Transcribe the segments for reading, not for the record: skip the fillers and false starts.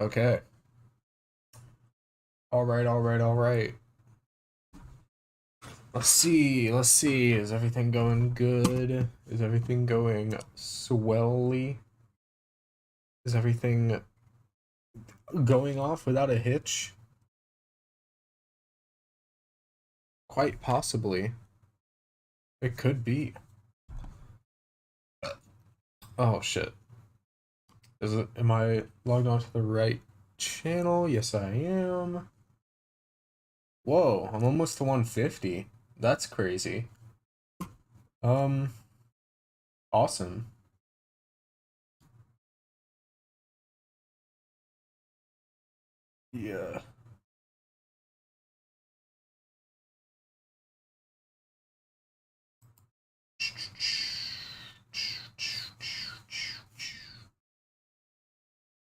Okay. All right, all right, all right. Let's see. Is everything going good? Is everything going swellly? Is everything going off without a hitch? Quite possibly. It could be. Oh shit. Am I logged onto the right channel? Yes, I am. Whoa, I'm almost to 150. That's crazy. Um, awesome. Yeah.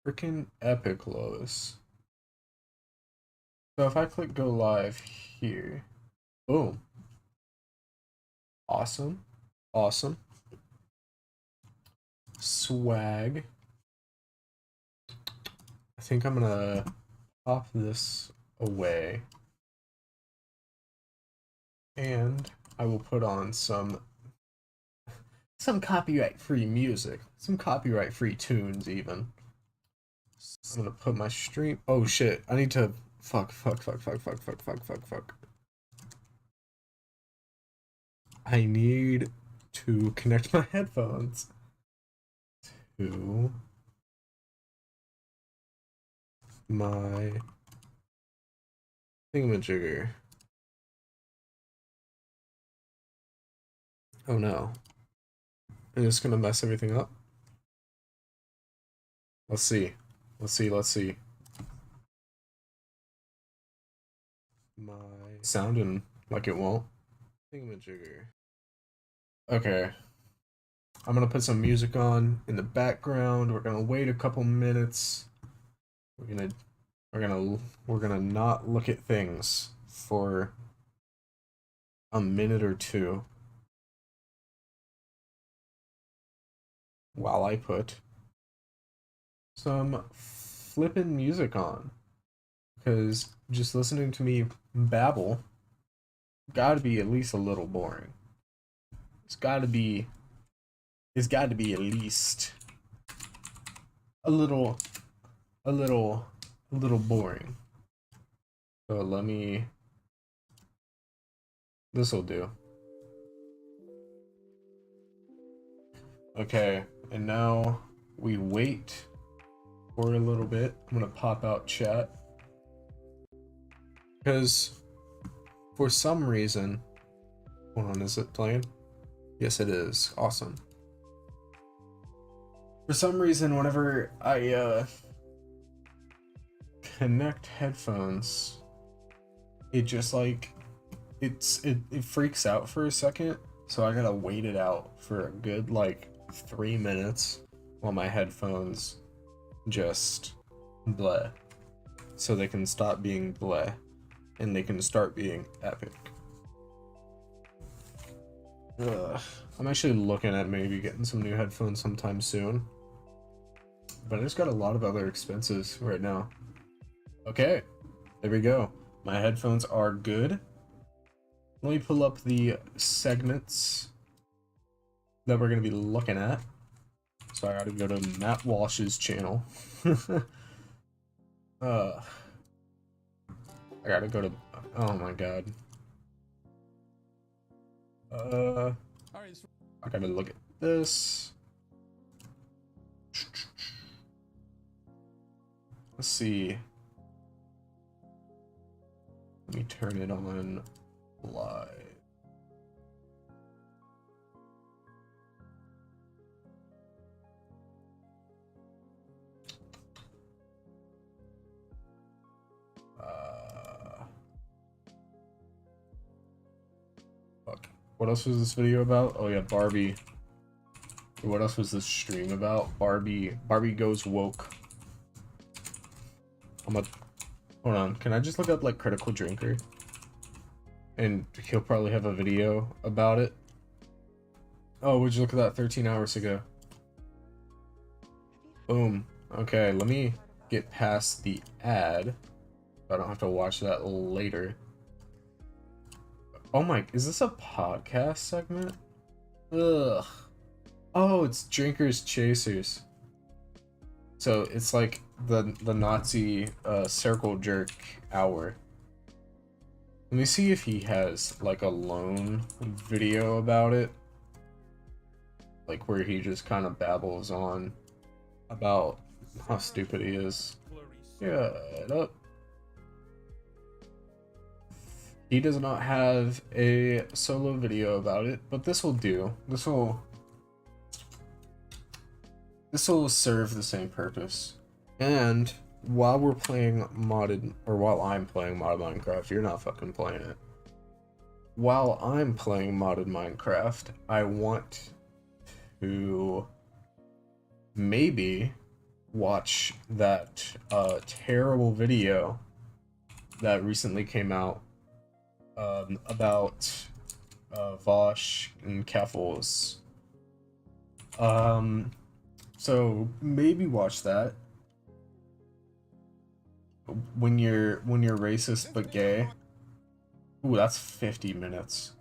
Freaking epic, Lois. So if I click go live here, boom. Awesome. Awesome. Swag. I think I'm gonna pop this away. And I will put on some copyright free music. Some copyright free tunes even. I'm gonna put my stream. Oh shit. I need to fuck. I need to connect my headphones to my thingamajigger. Oh no. I'm just gonna mess everything up. Let's see. Let's see. My sounding like it won't. Thingamajigger. Okay. I'm gonna put some music on in the background. We're gonna wait a couple minutes. We're gonna we're gonna not look at things for a minute or two while I put some flippin' music on. Because just listening to me babble gotta be at least a little boring. It's gotta be at least a little a little a little boring. So let me this'll do. Okay, and now we wait for a little bit. I'm gonna pop out chat. Because for some reason, hold on, is it playing? Yes, it is. Awesome. For some reason, whenever I connect headphones, it just like it freaks out for a second, so I gotta wait it out for a good like 3 minutes while my headphones just bleh, so they can stop being bleh and they can start being epic. Ugh. I'm actually looking at maybe getting some new headphones sometime soon, but I just got a lot of other expenses right now. Okay, there we go. My headphones are good. Let me pull up the segments that we're going to be looking at. So I gotta go to Matt Walsh's channel. I gotta go to. Oh my god. I gotta look at this. Let's see. Let me turn it on live. Fuck. What else was this video about? Oh yeah, Barbie. What else was this stream about? Barbie goes woke. Hold on. Can I just look up like critical drinker? And he'll probably have a video about it. Oh, would you look at that 13 hours ago? Boom. Okay, let me get past the ad. I don't have to watch that later. Oh my, is this a podcast segment? Ugh. Oh, it's Drinkers Chasers. So it's like the Nazi circle jerk hour. Let me see if he has like a lone video about it. Like where he just kind of babbles on about how stupid he is. Shut up. He does not have a solo video about it, but this will do. This will serve the same purpose. And while we're playing modded, or while I'm playing modded Minecraft, you're not fucking playing it. While I'm playing modded Minecraft, I want to maybe watch that terrible video that recently came out about Walsh and Keffels. So maybe watch that when you're racist but gay. Ooh, that's 50 minutes.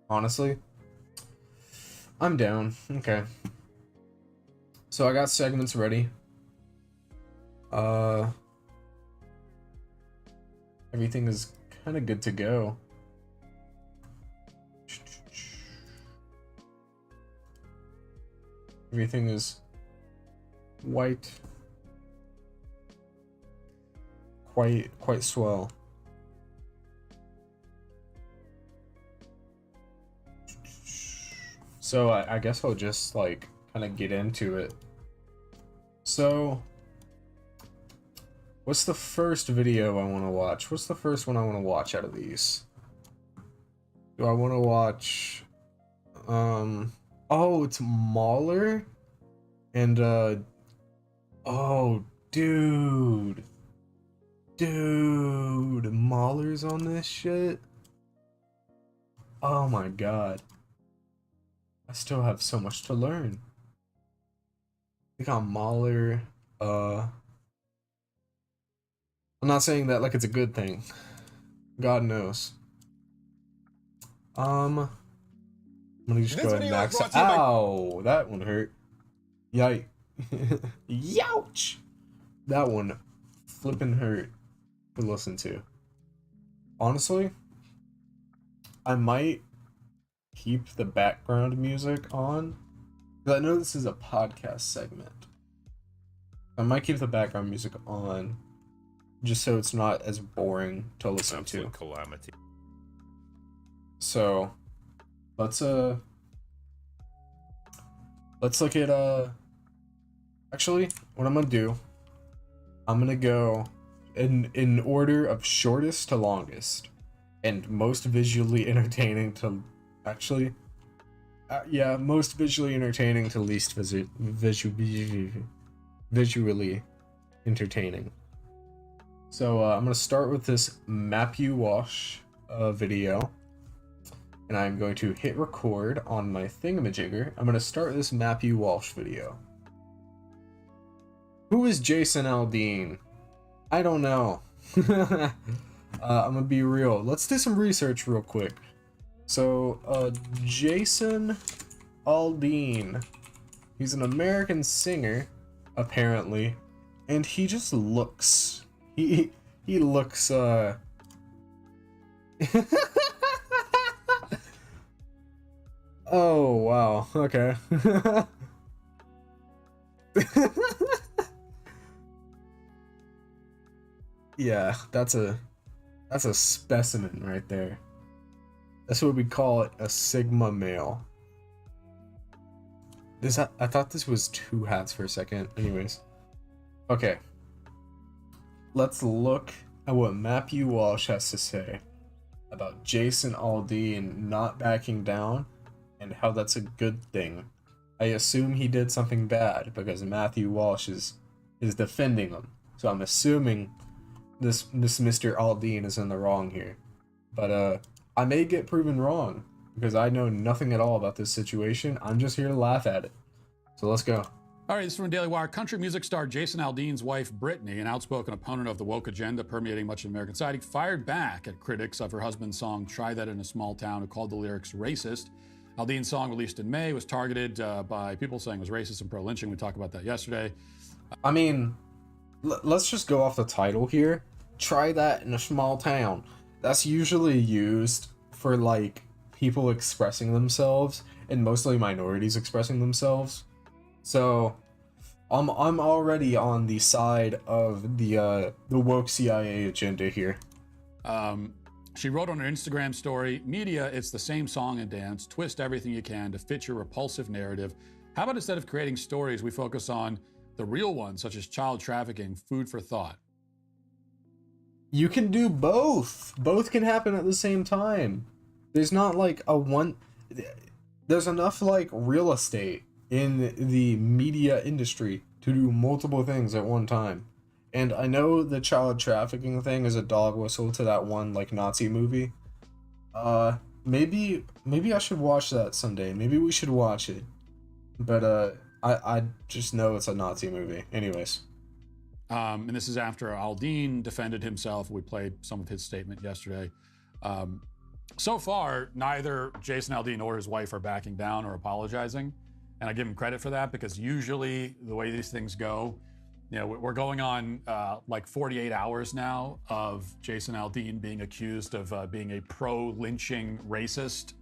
Honestly, I'm down. Okay. So I got segments ready. Everything is kind of good to go. Everything is white. Quite swell. So I guess I'll just like kind of get into it. So what's the first video I want to watch? What's the first one I want to watch out of these? Do I want to watch oh, it's Mahler and oh, dude, Mahler's on this shit. Oh my god, I still have so much to learn. We got Mahler. I'm not saying that like it's a good thing. God knows. I'm gonna just go ahead and max out. Ow, that one hurt. Yike. Youch! That one flipping hurt to listen to. Honestly, I might keep the background music on, because I know this is a podcast segment. I might keep the background music on just so it's not as boring to listen to. Calamity. So let's look at actually what I'm gonna do, I'm gonna go in order of shortest to longest and most visually entertaining to actually yeah, most visually entertaining to least visually entertaining. So I'm gonna start with this Matthew Walsh video, and I'm going to hit record on my thingamajigger. I'm gonna start this Matthew Walsh video. Who is Jason Aldean? I don't know. I'm gonna be real. Let's do some research real quick. So Jason Aldean, he's an American singer apparently, and he just looks he looks oh wow, okay. Yeah, that's a specimen right there. That's what we call it, a Sigma male. I thought this was two hats for a second. Anyways. Okay. Let's look at what Matthew Walsh has to say about Jason Aldean not backing down and how that's a good thing. I assume he did something bad because Matthew Walsh is defending him. So I'm assuming this Mr. Aldean is in the wrong here. But I may get proven wrong because I know nothing at all about this situation. I'm just here to laugh at it. So let's go. All right, this is from Daily Wire. Country music star Jason Aldean's wife, Brittany, an outspoken opponent of the woke agenda permeating much of American society, fired back at critics of her husband's song, Try That in a Small Town, who called the lyrics racist. Aldean's song, released in May, was targeted by people saying it was racist and pro-lynching. We talked about that yesterday. I mean, let's just go off the title here. Try that in a small town. That's usually used for, like, people expressing themselves, and mostly minorities expressing themselves. So, I'm already on the side of the woke CIA agenda here. She wrote on her Instagram story, "Media, it's the same song and dance. Twist everything you can to fit your repulsive narrative. How about instead of creating stories, we focus on the real ones, such as child trafficking, food for thought." You can do both. Both can happen at the same time. There's not like a one... There's enough, like, real estate in the media industry to do multiple things at one time. And I know the child trafficking thing is a dog whistle to that one, like, Nazi movie. Maybe I should watch that someday. Maybe we should watch it. But I just know it's a Nazi movie. Anyways. And this is after Aldean defended himself. We played some of his statement yesterday. So far, neither Jason Aldean or his wife are backing down or apologizing. And I give him credit for that, because usually the way these things go, you know, we're going on like 48 hours now of Jason Aldean being accused of being a pro-lynching racist.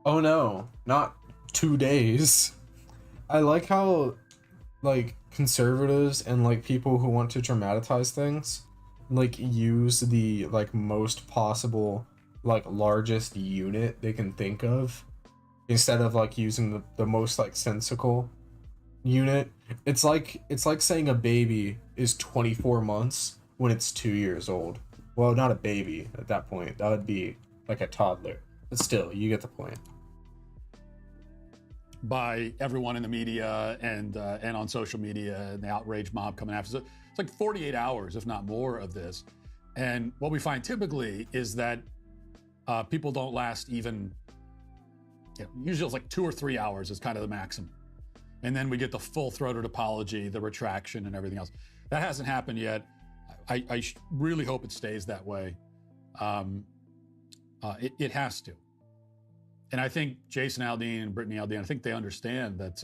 Oh no, not 2 days. I like how, like, conservatives and, like, people who want to dramatize things, like, use the, like, most possible, like, largest unit they can think of, instead of, like, using the most, like, sensical unit. It's like saying a baby is 24 months when it's 2 years old. Well, not a baby at that point. That would be like a toddler. But still, you get the point. By everyone in the media and on social media, and the outrage mob coming after. So it's like 48 hours, if not more, of this. And what we find typically is that people don't last even, usually it's like 2 or 3 hours is kind of the maximum. And then we get the full-throated apology, the retraction, and everything else. That hasn't happened yet. I really hope it stays that way. It has to. And I think Jason Aldean and Brittany Aldean, I think they understand that,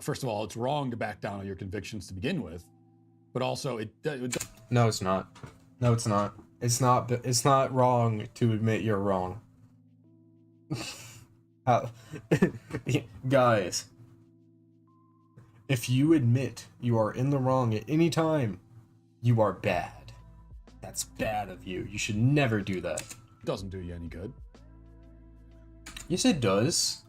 first of all, it's wrong to back down on your convictions to begin with, but also No, it's not. No, it's not. It's not wrong to admit you're wrong. Guys, if you admit you are in the wrong at any time, you are bad. That's bad of you. You should never do that. doesn't do you any good. Yes, it does.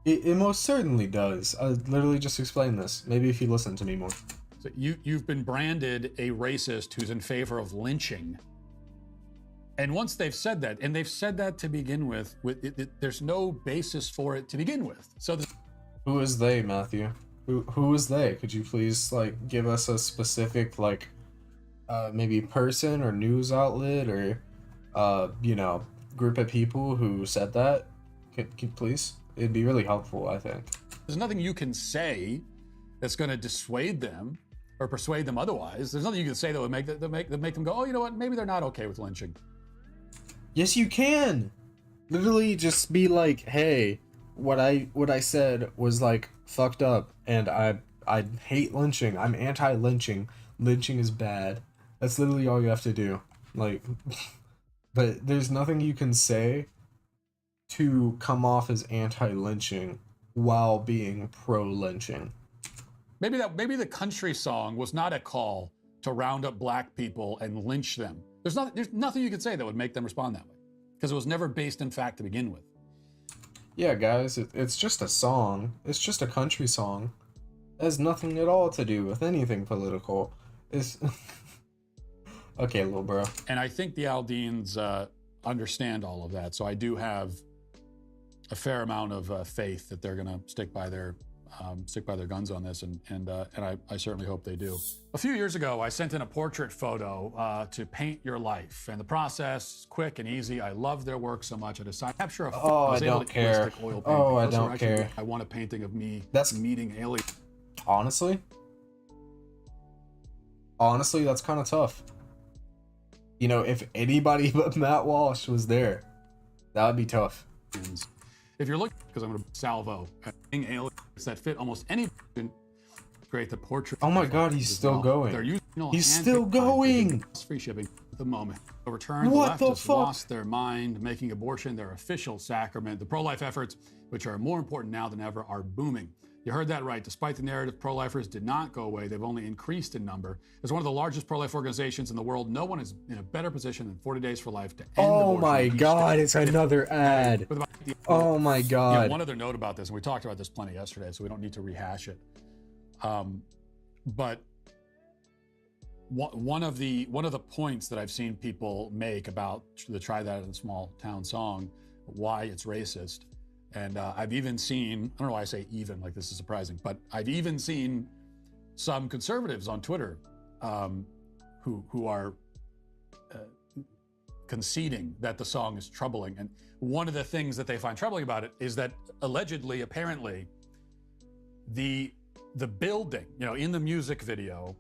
It most certainly does. I literally just explained this. Maybe if you listen to me more. So you've been branded a racist who's in favor of lynching. And once they've said that, and they've said that to begin with, there's no basis for it to begin with. So who is they, Matthew? Who is they? Could you please, like, give us a specific, like, maybe person or news outlet or, group of people who said that? Could please? It'd be really helpful, I think. There's nothing you can say that's going to dissuade them or persuade them otherwise. There's nothing you can say that would make them go, oh, you know what? Maybe they're not okay with lynching. Yes, you can. Literally, just be like, hey, what I said was, like, fucked up, and I hate lynching. I'm anti-lynching. Lynching is bad. That's literally all you have to do. Like, but there's nothing you can say to come off as anti-lynching while being pro-lynching. Maybe the country song was not a call to round up black people and lynch them. There's nothing you could say that would make them respond that way, because it was never based in fact to begin with. Yeah, guys, it's just a song. It's just a country song. It has nothing at all to do with anything political. It's okay, little bro. And I think the Aldeans understand all of that. So I do have a fair amount of faith that they're going to stick by their stick by their guns on this, and I certainly hope they do. A few years ago, I sent in a portrait photo to paint your life, and the process quick and easy. I love their work so much. I decided to capture a photo. Oh, I don't care. Oil painting. Oh, I don't care. I want a painting of me That's meeting aliens. Honestly, that's kind of tough. You know, if anybody but Matt Walsh was there, that would be tough. If you're looking, because I'm going to salvo aliens that fit almost any create the portrait. Oh my God, he's still going. They're using, he's still going. Free shipping at the moment. The return, what the the leftists fuck? Lost their mind, making abortion their official sacrament. The pro-life efforts, which are more important now than ever, are booming. You heard that right. Despite the narrative, pro-lifers did not go away. They've only increased in number. As one of the largest pro-life organizations in the world, no one is in a better position than 40 Days for Life to end Oh abortion my God, it's another ad. Oh my God. One other note about this, and we talked about this plenty yesterday, so we don't need to rehash it. But one of the points that I've seen people make about the Try That in a Small Town song, why it's racist, and I've even seen, I don't know why I say even, like this is surprising, but I've even seen some conservatives on Twitter who are conceding that the song is troubling. And one of the things that they find troubling about it is that allegedly, apparently, the building, you know, in the music video,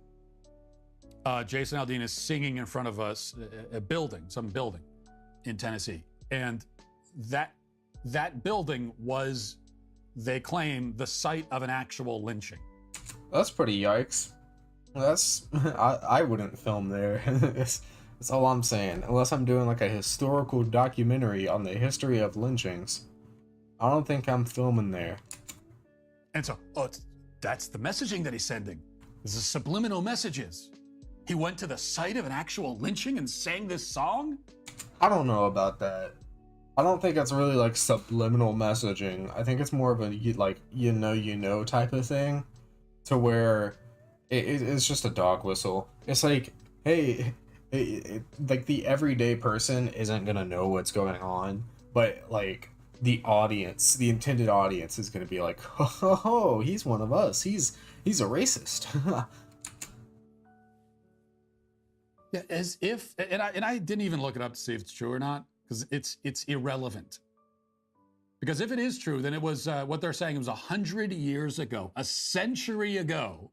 Jason Aldean is singing in front of us, some building in Tennessee. And that building was, they claim, the site of an actual lynching. That's pretty yikes. I wouldn't film there. That's all I'm saying. Unless I'm doing like a historical documentary on the history of lynchings. I don't think I'm filming there. And so, that's the messaging that he's sending. This is subliminal messages. He went to the site of an actual lynching and sang this song? I don't know about that. I don't think it's really like subliminal messaging. I think it's more of a like you know type of thing, to where it's just a dog whistle. It's like, hey, like the everyday person isn't gonna know what's going on, but like the audience, the intended audience, is gonna be like, oh, he's one of us. He's a racist. Yeah, as if, and I didn't even look it up to see if it's true or not, because it's irrelevant. Because if it is true, then it was what they're saying. It was 100 years ago, a century ago,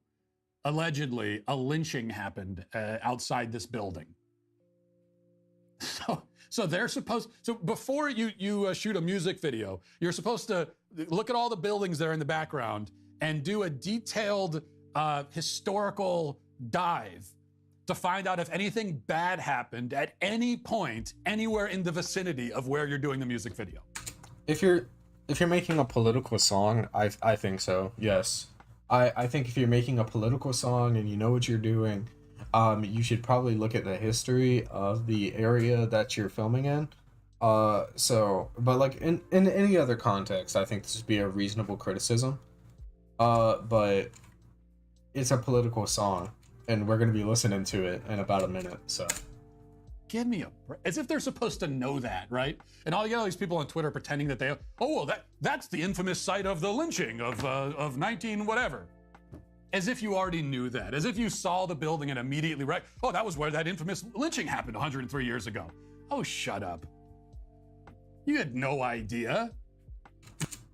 allegedly a lynching happened outside this building. So they're supposed. So before you shoot a music video, you're supposed to look at all the buildings there in the background and do a detailed historical dive to find out if anything bad happened at any point anywhere in the vicinity of where you're doing the music video. If you're making a political song, I think so. Yes. I think if you're making a political song and you know what you're doing, you should probably look at the history of the area that you're filming in. But like in any other context, I think this would be a reasonable criticism. But it's a political song, and we're going to be listening to it in about a minute, so. Give me a break. As if they're supposed to know that, right? And all these people on Twitter pretending that that's the infamous site of the lynching of 19 whatever. As if you already knew that. As if you saw the building and immediately, right? Oh, that was where that infamous lynching happened 103 years ago. Oh, shut up. You had no idea.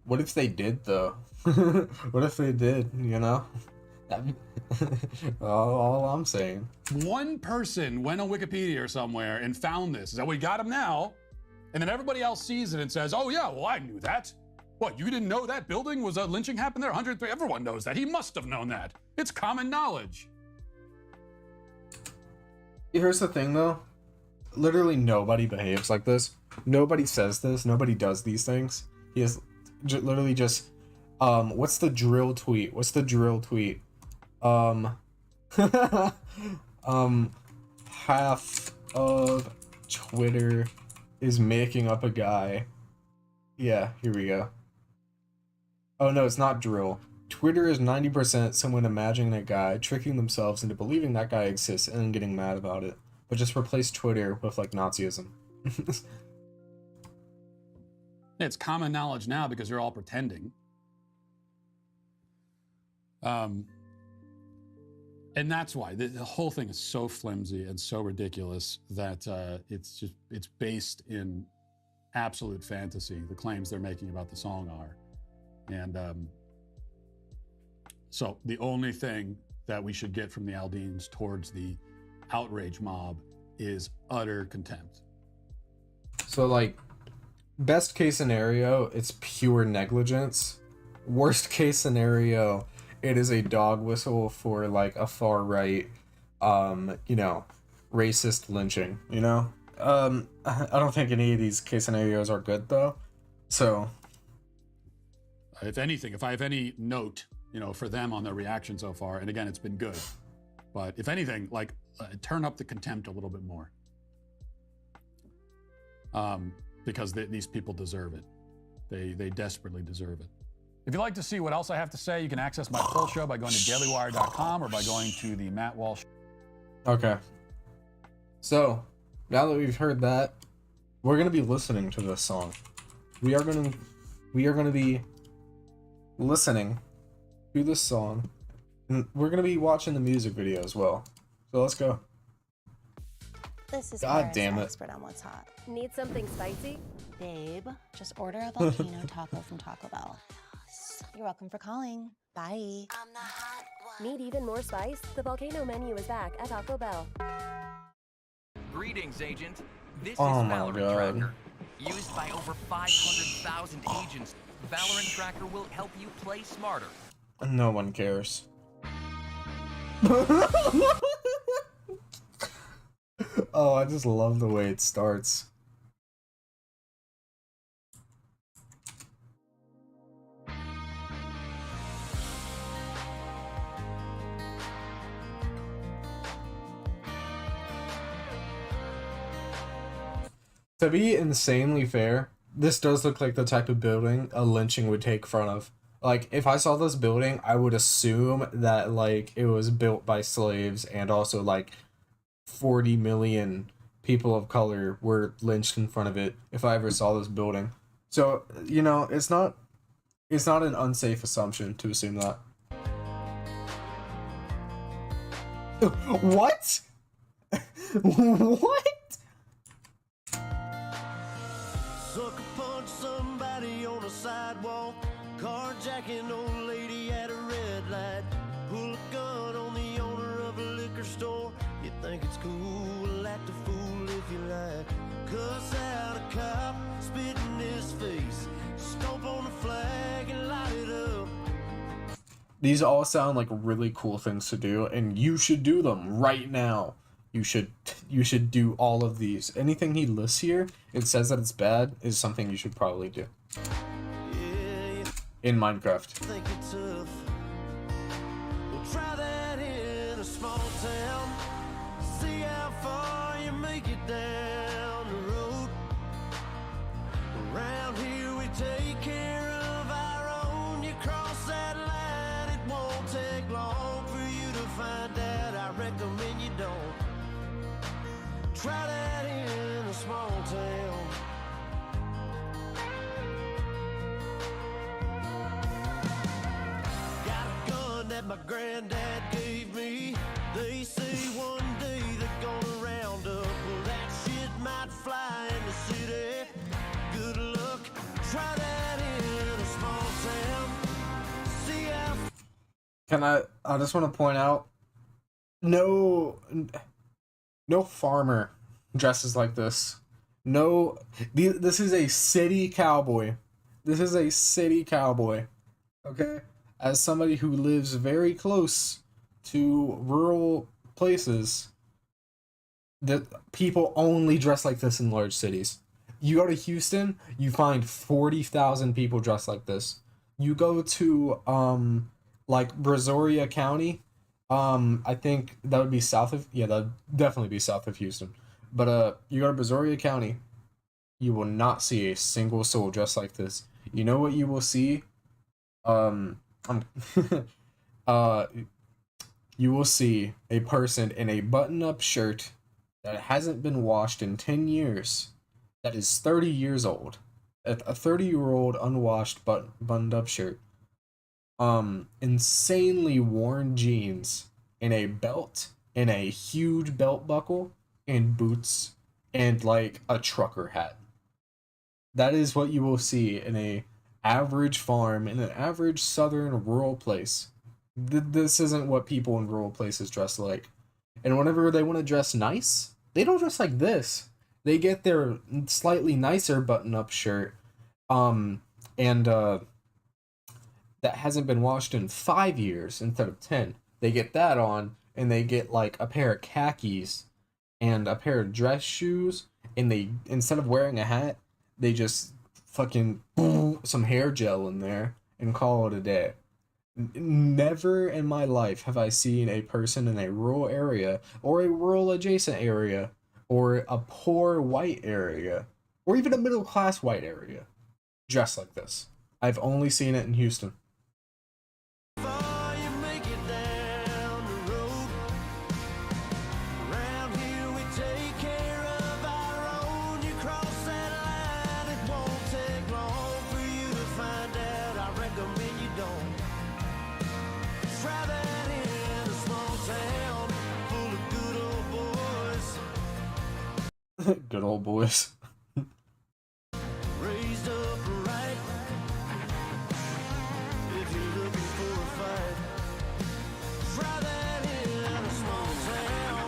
What if they did, though? What if they did, you know? all I'm saying. One person went on Wikipedia or somewhere and found this. Is that we got him now? And then everybody else sees it and says, oh yeah, well, I knew that. What, you didn't know that building was a lynching happened there? 103, everyone knows that. He must have known that. It's common knowledge. Here's the thing, though. Literally nobody behaves like this. Nobody says this. Nobody does these things. He is literally just, what's the drill tweet? Half of Twitter is making up a guy. Yeah, here we go. Oh no, it's not drill. Twitter is 90% someone imagining a guy, tricking themselves into believing that guy exists and then getting mad about it. But just replace Twitter with like Nazism. It's common knowledge now because you're all pretending. Um, and that's why the whole thing is so flimsy and so ridiculous that it's based in absolute fantasy. The claims they're making about the song are, and so the only thing that we should get from the Aldeans towards the outrage mob is utter contempt. So, like, best case scenario, it's pure negligence. Worst case scenario, it is a dog whistle for, like, a far right, racist lynching, I don't think any of these case scenarios are good, though. So, if anything, if I have any note, for them on their reaction so far, and again, it's been good, but if anything, like, turn up the contempt a little bit more. Because these people deserve it. They desperately deserve it. If you'd like to see what else I have to say, you can access my full show by going to dailywire.com or by going to the Matt Walsh. Okay. So, now that we've heard that, we're going to be listening to this song. We are going to be listening to this song, and we're going to be watching the music video as well. So let's go. This is God damn it. Expert on what's hot. Need something spicy? Babe, just order a volcano taco from Taco Bell. You're welcome for calling. Bye. Need even more spice? The volcano menu is back at Taco Bell. Greetings, Agent. This Oh is my Valorant God. Tracker. Used by over 500,000 agents, Valorant Tracker will help you play smarter. No one cares. Oh, I just love the way it starts. To be insanely fair, this does look like the type of building a lynching would take front of. Like, if I saw this building, I would assume that, like, it was built by slaves and also, like, 40 million people of color were lynched in front of it if I ever saw this building. So, it's not an unsafe assumption to assume that. What? What? Sucker punch somebody on a sidewalk, carjacking old lady at a red light, pull a gun on the owner of a liquor store. You think it's cool, act a fool if you like, cuss out a cop, spit in his face, stomp on the flag and light it up. These all sound like really cool things to do, and you should do them right now. You should do all of these. Anything he lists here, it says that it's bad, is something you should probably do. Yeah, you In Minecraft. think it's tough. Well, try that in a small town. See how far you make it down the road. Around here we take care of our own. You cross that line, it won't take long for you to find out. I recommend you don't. Try that in a small town. Got a gun that my granddad gave me. They say one day they're gonna round up. Well, that shit might fly in the city. Good luck. Try that in a small town. See how Can I just want to point out, no farmer dresses like this. No, this is a city cowboy. This is a city cowboy. Okay? As somebody who lives very close to rural places, that people only dress like this in large cities. You go to Houston, you find 40,000 people dressed like this. You go to like Brazoria County, I think that would be south of, yeah, that'd definitely be south of Houston. But you go to Brazoria County, you will not see a single soul dressed like this. You know what you will see? You will see a person in a button-up shirt that hasn't been washed in 10 years, that is 30 years old. A 30-year-old unwashed buttoned-up shirt. insanely worn jeans and a belt and a huge belt buckle and boots and like a trucker hat. That is what you will see in a average farm in an average southern rural place. This isn't what people in rural places dress like. And whenever they want to dress nice, they don't dress like this. They get their slightly nicer button-up shirt, and that hasn't been washed in 5 years instead of 10. They get that on, and they get like a pair of khakis and a pair of dress shoes, and they, instead of wearing a hat, they just fucking some hair gel in there and call it a day. Never in my life have I seen a person in a rural area or a rural adjacent area or a poor white area or even a middle class white area dressed like this. I've only seen it in Houston. Before you make it down the road, around here we take care of our own. You cross that line, it won't take long for you to find out. I recommend you don't. Try that in a small town full of good old boys. Good old boys. Raised up right. If you're looking for a fight, try that in a small town.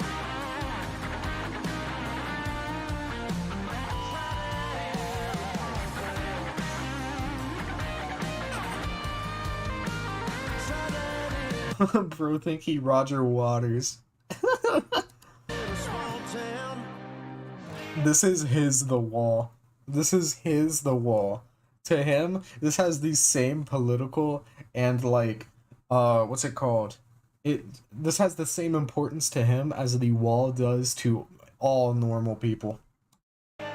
Try that in Bro, think he Roger Waters. a small town. This is his The Wall. This is his The Wall. To him, this has the same political and like what's it called? This has the same importance to him as The Wall does to all normal people. Around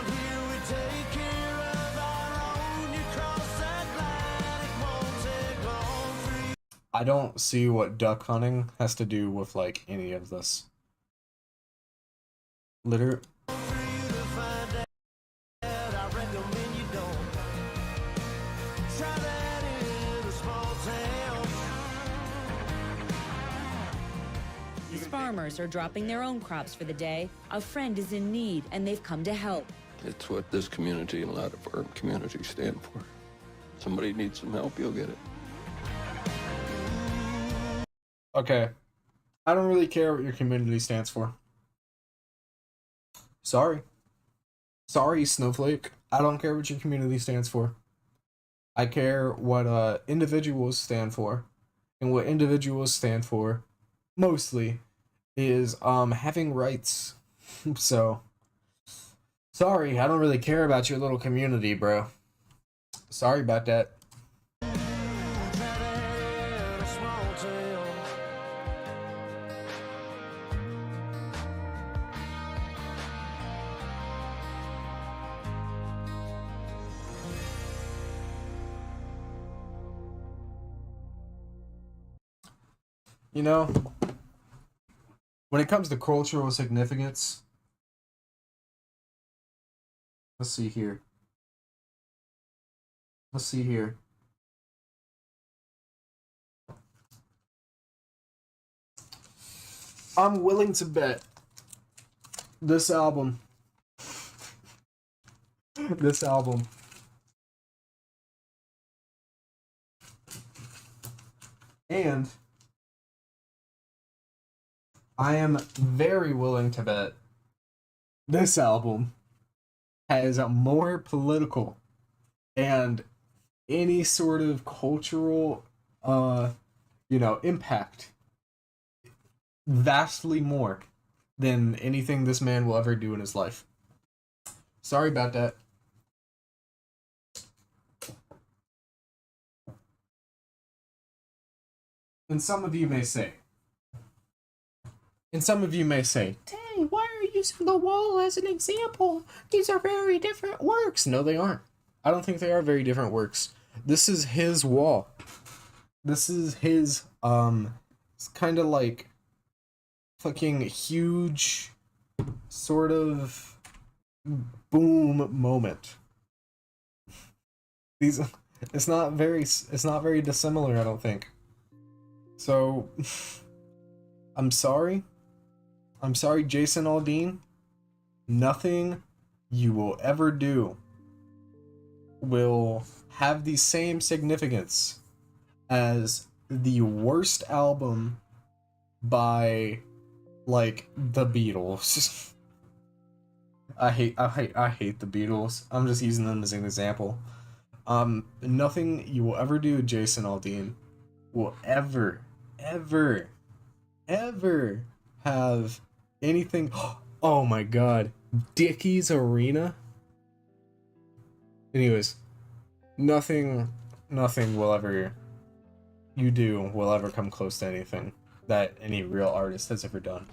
here we take care of our own. You cross that line, it won't take long for you. I don't see what duck hunting has to do with like any of this. Literally, For you to find out, I recommend you don't. Try that in a small town. These farmers are dropping their own crops for the day. A friend is in need, and they've come to help. It's what this community and a lot of our communities stand for. Somebody needs some help, you'll get it. okay. I don't really care what your community stands for. Sorry. Sorry, Snowflake. I don't care what your community stands for. I care what individuals stand for. And what individuals stand for mostly is having rights. So sorry, I don't really care about your little community, bro. Sorry about that. Try that in a small town. You know, when it comes to cultural significance, let's see here. Let's see here. I'm willing to bet this album, this album and I am very willing to bet this album has a more political and any sort of cultural impact vastly more than anything this man will ever do in his life. Sorry about that. And some of you may say, Tay, why are you using The Wall as an example? These are very different works. No, they aren't. I don't think they are very different works. This is his wall. This is his, it's kind of like fucking huge sort of boom moment. These, it's not very dissimilar, I don't think. So, I'm sorry, Jason Aldean. Nothing you will ever do will have the same significance as the worst album by, like, the Beatles. I hate the Beatles. I'm just using them as an example. Nothing you will ever do, Jason Aldean, will ever have anything. Oh my god, Dickies Arena. Anyways, nothing will ever come close to anything that any real artist has ever done.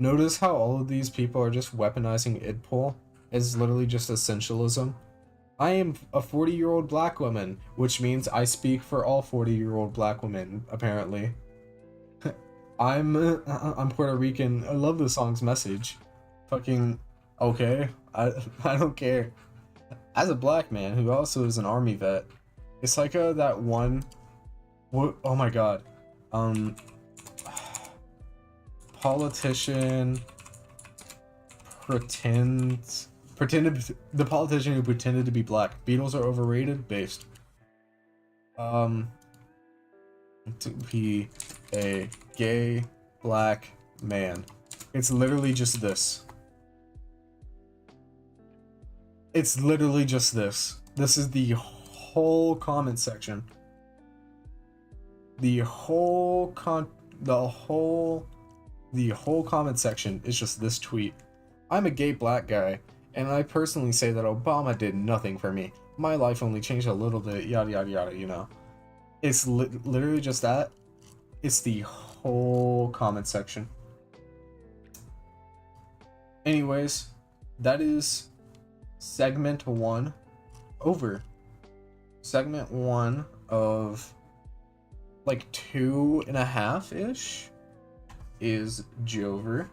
Notice how all of these people are just weaponizing idpol as literally just essentialism. I am a 40-year-old black woman, which means I speak for all 40-year-old black women, apparently. I'm Puerto Rican. I love the song's message. Fucking okay. I don't care. As a black man who also is an army vet, it's like that one. Oh my god. Politician the politician who pretended to be black. Beatles are overrated. Based. To be a gay black man. It's literally just this. It's literally just this. This is the whole comment section. The whole comment section is just this tweet. I'm a gay black guy, and I personally say that Obama did nothing for me. My life only changed a little bit, yada yada yada, you know. It's literally just that. It's the whole comment section. Anyways, that is segment 1 over. Segment 1 of like 2.5-ish is Jover.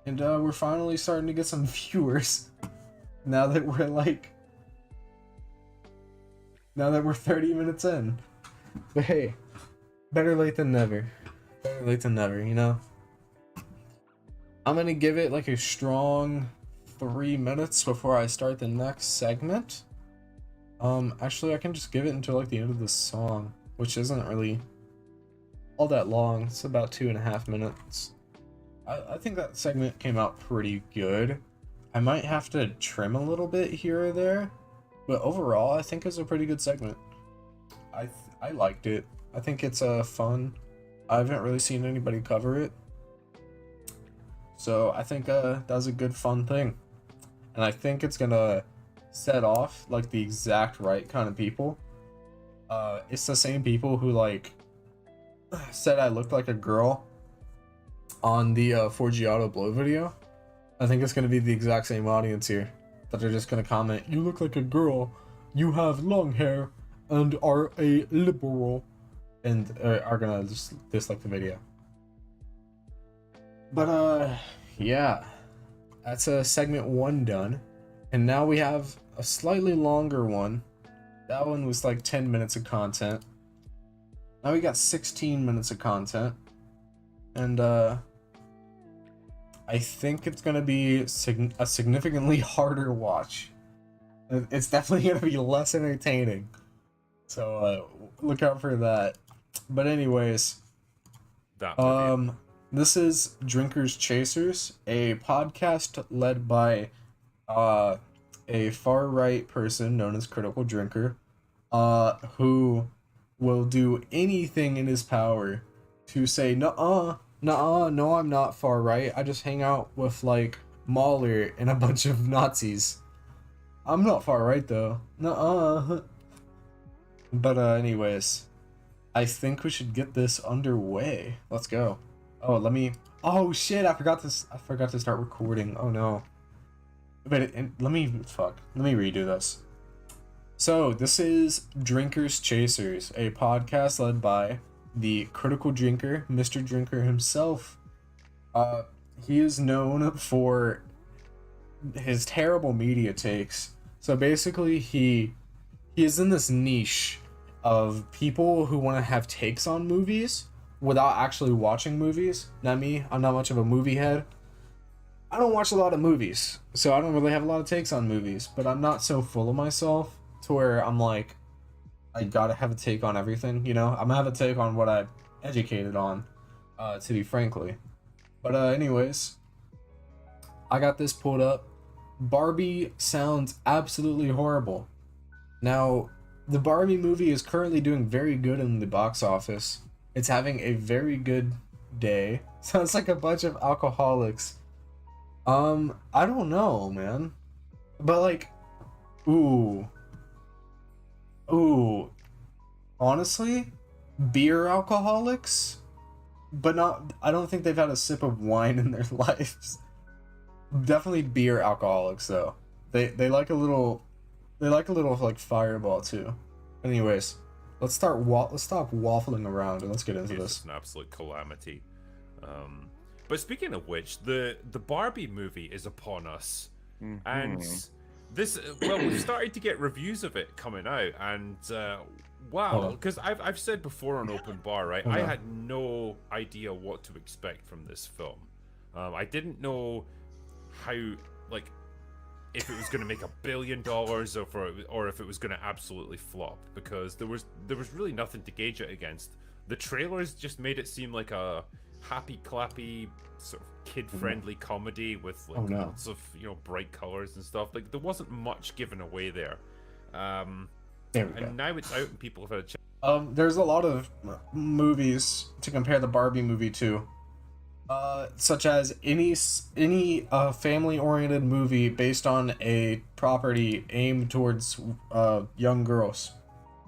And we're finally starting to get some viewers now that we're 30 minutes in. But hey, better late than never. Better late than never, you know? I'm gonna give it like a strong 3 minutes before I start the next segment. Actually, I can just give it until like the end of the song, which isn't really all that long. It's about 2.5 minutes. I think that segment came out pretty good. I might have to trim a little bit here or there, but overall, I think it's a pretty good segment. I liked it. I think it's fun. I haven't really seen anybody cover it, so I think that was a good fun thing, and I think it's gonna set off like the exact right kind of people. It's the same people who like said I looked like a girl on the Forgiato Blow video. I think it's gonna be the exact same audience here that are just gonna comment, "You look like a girl, you have long hair, and are a liberal," and are gonna just dislike the video. But yeah, that's segment 1 done, and now we have a slightly longer one. That one was like 10 minutes of content. Now we got 16 minutes of content, and I think it's gonna be a significantly harder watch. It's definitely gonna be less entertaining, so look out for that. But anyways, this is Drinkers Chasers, a podcast led by a far right person known as Critical Drinker, who will do anything in his power to say, no, I'm not far right. I just hang out with like Mahler and a bunch of Nazis. I'm not far right though. But anyways, I think we should get this underway. Let's go. Oh shit, I forgot to start recording. Oh no. But let me redo this. So, this is Drinkers Chasers, a podcast led by the critical drinker, Mr. Drinker himself. He is known for his terrible media takes. So basically, he is in this niche of people who want to have takes on movies without actually watching movies. Not me. I'm not much of a movie head. I don't watch a lot of movies, so I don't really have a lot of takes on movies, but I'm not so full of myself to where I'm like, I gotta have a take on everything, you know? I'm gonna have a take on what I'm educated on, to be frankly. But anyways, I got this pulled up. Barbie sounds absolutely horrible. Now, the Barbie movie is currently doing very good in the box office. It's having a very good day. Sounds like a bunch of alcoholics. I don't know, man. But like, ooh. Honestly, beer alcoholics, but not, I don't think they've had a sip of wine in their lives. Definitely beer alcoholics though. They like a little like Fireball too. Anyways, let's stop waffling around and let's get into It's this. just an absolute calamity. But speaking of which, the Barbie movie is upon us, and this we've started to get reviews of it coming out, and wow, because I've said before on Open Bar, right? I had no idea what to expect from this film. I didn't know how, like, if it was going to make $1 billion or if it was going to absolutely flop, because there was really nothing to gauge it against. The trailers just made it seem like a happy clappy sort of kid-friendly comedy with like lots of, you know, bright colors and stuff. Like, there wasn't much given away there. There we go. And now it's out and people have had a chance. There's a lot of movies to compare the Barbie movie to, such as any family-oriented movie based on a property aimed towards young girls.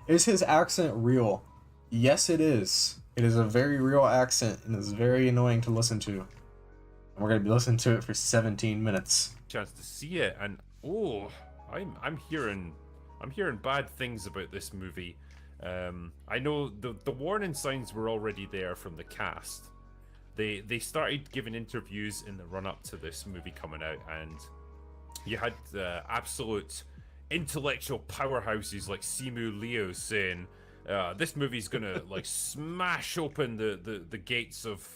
Is his accent real? Yes, it is. It is a very real accent and it's very annoying to listen to. And we're gonna be listening to it for 17 minutes. Chance to see it, and I'm hearing bad things about this movie. I know the warning signs were already there from the cast. They started giving interviews in the run up to this movie coming out, and you had absolute intellectual powerhouses like Simu Liu saying this movie's gonna like smash open the gates of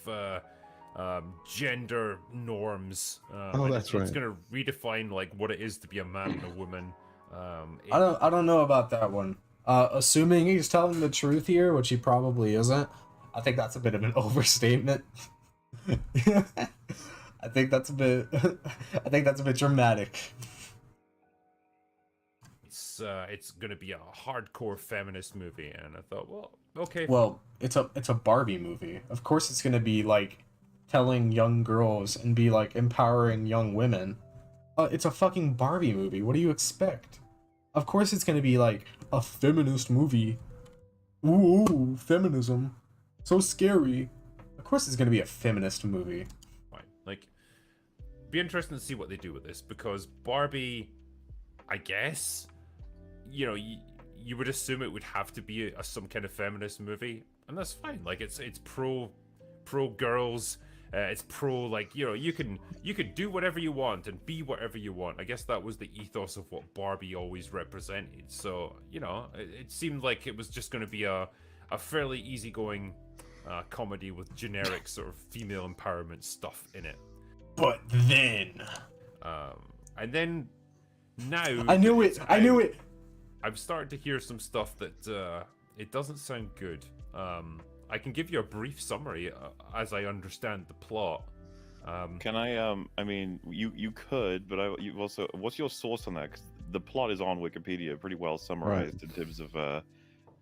gender norms. That's right. It's gonna redefine like what it is to be a man and a woman. I don't know about that one. Assuming he's telling the truth here, which he probably isn't, I think that's a bit of an overstatement. I think that's a bit dramatic. It's gonna be a hardcore feminist movie, and I thought, well, okay. Well, it's a Barbie movie. Of course, it's gonna be like telling young girls and be like empowering young women. It's a fucking Barbie movie. What do you expect? Of course, it's gonna be like a feminist movie. Ooh, feminism, so scary. Of course, it's gonna be a feminist movie. Fine. Like, be interesting to see what they do with this, because Barbie, I guess, you know, you would assume it would have to be some kind of feminist movie, and that's fine. Like, it's pro girls. It's pro, like, you know, you can do whatever you want and be whatever you want. I guess that was the ethos of what Barbie always represented. So, you know, it seemed like it was just going to be a fairly easygoing comedy with generic sort of female empowerment stuff in it. But then, and then now I knew it. I've started to hear some stuff that it doesn't sound good. I can give you a brief summary as I understand the plot. Can I mean, you could, but you also, what's your source on that? 'Cause the plot is on Wikipedia, pretty well summarized in terms of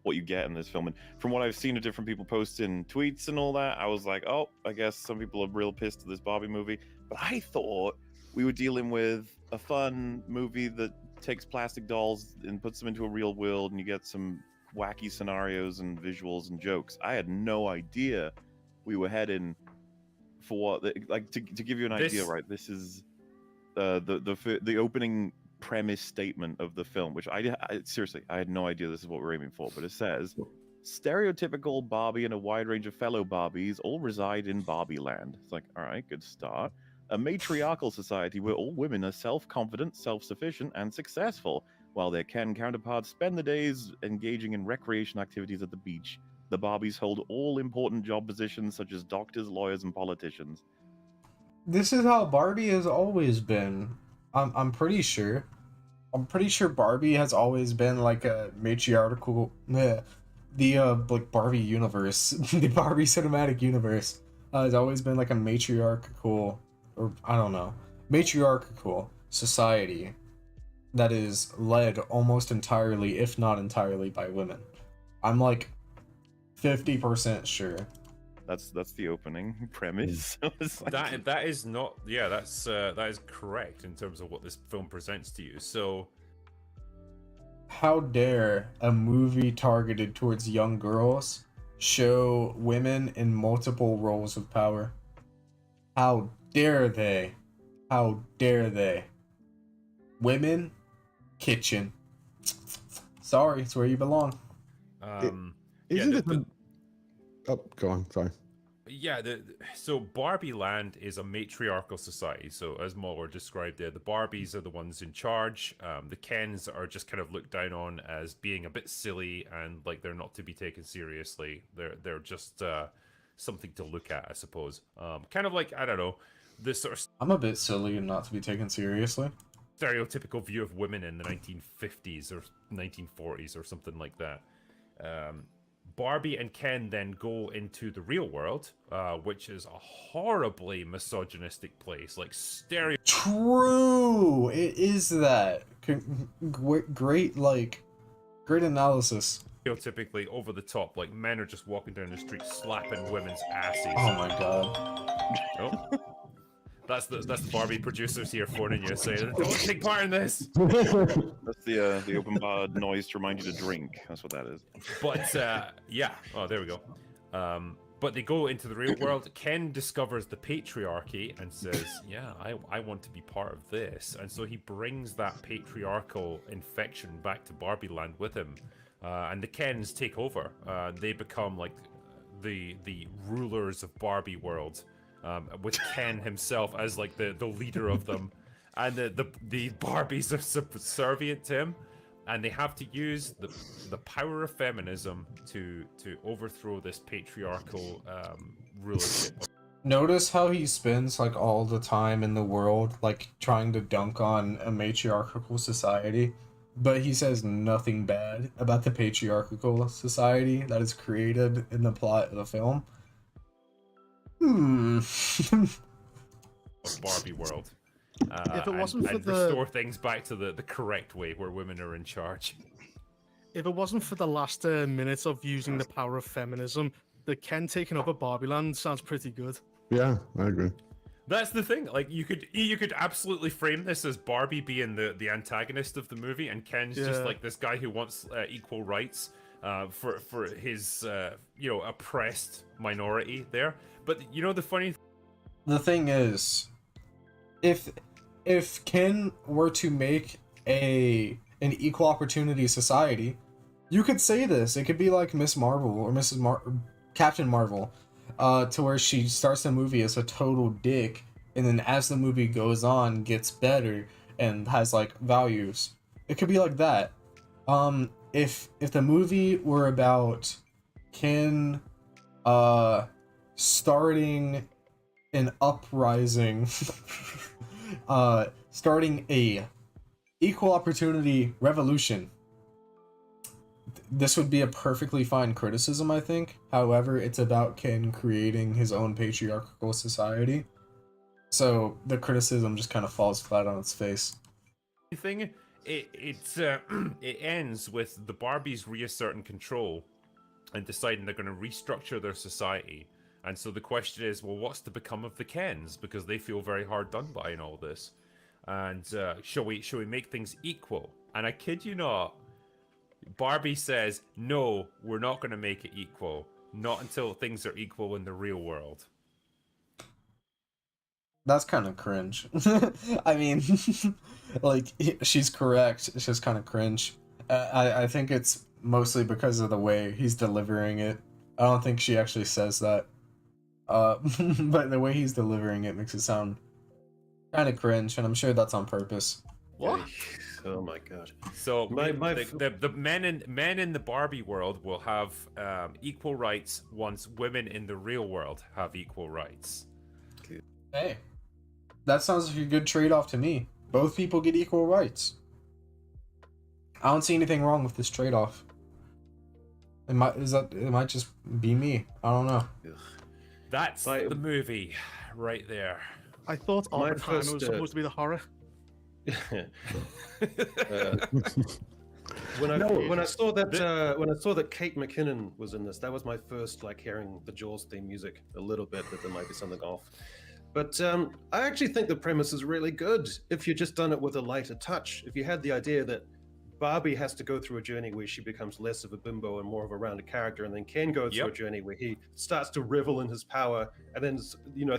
what you get in this film. And from what I've seen of different people posting tweets and all that, I was like, oh, I guess some people are real pissed at this Barbie movie. But I thought we were dealing with a fun movie that takes plastic dolls and puts them into a real world, and you get some wacky scenarios and visuals and jokes. I had no idea we were heading for what, like, to give you an idea, right? This is the opening premise statement of the film, which I seriously, I had no idea this is what we're aiming for, but it says, Stereotypical Barbie and a wide range of fellow Barbies all reside in Barbie land. It's like, all right, good start. A matriarchal society where all women are self-confident, self-sufficient, and successful, while their Ken counterparts spend the days engaging in recreation activities at the beach. The Barbies hold all important job positions such as doctors, lawyers, and politicians. This is how Barbie has always been. I'm pretty sure. I'm pretty sure Barbie has always been like a matriarchal. Like Barbie universe, the Barbie cinematic universe, has always been like a matriarchal, or I don't know, matriarchal society that is led almost entirely, if not entirely, by women. I'm like 50% sure. That's the opening premise. That is not, yeah, that is correct in terms of what this film presents to you. So how dare a movie targeted towards young girls show women in multiple roles of power? How dare they? How dare they? Women, kitchen. Sorry, it's where you belong. Oh, go on. Sorry. Yeah, so Barbie Land is a matriarchal society. So as Mauler described there, the Barbies are the ones in charge. The Kens are just kind of looked down on as being a bit silly and like they're not to be taken seriously. They're just something to look at, I suppose. Kind of like, I don't know, this sort of I'm a bit silly and not to be taken seriously. Stereotypical view of women in the 1950s or 1940s or something like that. Barbie and Ken then go into the real world, which is a horribly misogynistic place, like stereo. True, it is that. Great analysis. Stereotypically over the top, like men are just walking down the street slapping women's asses. Oh my god. Oh. That's the Barbie producers here phoning you saying, "Don't take part in this." That's the open bar noise to remind you to drink. That's what that is. But yeah. Oh, there we go. But they go into the real world. Ken discovers the patriarchy and says, "Yeah, I want to be part of this." And so he brings that patriarchal infection back to Barbie Land with him. And the Kens take over. They become like the rulers of Barbie World. With Ken himself as like the leader of them, and the Barbies are subservient to him, and they have to use the power of feminism to overthrow this patriarchal rulership. Notice how he spends like all the time in the world like trying to dunk on a matriarchal society, but he says nothing bad about the patriarchal society that is created in the plot of the film. Barbie World. If it wasn't for restore things back to the correct way where women are in charge. If it wasn't for the last minutes of using the power of feminism, the Ken taking over Barbie Land sounds pretty good. Yeah, I agree. That's the thing. Like you could absolutely frame this as Barbie being the antagonist of the movie, and Ken's just like this guy who wants equal rights for his oppressed minority there. But you know the thing is, if Ken were to make an equal opportunity society, you could say this. It could be like Miss Marvel or Captain Marvel, to where she starts the movie as a total dick, and then as the movie goes on, gets better and has like values. It could be like that. If the movie were about Ken, starting an uprising, starting a equal opportunity revolution, this would be a perfectly fine criticism, I think. However, it's about Ken creating his own patriarchal society, so the criticism just kind of falls flat on its face. It ends with the Barbies reasserting control and deciding they're going to restructure their society. And so the question is, well, what's to become of the Kens? Because they feel very hard done by in all this. And shall we make things equal? And I kid you not, Barbie says, no, we're not going to make it equal. Not until things are equal in the real world. That's kind of cringe. I mean, like, she's correct. It's just kind of cringe. I think it's mostly because of the way he's delivering it. I don't think she actually says that. But the way he's delivering it makes it sound kind of cringe, and I'm sure that's on purpose. What? Oh my god. So the the men in the Barbie world will have equal rights once women in the real world have equal rights. Hey, that sounds like a good trade-off to me. Both people get equal rights. I don't see anything wrong with this trade-off. It might just be me. I don't know. That's the movie right there. I thought Oppenheimer was supposed to be the horror. When I saw that Kate McKinnon was in this, that was my first hearing the Jaws theme music a little bit, that there might be something off. But I actually think the premise is really good if you just done it with a lighter touch. If you had the idea that Barbie has to go through a journey where she becomes less of a bimbo and more of a rounded character, and then Ken goes through a journey where he starts to revel in his power, and then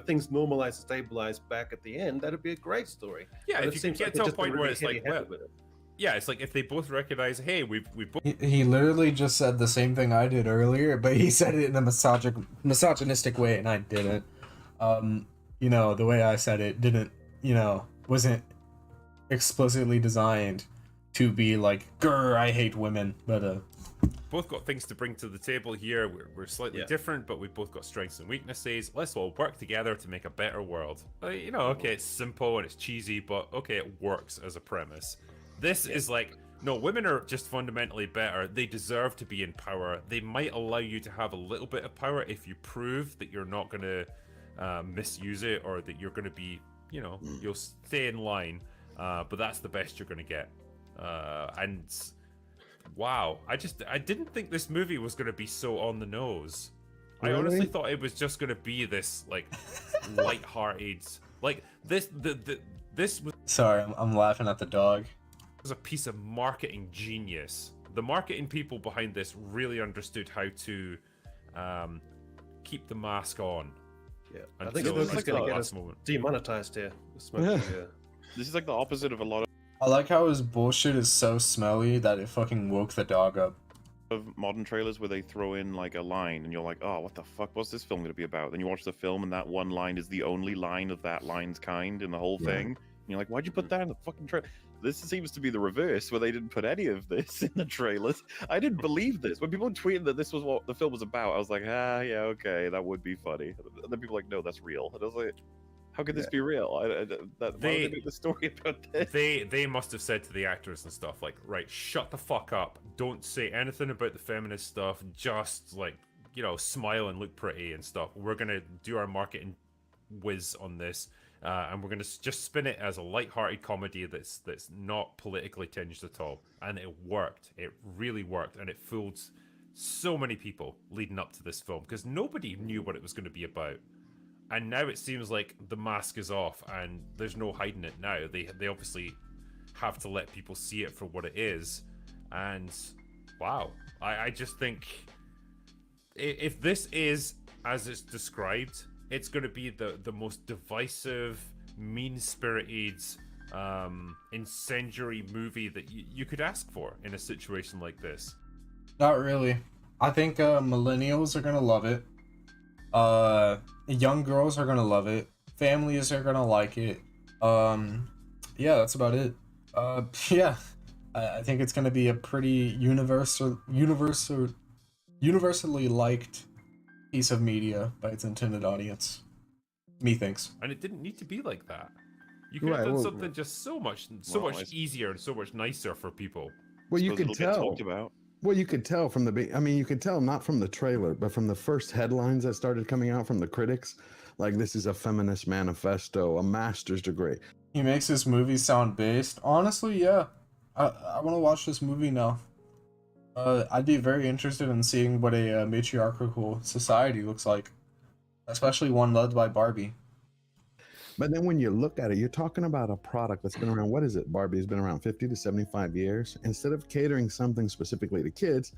things normalize and stabilize back at the end, that'd be a great story. Yeah, but if you can get to a point where it's like, well, with it. yeah, it's like if they both recognize, hey, we both. He literally just said the same thing I did earlier, but he said it in a misogynistic way, and I didn't. The way I said it didn't, wasn't explicitly designed to be like, grr, I hate women, but both got things to bring to the table here. We're slightly different, but we've both got strengths and weaknesses. Let's all work together to make a better world. Okay, it's simple and it's cheesy, but okay, it works as a premise. This is like, no, women are just fundamentally better. They deserve to be in power. They might allow you to have a little bit of power if you prove that you're not going to misuse it, or that you're going to be, you'll stay in line. But that's the best you're going to get. And wow, I didn't think this movie was going to be so on the nose. I honestly thought it was just going to be this like light-hearted, like this was. Sorry, I'm laughing at the dog. Was a piece of marketing genius. The marketing people behind this really understood how to keep the mask on. Yeah, I think it's going to get us demonetized here. This is like the opposite of a lot I like how his bullshit is so smelly that it fucking woke the dog up. of modern trailers where they throw in like a line and you're like, oh, what the fuck, what's this film going to be about? Then you watch the film and that one line is the only line of that line's kind in the whole thing. And you're like, why'd you put that in the fucking trailer? This seems to be the reverse, where they didn't put any of this in the trailers. I didn't believe this. When people tweeted that this was what the film was about, I was like, yeah, okay, that would be funny. And then people were like, no, that's real. And I was like, how could this be real? Why would they make the story about this? They must have said to the actors and stuff like, right, shut the fuck up. Don't say anything about the feminist stuff. Just like, smile and look pretty and stuff. We're gonna do our marketing whiz on this, and we're gonna just spin it as a light-hearted comedy that's not politically tinged at all. And it worked. It really worked, and it fooled so many people leading up to this film because nobody knew what it was going to be about. And now it seems like the mask is off and there's no hiding it now. They obviously have to let people see it for what it is. And wow, I just think if this is as it's described, it's going to be the most divisive, mean-spirited, incendiary movie that you could ask for in a situation like this. Not really. I think millennials are going to love it. Young girls are gonna love it. Families are gonna like it. Yeah, that's about it. Yeah, I think it's gonna be a pretty universally liked piece of media by its intended audience. Methinks. And it didn't need to be like that. You could have done something just so much easier and so much nicer for people. Well, you could tell. Well, you could tell from you could tell not from the trailer, but from the first headlines that started coming out from the critics, like this is a feminist manifesto, a master's degree. He makes his movie sound based. Honestly, yeah. I want to watch this movie now. I'd be very interested in seeing what a matriarchal society looks like, especially one led by Barbie. But then when you look at it, you're talking about a product that's been around, what is it? Barbie has been around 50 to 75 years. Instead of catering something specifically to kids,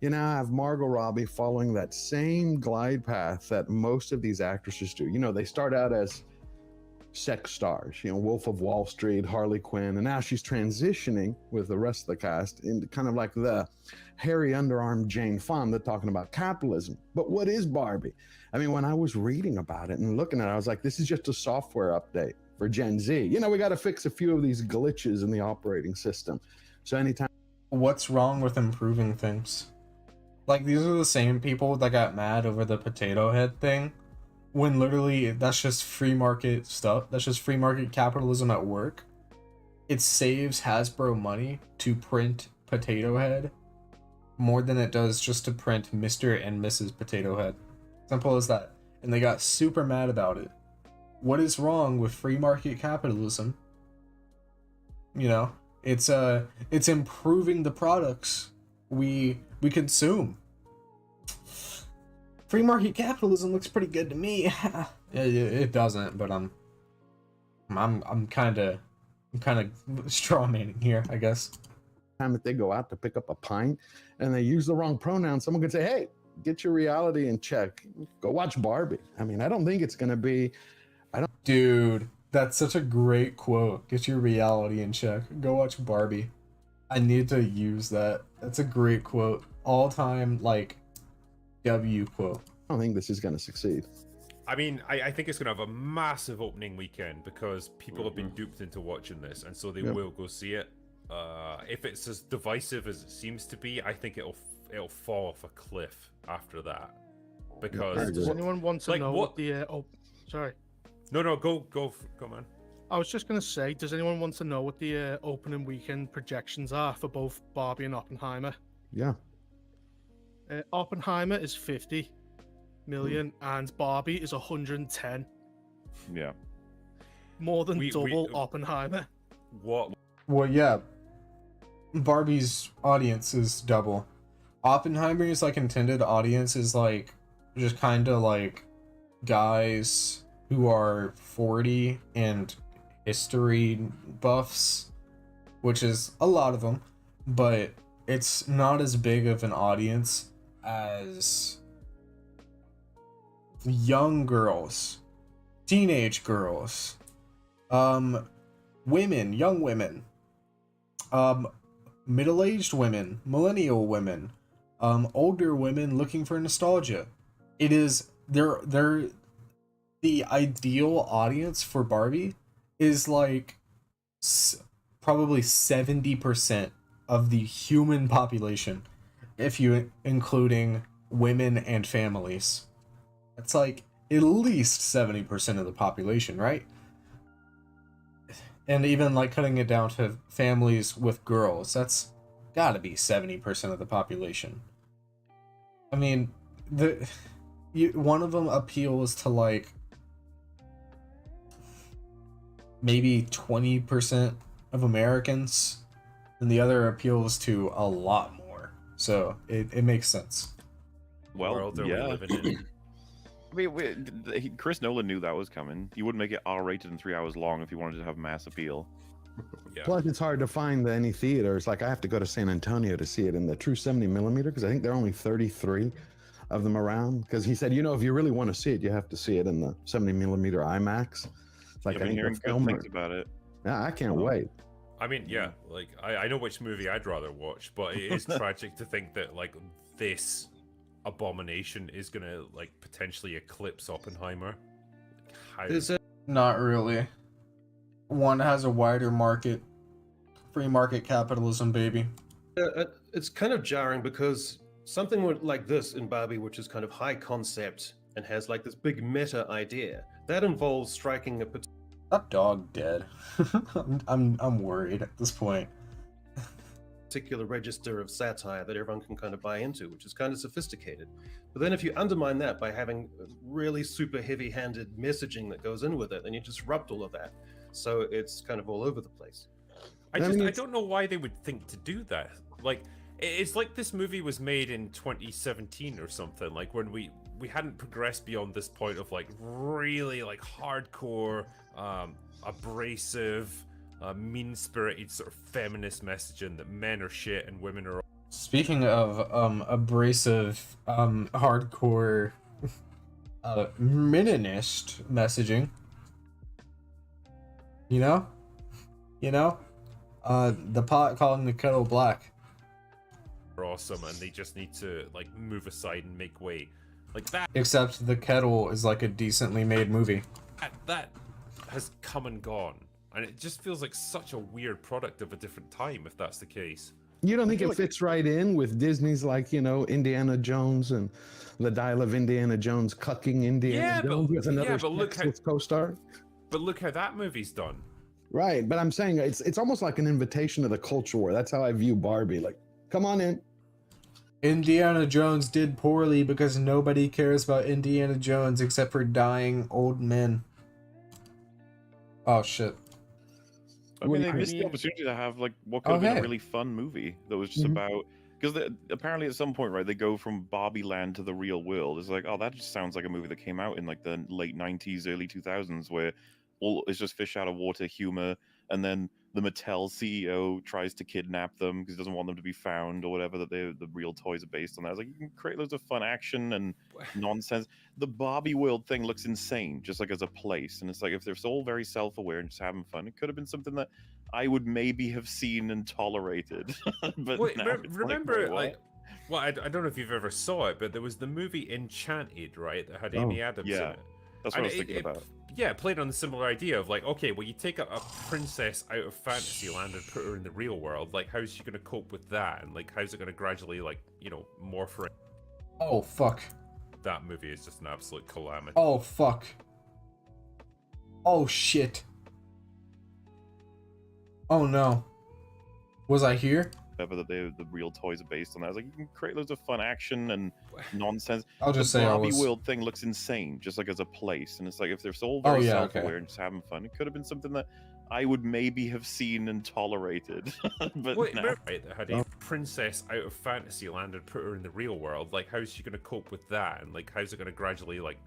you now have Margot Robbie following that same glide path that most of these actresses do. They start out as sex stars, Wolf of Wall Street, Harley Quinn, and now she's transitioning with the rest of the cast into kind of like the hairy underarm Jane Fonda talking about capitalism. But what is Barbie? I mean, when I was reading about it and looking at it, I was like, this is just a software update for Gen Z. We got to fix a few of these glitches in the operating system. So anytime. What's wrong with improving things? Like, these are the same people that got mad over the potato head thing, when literally that's just free market stuff. That's just free market capitalism at work. It saves Hasbro money to print Potato Head more than it does just to print Mr. and Mrs. Potato Head. Simple as that. And they got super mad about it. What is wrong with free market capitalism? It's improving the products we consume. Free market capitalism looks pretty good to me. It doesn't, but I'm kind of straw manning here, I guess. Time that they go out to pick up a pint and they use the wrong pronoun, someone could say, hey, get your reality in check. Go watch Barbie. I mean, I don't think it's gonna be. Dude, that's such a great quote. Get your reality in check. Go watch Barbie. I need to use that. That's a great quote. All time W quote. I don't think this is gonna succeed. I mean, I think it's going to have a massive opening weekend because people have been duped into watching this, and so they will go see it. If it's as divisive as it seems to be, I think it'll fall off a cliff after that. Because does anyone want to know what the? Sorry. No, go, man. I was just gonna say, does anyone want to know what the opening weekend projections are for both Barbie and Oppenheimer? Yeah. Oppenheimer is 50 million and Barbie is 110. Yeah. More than double Oppenheimer. What? Well, yeah. Barbie's audience is double. Oppenheimer's intended audience is just kind of guys who are 40 and history buffs, which is a lot of them, but it's not as big of an audience as young girls, teenage girls, women, young women, middle-aged women, millennial women, older women looking for nostalgia. It is they're the ideal audience for Barbie is probably 70% of the human population, if you including women and families. It's at least 70% of the population, right? And even cutting it down to families with girls, that's gotta be 70% of the population. I mean, one of them appeals to maybe 20% of Americans, and the other appeals to a lot more. So it makes sense. Well, yeah. I mean, Chris Nolan knew that was coming. He wouldn't make it R-rated and 3 hours long if he wanted to have mass appeal. Yeah. Plus, it's hard to find any theaters. I have to go to San Antonio to see it in the true 70mm because I think there are only 33 of them around. Because he said, if you really want to see it, you have to see it in the 70mm IMAX. It's I've been hearing good things about it. Yeah, I can't wait. I mean, yeah, I know which movie I'd rather watch, but it is tragic to think that this abomination is gonna potentially eclipse Oppenheimer. Not really. One has a wider market, free market capitalism, baby. It's kind of jarring because something like this in Barbie, which is kind of high concept and has this big meta idea, that involves striking a that dog dead. I'm worried at this point. Particular register of satire that everyone can kind of buy into, which is kind of sophisticated. But then if you undermine that by having really super heavy-handed messaging that goes in with it, then you disrupt all of that. So it's kind of all over the place. I don't know why they would think to do that. It's like this movie was made in 2017 or something, when we hadn't progressed beyond this point of really hardcore, abrasive, mean-spirited sort of feminist messaging that men are shit and women are. Speaking of abrasive, hardcore, Meninist messaging, You know? You know? The pot calling the kettle black. Are awesome, and they just need to like move aside and make way, like that. Except the kettle is like a decently made movie. That has come and gone, and it just feels like such a weird product of a different time. If that's the case, You don't think it fits right in with Disney's, like, Indiana Jones and the Dial of Indiana Jones cucking Indiana Jones with another co-star? But look how that movie's done. Right, but I'm saying it's almost like an invitation to the culture war. That's how I view Barbie. Like, come on in. Indiana Jones did poorly because nobody cares about Indiana Jones except for dying old men. Oh shit. I mean, they missed the opportunity to have like what could have been a really fun movie that was just about, because apparently at some point, right, they go from Barbie Land to the real world. It's like, oh, that just sounds like a movie that came out in like the late 90s, early 2000s, where all it's just fish out of water humor, and then the Mattel CEO tries to kidnap them because he doesn't want them to be found or whatever, that the real toys are based on that. I was like, you can create loads of fun action and nonsense. The Barbie world thing looks insane, just like as a place. And it's like, if they're all very self-aware and just having fun, it could have been something that I would maybe have seen and tolerated. But wait, now remember, what? well, I don't know if you've ever saw it, but there was the movie Enchanted, right, that had Amy Adams in it. That's what I was thinking about. Yeah, it played on the similar idea of like, okay, well, you take a princess out of fantasy land and put her in the real world. Like, how's she going to cope with that? And like, how's it going to gradually, like, morph her? Oh, fuck. That movie is just an absolute calamity. Oh, fuck. Oh, shit. Oh, no. Was I here? Whatever that the real toys are based on that. I was like, you can create loads of fun action and nonsense. I'll just the say Barbie world thing looks insane, just like as a place. And it's like, if they're all very self-aware and just having fun, it could have been something that I would maybe have seen and tolerated. But wait, now... right, that had a princess out of fantasy land and put her in the real world. Like, how's she going to cope with that? And like, how's it going to gradually, like,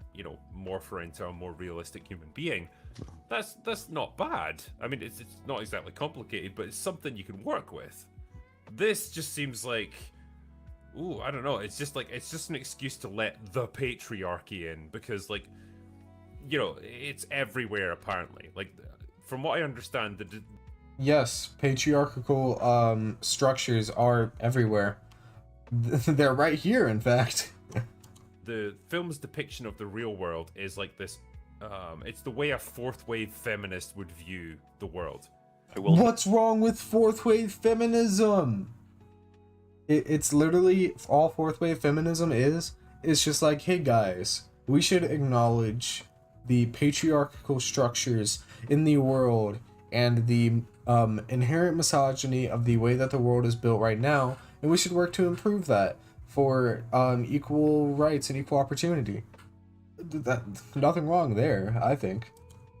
morph her into a more realistic human being? That's not bad. I mean, it's not exactly complicated, but it's something you can work with. This just seems like, ooh, I don't know. It's just an excuse to let the patriarchy in, because like, it's everywhere apparently. Like, from what I understand, Yes, patriarchal structures are everywhere. They're right here, in fact. The film's depiction of the real world is like this. It's the way a fourth wave feminist would view the world. What's wrong with fourth wave feminism? It's literally all fourth wave feminism is. It's just like, hey guys, we should acknowledge the patriarchal structures in the world and the inherent misogyny of the way that the world is built right now, and we should work to improve that for equal rights and equal opportunity. Nothing wrong there, I think.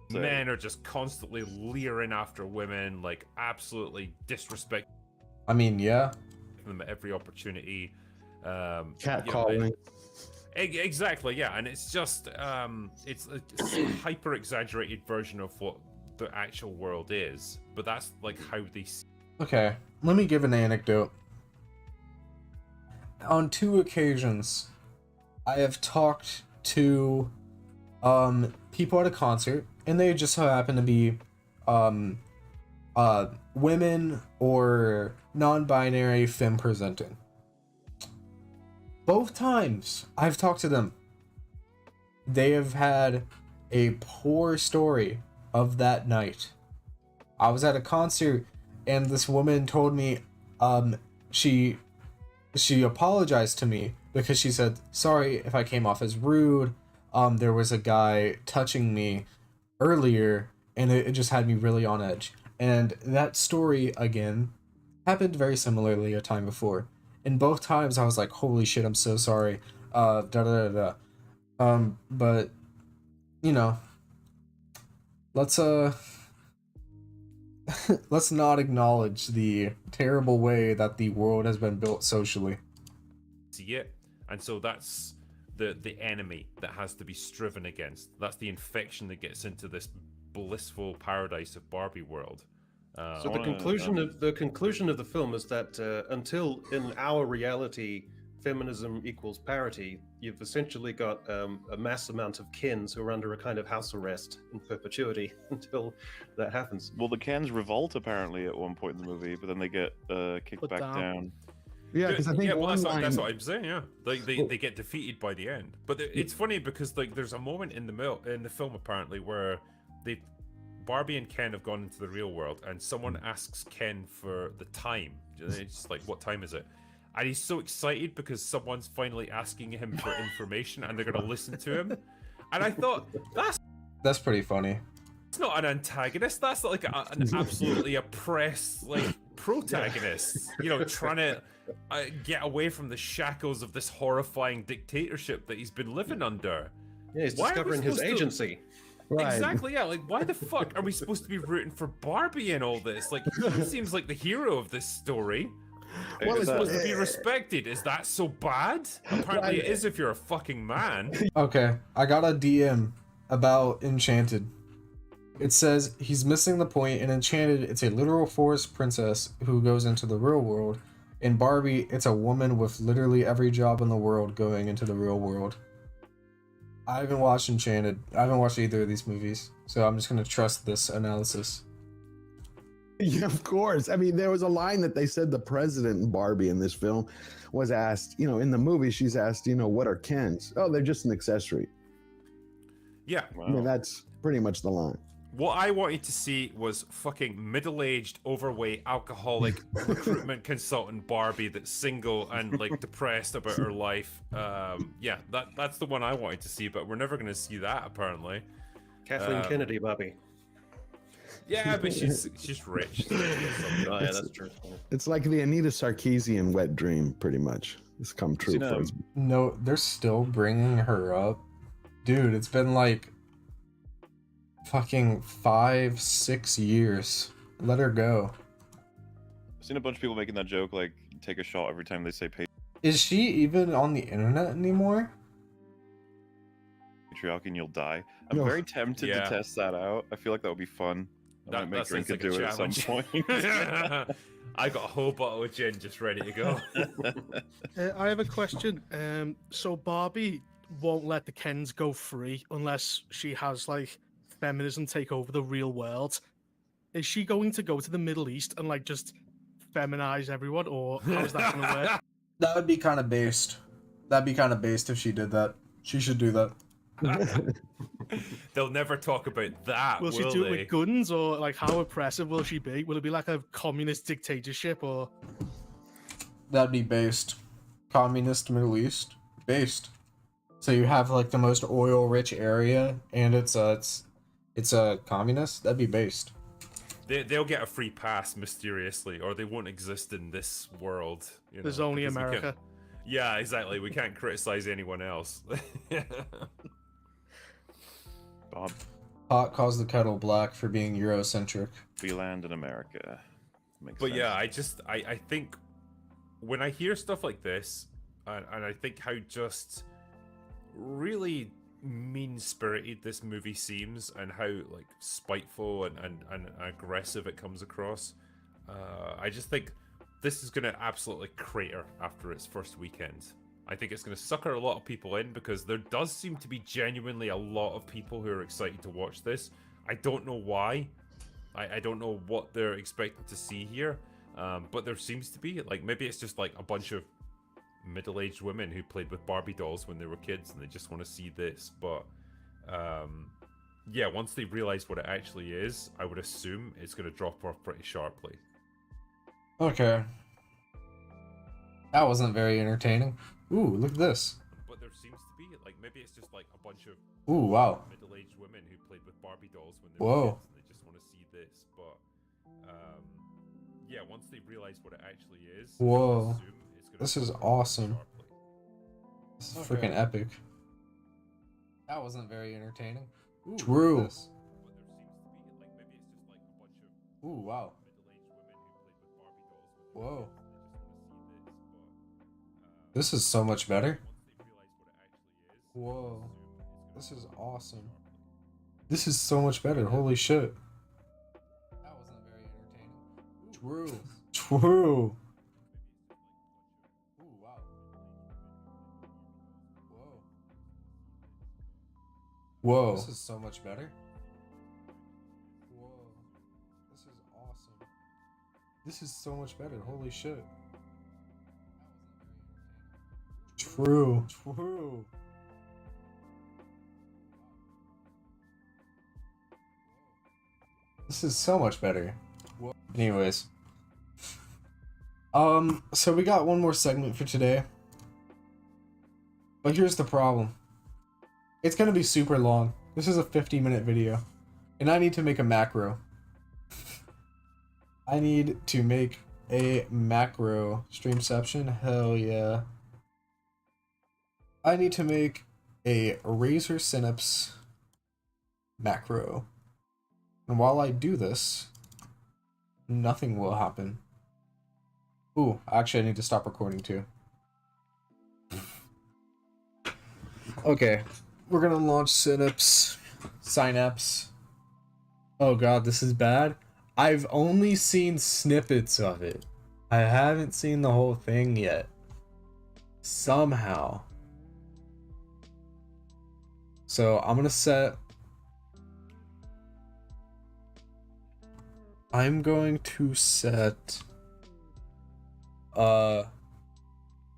Men are just constantly leering after women, like absolutely disrespect. I mean, yeah. Them at every opportunity. Catcalling. Exactly, yeah, and it's just it's a hyper exaggerated version of what the actual world is, but that's like how they see. Okay, let me give an anecdote. On 2 occasions, I have talked to people at a concert, and they just so happen to be women or non-binary femme presenting. Both times I've talked to them, they have had a poor story of that night. I was at a concert and this woman told me she apologized to me because she said, sorry if I came off as rude. There was a guy touching me earlier and it just had me really on edge. And that story, again, happened very similarly a time before. And both times I was like, holy shit, I'm so sorry. But, let's let's not acknowledge the terrible way that the world has been built socially. See it, and so that's the enemy that has to be striven against. That's the infection that gets into this blissful paradise of Barbie world. So the conclusion of the film is that until in our reality feminism equals parity, you've essentially got a mass amount of Kens who are under a kind of house arrest in perpetuity until that happens. Well, the Kens revolt apparently at one point in the movie, but then they get kicked Put back down. down. Yeah, because I think well, one that's line. what I'm saying. Yeah, they get defeated by the end. But it's funny because like there's a moment in the film apparently where Barbie and Ken have gone into the real world, and someone asks Ken for the time. It's just like, what time is it? And he's so excited because someone's finally asking him for information, and they're gonna listen to him. And I thought That's pretty funny. it's not an antagonist. That's like an absolutely oppressed like protagonist. You know, trying to get away from the shackles of this horrifying dictatorship that he's been living under. Yeah, he's Why are we discovering his supposed to- agency. Right. Exactly, yeah. Like, why the fuck are we supposed to be rooting for Barbie in all this? Like, he seems like the hero of this story. Well, He's it's supposed to be respected. Is that so bad? Apparently, it is if you're a fucking man. Okay, I got a DM about Enchanted. It says he's missing the point. In Enchanted, it's a literal forest princess who goes into the real world. In Barbie, it's a woman with literally every job in the world going into the real world. I haven't watched Enchanted. I haven't watched either of these movies, so I'm just gonna trust this analysis. Yeah, of course. I mean, there was a line that they said the president Barbie in this film was asked, in the movie, she's asked, what are Kens? Oh, they're just an accessory. Yeah. I mean, that's pretty much the line. What I wanted to see was fucking middle-aged, overweight, alcoholic recruitment consultant Barbie that's single and like depressed about her life. Yeah, that's the one I wanted to see, but we're never going to see that apparently. Kathleen Kennedy, Barbie. Yeah, but she's rich. Oh, yeah, that's true. It's like the Anita Sarkeesian wet dream, pretty much. It's come true. For us. No, they're still bringing her up. Dude, it's been like fucking 5-6 years. Let her go. I've seen a bunch of people making that joke, like, take a shot every time they say Is she even on the internet anymore? patriarchy and you'll die. I'm No. very tempted to Yeah. test that out. I feel like that would be fun. I might make sounds Drinker like a do it at some challenge. point. I got a whole bottle of gin just ready to go. I have a question. So Barbie won't let the Kens go free unless she has like feminism take over the real world. Is she going to go to the Middle East and like just feminize everyone, or how is that going to work? That would be kind of based. That'd be kind of based if she did that. She should do that. They'll never talk about that, Will she do it with guns, or like how oppressive will she be? Will it be like a communist dictatorship, or? That'd be based. Communist Middle East. Based. So you have like the most oil-rich area, and it's a communist. That'd be based. They'll get a free pass mysteriously, or they won't exist in this world. There's only because we can't- America. Yeah, exactly. We can't criticize anyone else. Bob, Pot calls the kettle black for being Eurocentric. we land in America. Makes But sense. yeah, I think when I hear stuff like this, and I think how just really mean-spirited this movie seems, and how like spiteful and aggressive it comes across, I just think this is going to absolutely crater after its first weekend. I think it's going to sucker a lot of people in because there does seem to be genuinely a lot of people who are excited to watch this. I don't know why. I don't know what they're expecting to see here, but there seems to be. Like, maybe it's just like a bunch of middle-aged women who played with Barbie dolls when they were kids and they just want to see this. But yeah, once they realize what it actually is, I would assume it's going to drop off pretty sharply. Okay. That wasn't very entertaining. Ooh, look at this. But there seems to be, like, maybe it's just like a bunch of Ooh, wow. middle-aged women who played with Barbie dolls when they were Whoa. kids and they just want to see this. But yeah, once they realize what it actually is, I would Whoa. assume it's gonna This is drop off awesome. sharply. This is Okay. freaking epic. That wasn't very entertaining. True. Ooh, wow. Whoa. This is so much better. Whoa. This is awesome. This is so much better. Holy shit. That wasn't very entertaining. True. True. Ooh, wow. Whoa. This is so much better. Whoa. This is awesome. This is so much better. Holy shit. True. True. This is so much better. Anyways. So we got one more segment for today. But here's the problem. It's gonna be super long. This is a 50-minute video. And I need to make a macro. I need to make a macro. Streamception? Hell yeah. I need to make a Razor Synapse macro. And while I do this, nothing will happen. Ooh, actually I need to stop recording too. Okay, we're gonna launch Synapse. Oh god, this is bad. I've only seen snippets of it. I haven't seen the whole thing yet. Somehow. So I'm going to set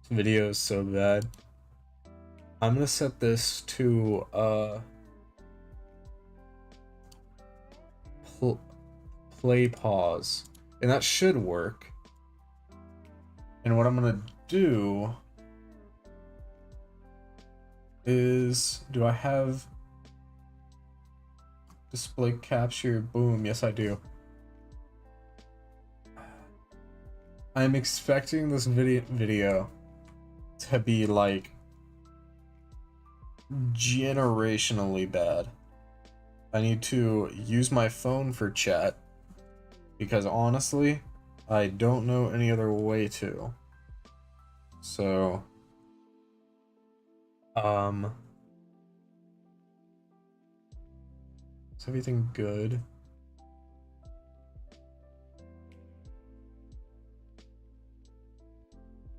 videos so bad. I'm going to set this to play pause, and that should work. And what I'm going to do is, do I have display capture? Boom, yes I do. I'm expecting this video to be like generationally bad. I need to use my phone for chat because honestly, I don't know any other way to. So is everything good?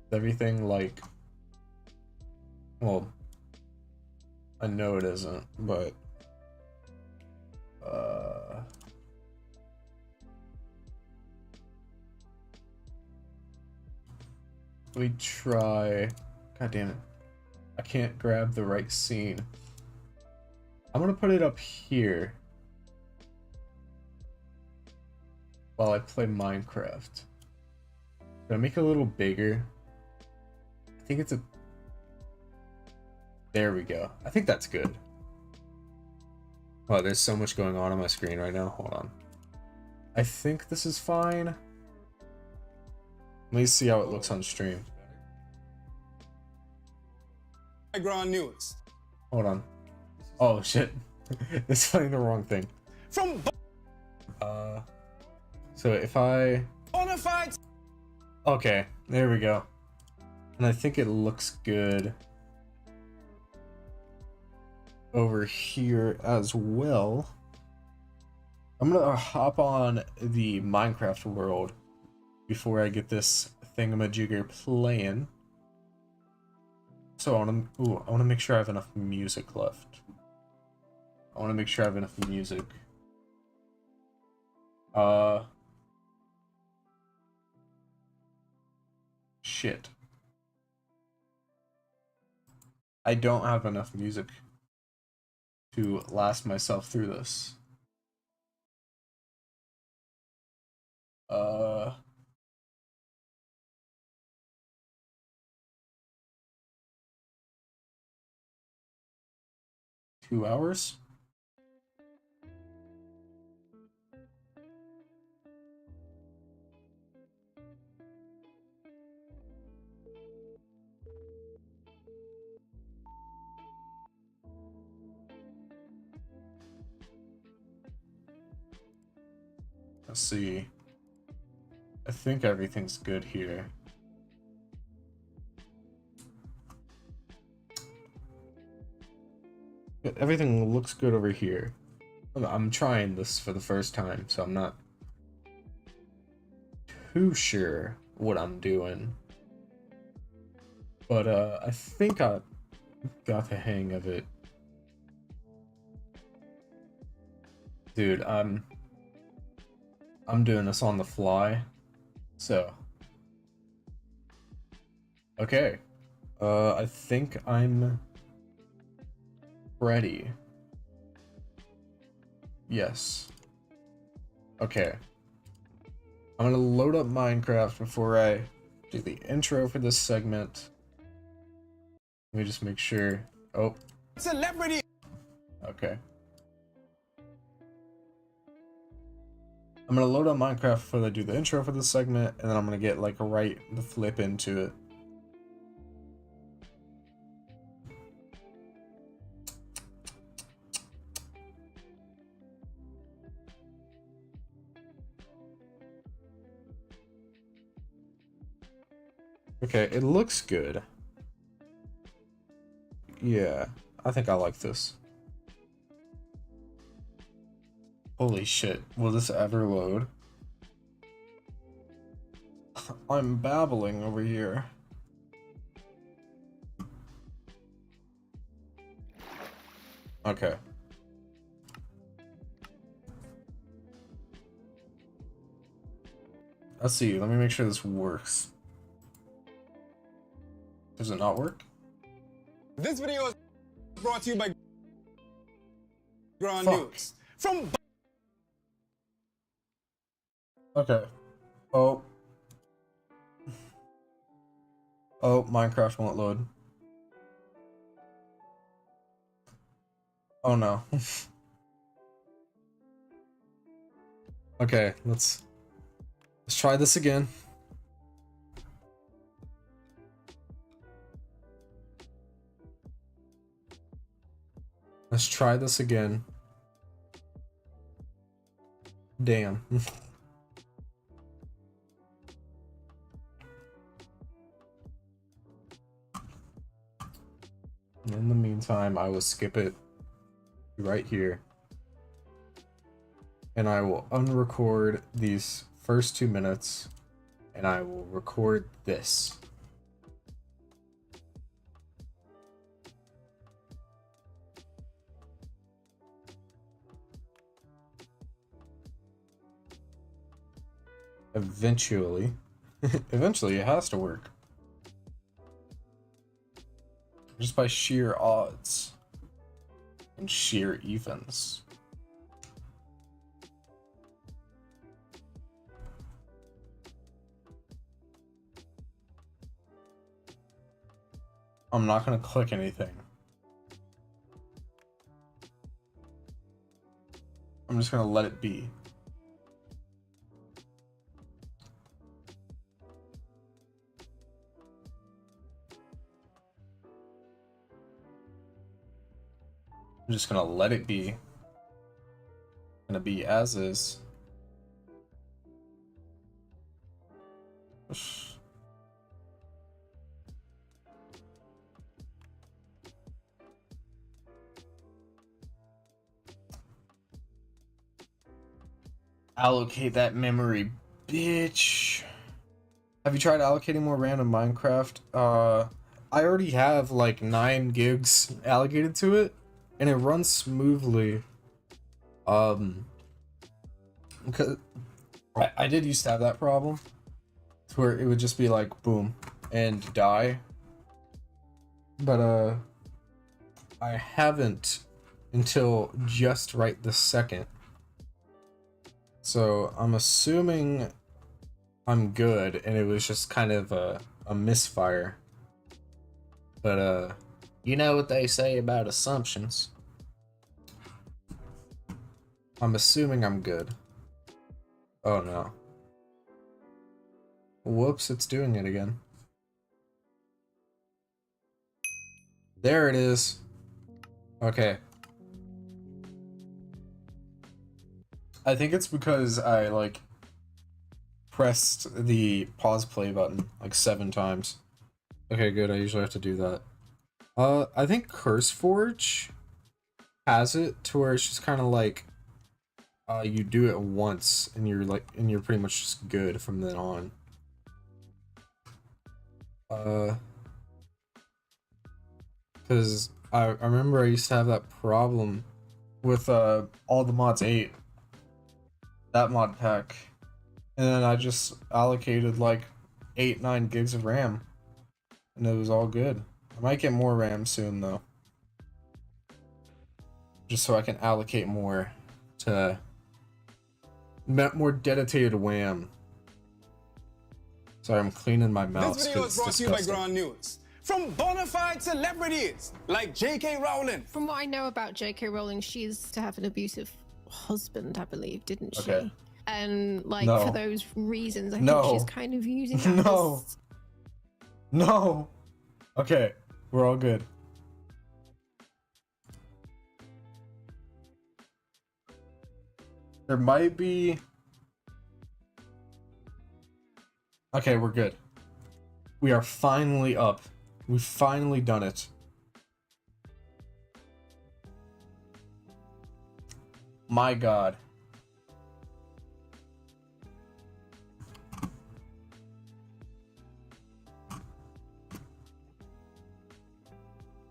Is everything like, well, I know it isn't, but let me try. God damn it. I can't grab the right scene. I'm gonna put it up here while I play Minecraft. Gonna make it a little bigger. I think it's a... There we go. I think that's good. Oh, there's so much going on my screen right now. Hold on. I think this is fine. Let me see how it looks on stream. Background news. Hold on. Oh shit. It's playing the wrong thing. From so if I... Bonafide. Okay, there we go. And I think it looks good over here as well. I'm gonna hop on the Minecraft world before I get this thingamajigger playing. So I wanna make sure I have enough music left. I wanna make sure I have enough music. Shit. I don't have enough music to last myself through this. 2 hours? Let's see. I think everything's good here. Everything looks good over here. I'm trying this for the first time, so I'm not too sure what I'm doing. But I think I got the hang of it. Dude, I'm doing this on the fly. So, okay. I think I'm ready. Yes. Okay. I'm gonna load up Minecraft before I do the intro for this segment. Let me just make sure. Oh. Celebrity. Okay. I'm gonna load up Minecraft before I do the intro for this segment, and then I'm gonna get like right the flip into it. Okay, it looks good. Yeah, I think I like this. Holy shit, will this ever load? I'm babbling over here. Okay. Let's see, let me make sure this works. Does it not work? This video is brought to you by Grand Fuck. News. From Okay. Oh. Oh, Minecraft won't load. Oh no. Okay, let's try this again. Let's try this again. Damn. In the meantime, I will skip it right here. And I will unrecord these first 2 minutes. And I will record this. Eventually. Eventually, it has to work. Just by sheer odds. And sheer evens. I'm not gonna click anything. I'm just gonna let it be. I'm just gonna let it be. Gonna be as is. Allocate that memory, bitch. Have you tried allocating more RAM in Minecraft? I already have like 9 gigs allocated to it, and it runs smoothly. Because I did used to have that problem, to where it would just be like boom and die. But I haven't until just right this second. So I'm assuming I'm good, and it was just kind of a misfire. But you know what they say about assumptions. I'm assuming I'm good. Oh no. Whoops, it's doing it again. There it is. Okay. I think it's because I like pressed the pause play button like 7 times. Okay, good. I usually have to do that. I think CurseForge has it to where it's just kind of like you do it once and you're pretty much just good from then on. Because I remember I used to have that problem with all the mods 8 that mod pack, and then I just allocated like 8-9 gigs of RAM, and it was all good. I might get more RAM soon though, just so I can allocate more to more dedicated WAM. Sorry, I'm cleaning my mouse. This video is brought to you by Ground News. From bona fide celebrities like J.K. Rowling. From what I know about J.K. Rowling, she used to have an abusive husband, I believe, didn't she? Okay. And like No. for those reasons, I No. think she's kind of using that No. as... No. Okay, we're all good. There might be... Okay, we're good. We are finally up. We've finally done it. My God.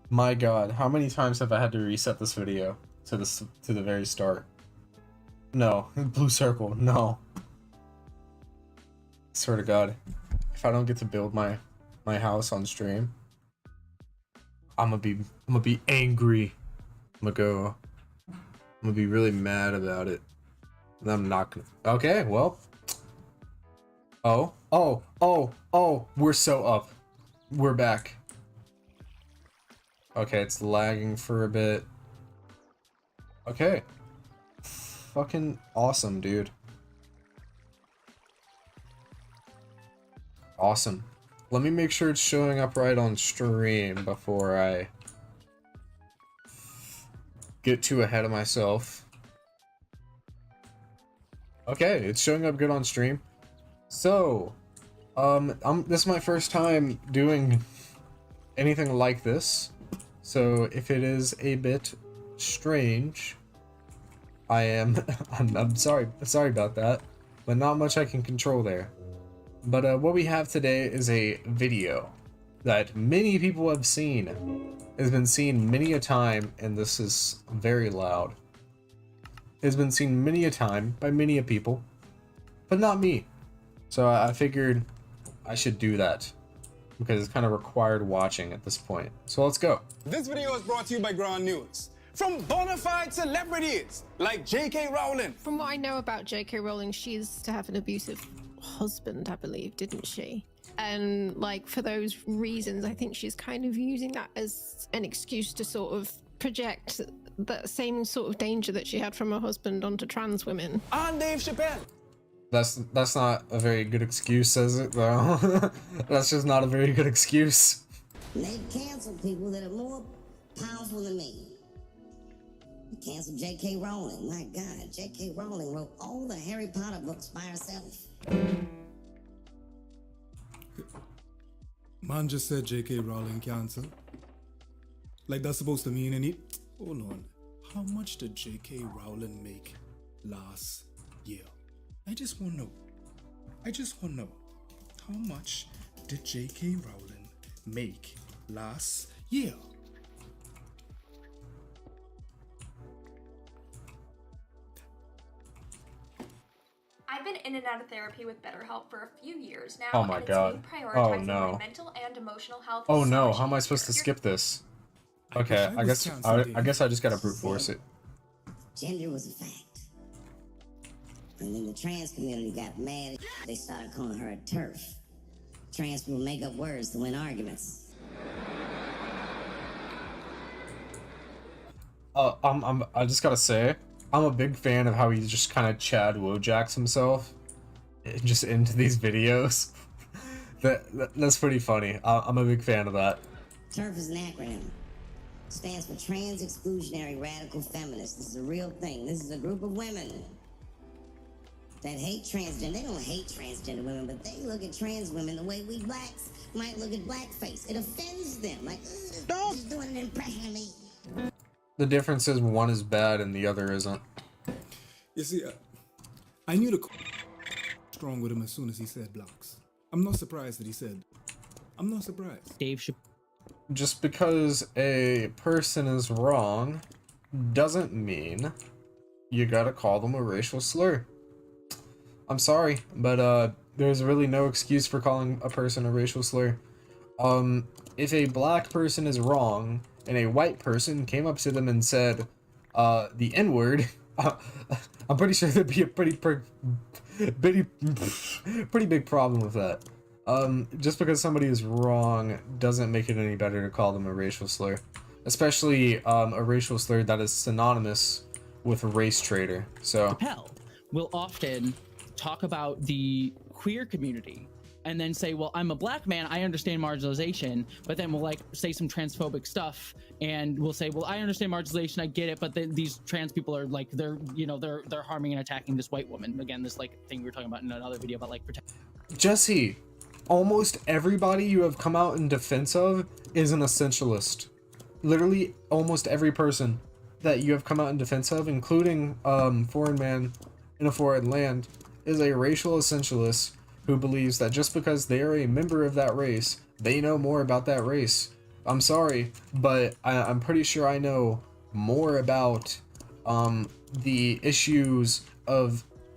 My God, how many times have I had to reset this video to the very start? No, blue circle, no. Swear to God, if I don't get to build my house on stream, I'm gonna be angry. I'm gonna be really mad about it. And I'm not gonna. Okay, well. Oh, we're so up. We're back. Okay, it's lagging for a bit. Okay. Fucking awesome, dude. Awesome. Let me make sure it's showing up right on stream before I get too ahead of myself. Okay, it's showing up good on stream. So, this is my first time doing anything like this. So if it is a bit strange, I'm sorry about that, but not much I can control there. But what we have today is a video that many people have seen. It's been seen many a time, and this is very loud. It's been seen many a time by many a people, but not me. So I figured I should do that because it's kind of required watching at this point. So let's go. This video is brought to you by Ground News. From bona fide celebrities like J.K. Rowling. From what I know about J.K. Rowling, she used to have an abusive husband, I believe, didn't she? And like for those reasons, I think she's kind of using that as an excuse to sort of project that same sort of danger that she had from her husband onto trans women. On Dave Chappelle. That's not a very good excuse, is it though? That's just not a very good excuse. They've canceled people that are more powerful than me. Canceled J.K. Rowling. My God, J.K. Rowling wrote all the Harry Potter books by herself. Man just said J.K. Rowling cancelled. Like that's supposed to mean any... Hold on. How much did J.K. Rowling make last year? I just want to know. How much did J.K. Rowling make last year? I've been in and out of therapy with BetterHelp for a few years now. Oh my and God. It's been Oh prioritizing no. my mental and emotional health. Oh so no, much how am I supposed to skip this? Okay, I guess I just gotta brute force it. Gender was a fact. And then the trans community got mad. They started calling her a TERF. Trans people make up words to win arguments. I just gotta say, I'm a big fan of how he just kind of Chad Wojaks himself, just into these videos. That's pretty funny. I'm a big fan of that. TERF is an acronym. Stands for Trans Exclusionary Radical Feminists. This is a real thing. This is a group of women that hate transgender. They don't hate transgender women, but they look at trans women the way we blacks might look at blackface. It offends them. Like, ugh, she's doing an impression of me. The difference is one is bad and the other isn't. You see, I knew the strong with him as soon as he said blacks. I'm not surprised that he said. I'm not surprised. Dave Just because a person is wrong doesn't mean you gotta call them a racial slur. I'm sorry, but there's really no excuse for calling a person a racial slur. If a black person is wrong and a white person came up to them and said the N-word, I'm pretty sure there'd be a pretty big problem with that. Just because somebody is wrong doesn't make it any better to call them a racial slur, especially a racial slur that is synonymous with race traitor. So will often talk about the queer community and then say, well, I'm a black man, I understand marginalization, but then we'll like say some transphobic stuff and we'll say, well, I understand marginalization, I get it, but then these trans people are like, they're harming and attacking this white woman. Again, this like thing we were talking about in another video about like Jesse, almost everybody you have come out in defense of is an essentialist. Literally almost every person that you have come out in defense of, including Foreign Man in a Foreign Land, is a racial essentialist who believes that just because they are a member of that race, they know more about that race. I'm sorry, but I'm pretty sure I know more about the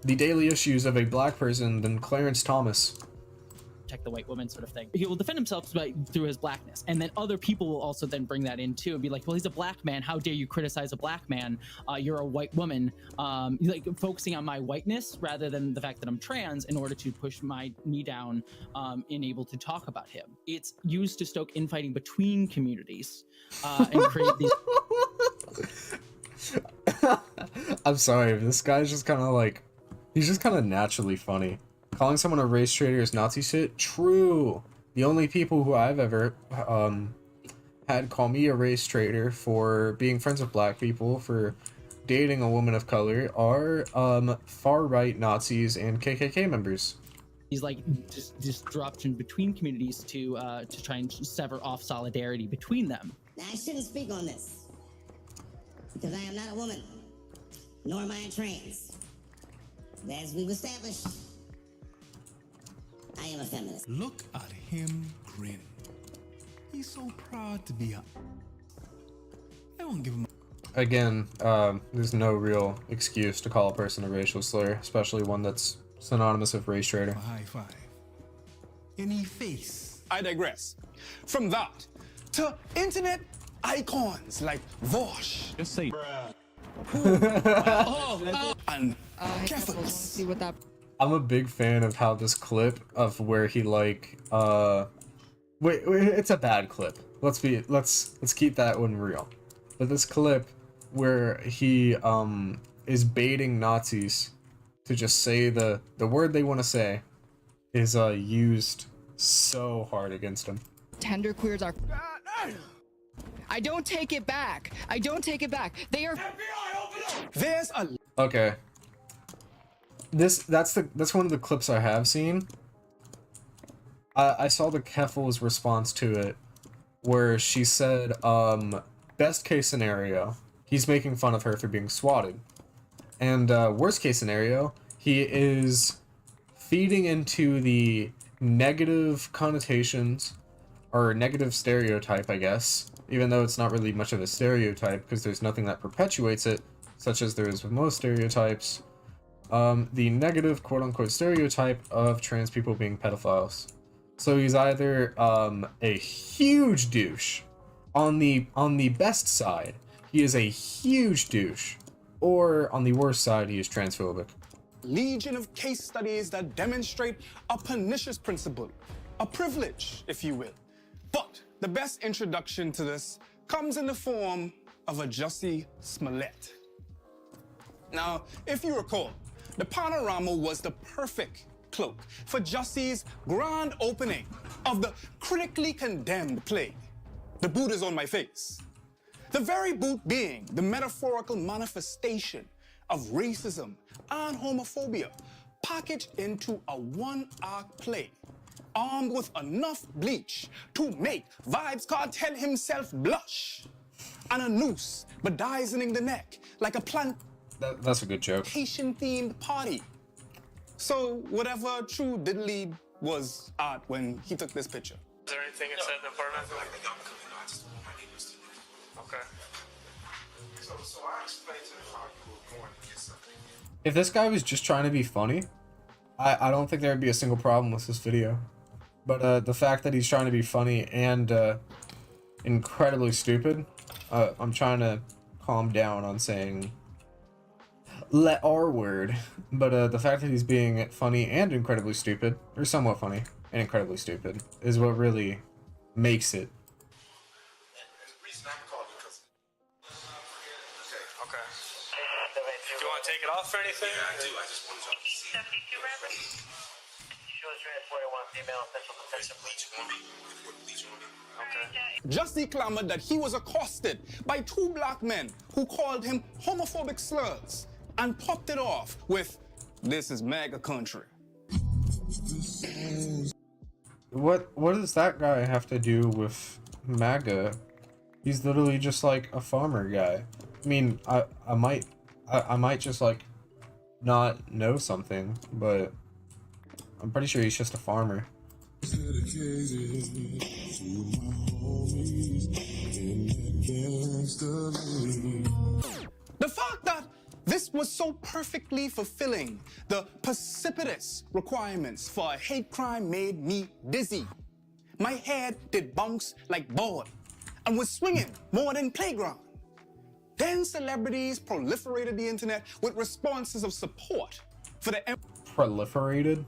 daily issues of a black person than Clarence Thomas. protect the white woman sort of thing. He will defend himself through his blackness, and then other people will also then bring that in too and be like, well, he's a black man, how dare you criticize a black man, you're a white woman, like focusing on my whiteness rather than the fact that I'm trans in order to push me down and able to talk about him. It's used to stoke infighting between communities and create these I'm sorry, this guy's just kind of like, he's just kind of naturally funny. Calling someone a race traitor is Nazi shit? True. The only people who I've ever had call me a race traitor for being friends with black people, for dating a woman of color, are far-right Nazis and KKK members. He's like disruption between communities to try and sever off solidarity between them. Now, I shouldn't speak on this because I am not a woman, nor am I trans. As we've established, I am a feminist. Look at him grin. He's so proud to be a... I won't give him... Again, there's no real excuse to call a person a racial slur, especially one that's synonymous with race traitor. High five. Any face. I digress. From that to internet icons like Walsh. Just say and careful. See what that. I'm a big fan of how this clip of where he like wait, it's a bad clip. Let's keep that one real. But this clip where he is baiting Nazis to just say the word they want to say is used so hard against him. Tender queers are. I don't take it back. I don't take it back. They are. There's a. Okay. That's one of the clips I have seen. I saw the Keffel's response to it, where she said, best case scenario, he's making fun of her for being swatted. And worst case scenario, he is feeding into the negative connotations, or negative stereotype, I guess, even though it's not really much of a stereotype because there's nothing that perpetuates it, such as there is with most stereotypes. The negative quote-unquote stereotype of trans people being pedophiles. So he's either a huge douche on the best side, he is a huge douche, or on the worst side, he is transphobic. Legion of case studies that demonstrate a pernicious principle, a privilege, if you will. But the best introduction to this comes in the form of a Jussie Smollett. Now, if you recall, the panorama was the perfect cloak for Jussie's grand opening of the critically condemned play, The Boot is on My Face. The very boot being the metaphorical manifestation of racism and homophobia packaged into a one-act play, armed with enough bleach to make Vybz Kartel himself blush, and a noose bedizening the neck like a That's a good joke. plantation-themed party. So whatever True Diddley was at when he took this picture. Is there anything it said in the apartment? Okay. If this guy was just trying to be funny, I don't think there would be a single problem with this video. But the fact that he's trying to be funny and incredibly stupid, I'm trying to calm down on saying let R word. But the fact that he's being funny and incredibly stupid, or somewhat funny and incredibly stupid, is what really makes it. Okay. Do you want to take it off or anything? Yeah, I do. I just want to see. 72 Reverend. Shows transported one female official detention. Bleach on me. Bleach on me. Okay. Jussie clamored that he was accosted by two black men who called him homophobic slurs and popped it off with, "This is MAGA country." What does that guy have to do with MAGA? He's literally just like a farmer guy. I mean, I might just like not know something, but I'm pretty sure he's just a farmer. The fact that this was so perfectly fulfilling the precipitous requirements for a hate crime made me dizzy. My head did bounce like ball and was swinging more than playground. Then celebrities proliferated the internet with responses of support for the Proliferated?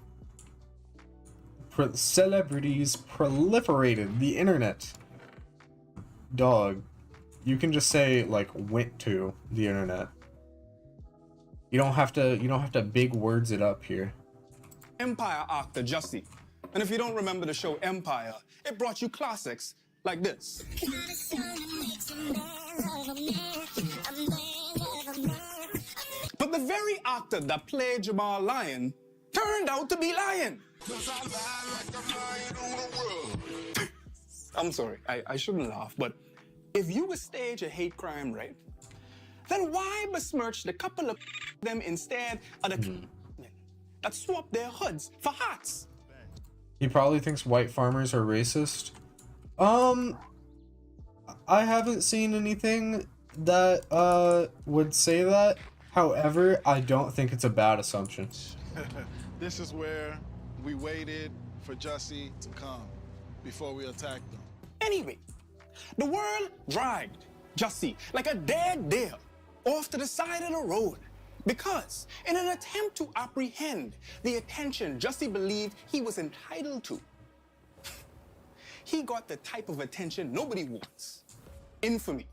Celebrities proliferated the internet. Dog, you can just say like went to the internet. You don't have to big words it up here. Empire actor Jussie. And if you don't remember the show Empire, it brought you classics like this. But the very actor that played Jamal Lyon turned out to be lying. I'm sorry, I shouldn't laugh, but if you would stage a hate crime, right, then why besmirch the couple of them instead of the that swap their hoods for hats? He probably thinks white farmers are racist. I haven't seen anything that would say that. However, I don't think it's a bad assumption. This is where we waited for Jussie to come before we attacked them. Anyway, the world dragged Jussie like a dead deer off to the side of the road because in an attempt to apprehend the attention Jussie believed he was entitled to, he got the type of attention nobody wants: infamy.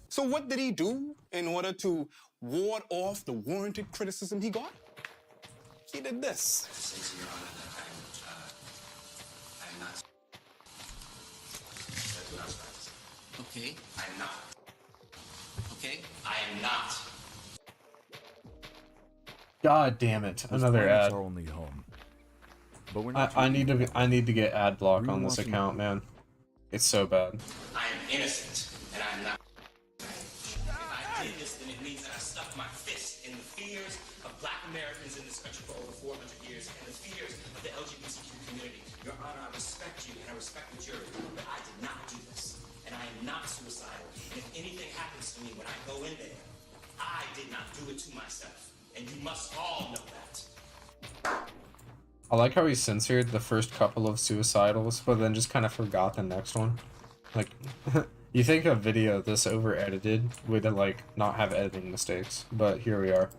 So what did he do in order to ward off the warranted criticism he got? He did this. Okay, I'm not. Okay, I am not. God damn it! Another ad. Our only home. But we're I need to get ad block on this account, man. It's so bad. I am innocent, and I'm not. If I did this, then it means that I stuck my fist in the fears of Black Americans in this country for over 400 years, and the fears of the LGBTQ community. Your Honor, I respect you, and I respect the jury, but I did not do this, and I am not suicidal. And if anything happens to me when I go in there, I did not do it to myself, and you must all know that. I like how he censored the first couple of suicidals, but then just kind of forgot the next one. Like, you think a video this over edited would like not have editing mistakes, but here we are.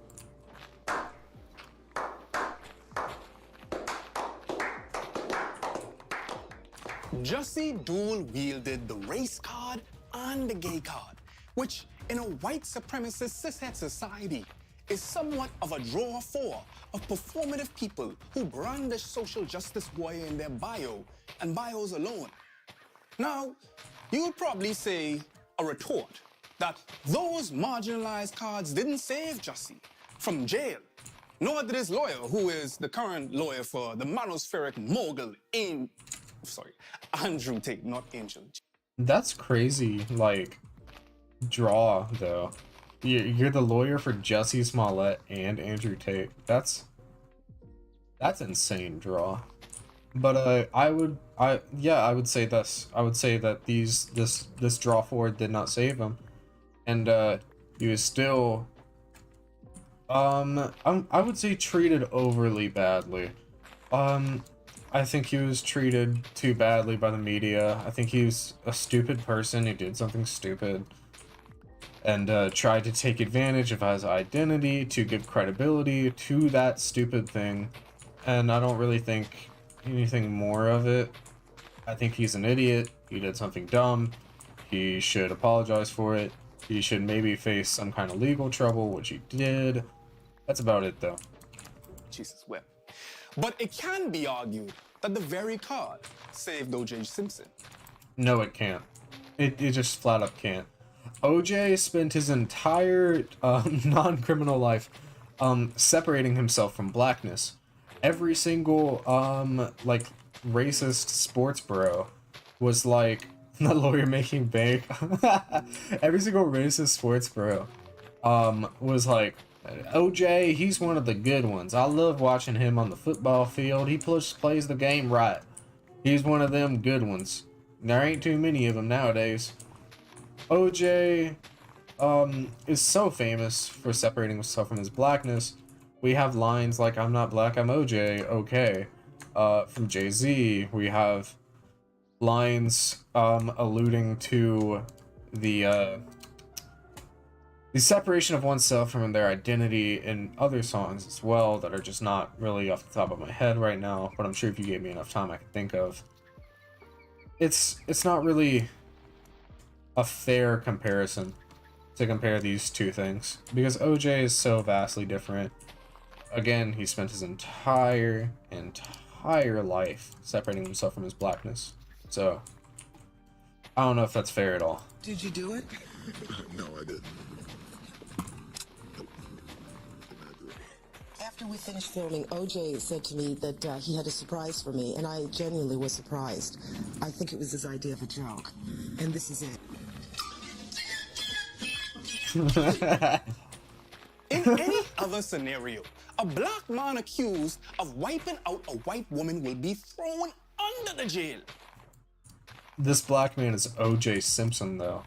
Jussie dual wielded the race card and the gay card, which in a white supremacist cishet society is somewhat of a draw for of performative people who brandish social justice warrior in their bio and bios alone. Now, you'd probably say a retort that those marginalized cards didn't save Jussie from jail, nor did his lawyer, who is the current lawyer for the manospheric mogul Andrew Tate, not Angel. That's crazy, like, draw, though. You're the lawyer for Jussie Smollett and Andrew Tate. That's insane draw. But I would say this. I would say that this draw forward did not save him. And he was still I would say treated overly badly. I think he was treated too badly by the media. I think he was a stupid person who did something stupid and tried to take advantage of his identity to give credibility to that stupid thing. And I don't really think anything more of it. I think he's an idiot. He did something dumb. He should apologize for it. He should maybe face some kind of legal trouble, which he did. That's about it, though. Jesus whip. But it can be argued that the very card saved O.J. Simpson. No, it can't. It just flat up can't. OJ spent his entire non-criminal life separating himself from blackness. Every single like racist sports bro was like the lawyer making bank. Every single racist sports bro was like, OJ, he's one of the good ones. I love watching him on the football field. He plays the game right. He's one of them good ones. There ain't too many of them nowadays. OJ is so famous for separating himself from his blackness. We have lines like, I'm not black, I'm OJ, okay. From Jay-Z, we have lines alluding to the separation of oneself from their identity in other songs as well that are just not really off the top of my head right now, but I'm sure if you gave me enough time I could think of. It's not really a fair comparison to compare these two things because OJ is so vastly different. Again, he spent his entire life separating himself from his blackness. So, I don't know if that's fair at all. Did you do it? No, I didn't. After we finished filming, OJ said to me that he had a surprise for me, and I genuinely was surprised. I think it was his idea of a joke, and this is it. In any other scenario, a black man accused of wiping out a white woman will be thrown under the jail. This black man is O.J. Simpson, though.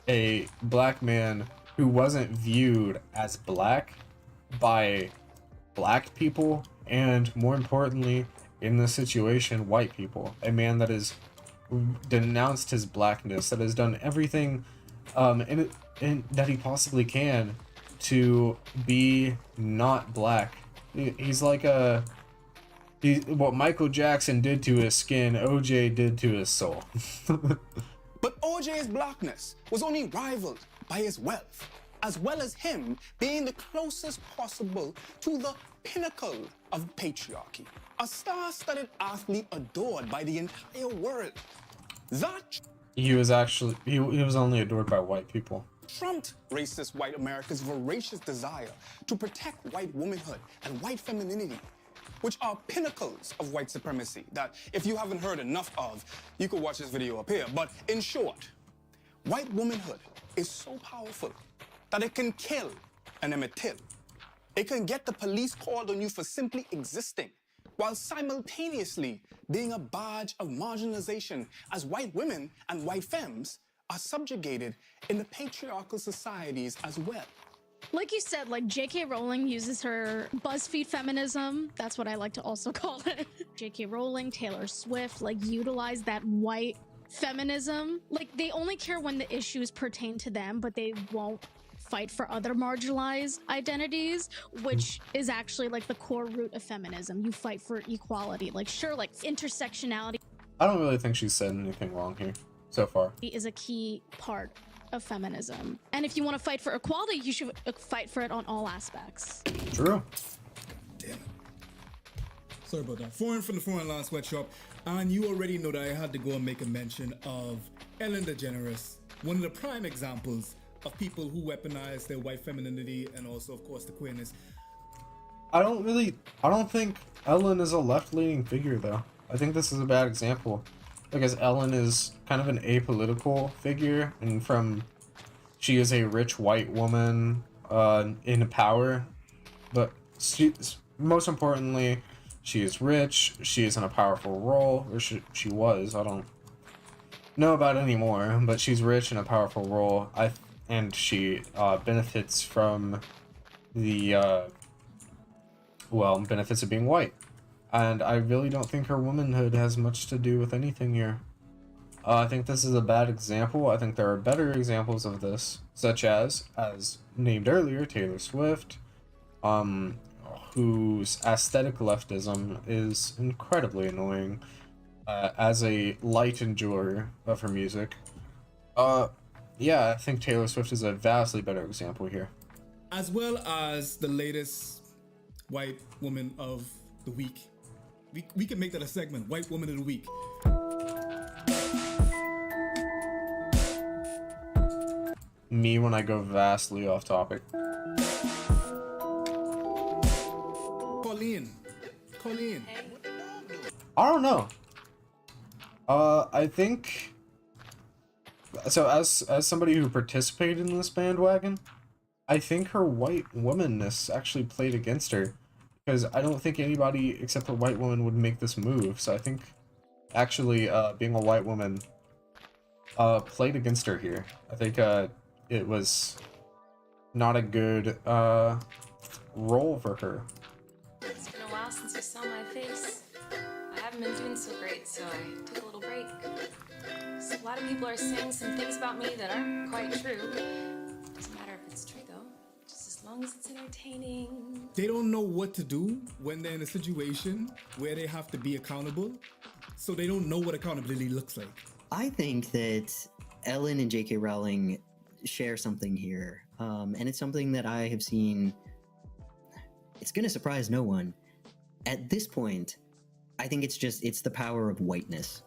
A black man who wasn't viewed as black by black people, and more importantly, in this situation, white people. A man that has denounced his blackness, that has done everything in that he possibly can to be not black. He's like what Michael Jackson did to his skin, OJ did to his soul. But OJ's blackness was only rivaled by his wealth, as well as him being the closest possible to the pinnacle of patriarchy. A star-studded athlete adored by the entire world. That he was only adored by white people. trumped racist white America's voracious desire to protect white womanhood and white femininity, which are pinnacles of white supremacy that, if you haven't heard enough of, you could watch this video up here. But in short, white womanhood is so powerful that it can kill an Emmett Till. It can get the police called on you for simply existing, while simultaneously being a badge of marginalization as white women and white femmes are subjugated in the patriarchal societies as well. Like you said, like J.K. Rowling uses her BuzzFeed feminism. That's what I like to also call it. J.K. Rowling, Taylor Swift, like utilize that white feminism. Like they only care when the issues pertain to them, but they won't fight for other marginalized identities, which is actually like the core root of feminism. You fight for equality. Like sure, like intersectionality I don't really think she's said anything wrong here so far. is a key part of feminism. And if you want to fight for equality, you should fight for it on all aspects. True. Damn it. Sorry about that. Foreign from the Foreign Land Sweatshop. And you already know that I had to go and make a mention of Ellen DeGeneres, one of the prime examples of people who weaponize their white femininity and also, of course, the queerness. I don't think Ellen is a left-leaning figure, though. I think this is a bad example. Because Ellen is kind of an apolitical figure, and she is a rich white woman in power, but most importantly, she is rich, she is in a powerful role, or she was, I don't know about it anymore, but she's rich in a powerful role, and she benefits from the benefits of being white. And I really don't think her womanhood has much to do with anything here. I think this is a bad example. I think there are better examples of this, such as named earlier, Taylor Swift, whose aesthetic leftism is incredibly annoying as a light enjoyer of her music. Yeah, I think Taylor Swift is a vastly better example here. As well as the latest white woman of the week. We can make that a segment, white woman of the week. Me when I go vastly off topic. Colleen. I don't know. I think so. As somebody who participated in this bandwagon, I think her white womanness actually played against her, because I don't think anybody except a white woman would make this move. So I think actually being a white woman played against her here. I think it was not a good role for her. It's been a while since you saw my face. I haven't been doing so great, so I took a little break. So a lot of people are saying some things about me that aren't quite true. Doesn't matter if it's true though, just as long as it's entertaining. They don't know what to do when they're in a situation where they have to be accountable, so they don't know what accountability looks like. I think that Ellen and J.K. Rowling share something here, and it's something that I have seen. It's going to surprise no one. At this point, I think it's the power of whiteness.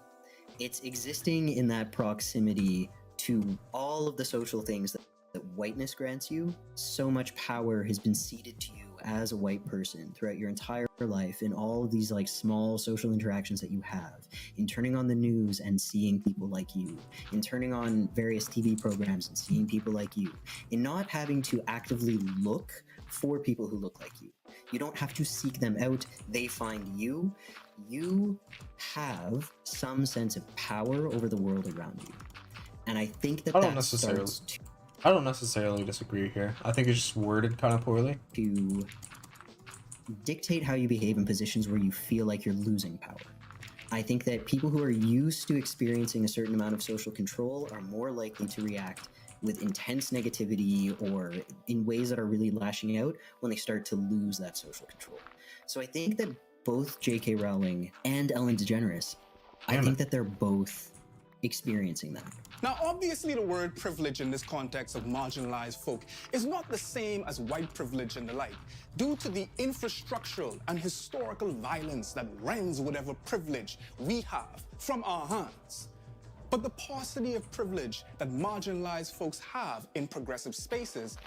It's existing in that proximity to all of the social things that whiteness grants you. So much power has been ceded to you as a white person throughout your entire life in all of these like small social interactions that you have, in turning on the news and seeing people like you, in turning on various TV programs and seeing people like you, in not having to actively look for people who look like you. You don't have to seek them out, they find you. You have some sense of power over the world around you. And I think that I don't necessarily disagree here. I think it's just worded kind of poorly. To dictate how you behave in positions where you feel like you're losing power. I think that people who are used to experiencing a certain amount of social control are more likely to react with intense negativity or in ways that are really lashing out when they start to lose that social control. So I think that both J.K. Rowling and Ellen DeGeneres, I think that they're both experiencing that. Now, obviously, the word privilege in this context of marginalized folk is not the same as white privilege and the like, due to the infrastructural and historical violence that rends whatever privilege we have from our hands. But the paucity of privilege that marginalized folks have in progressive spaces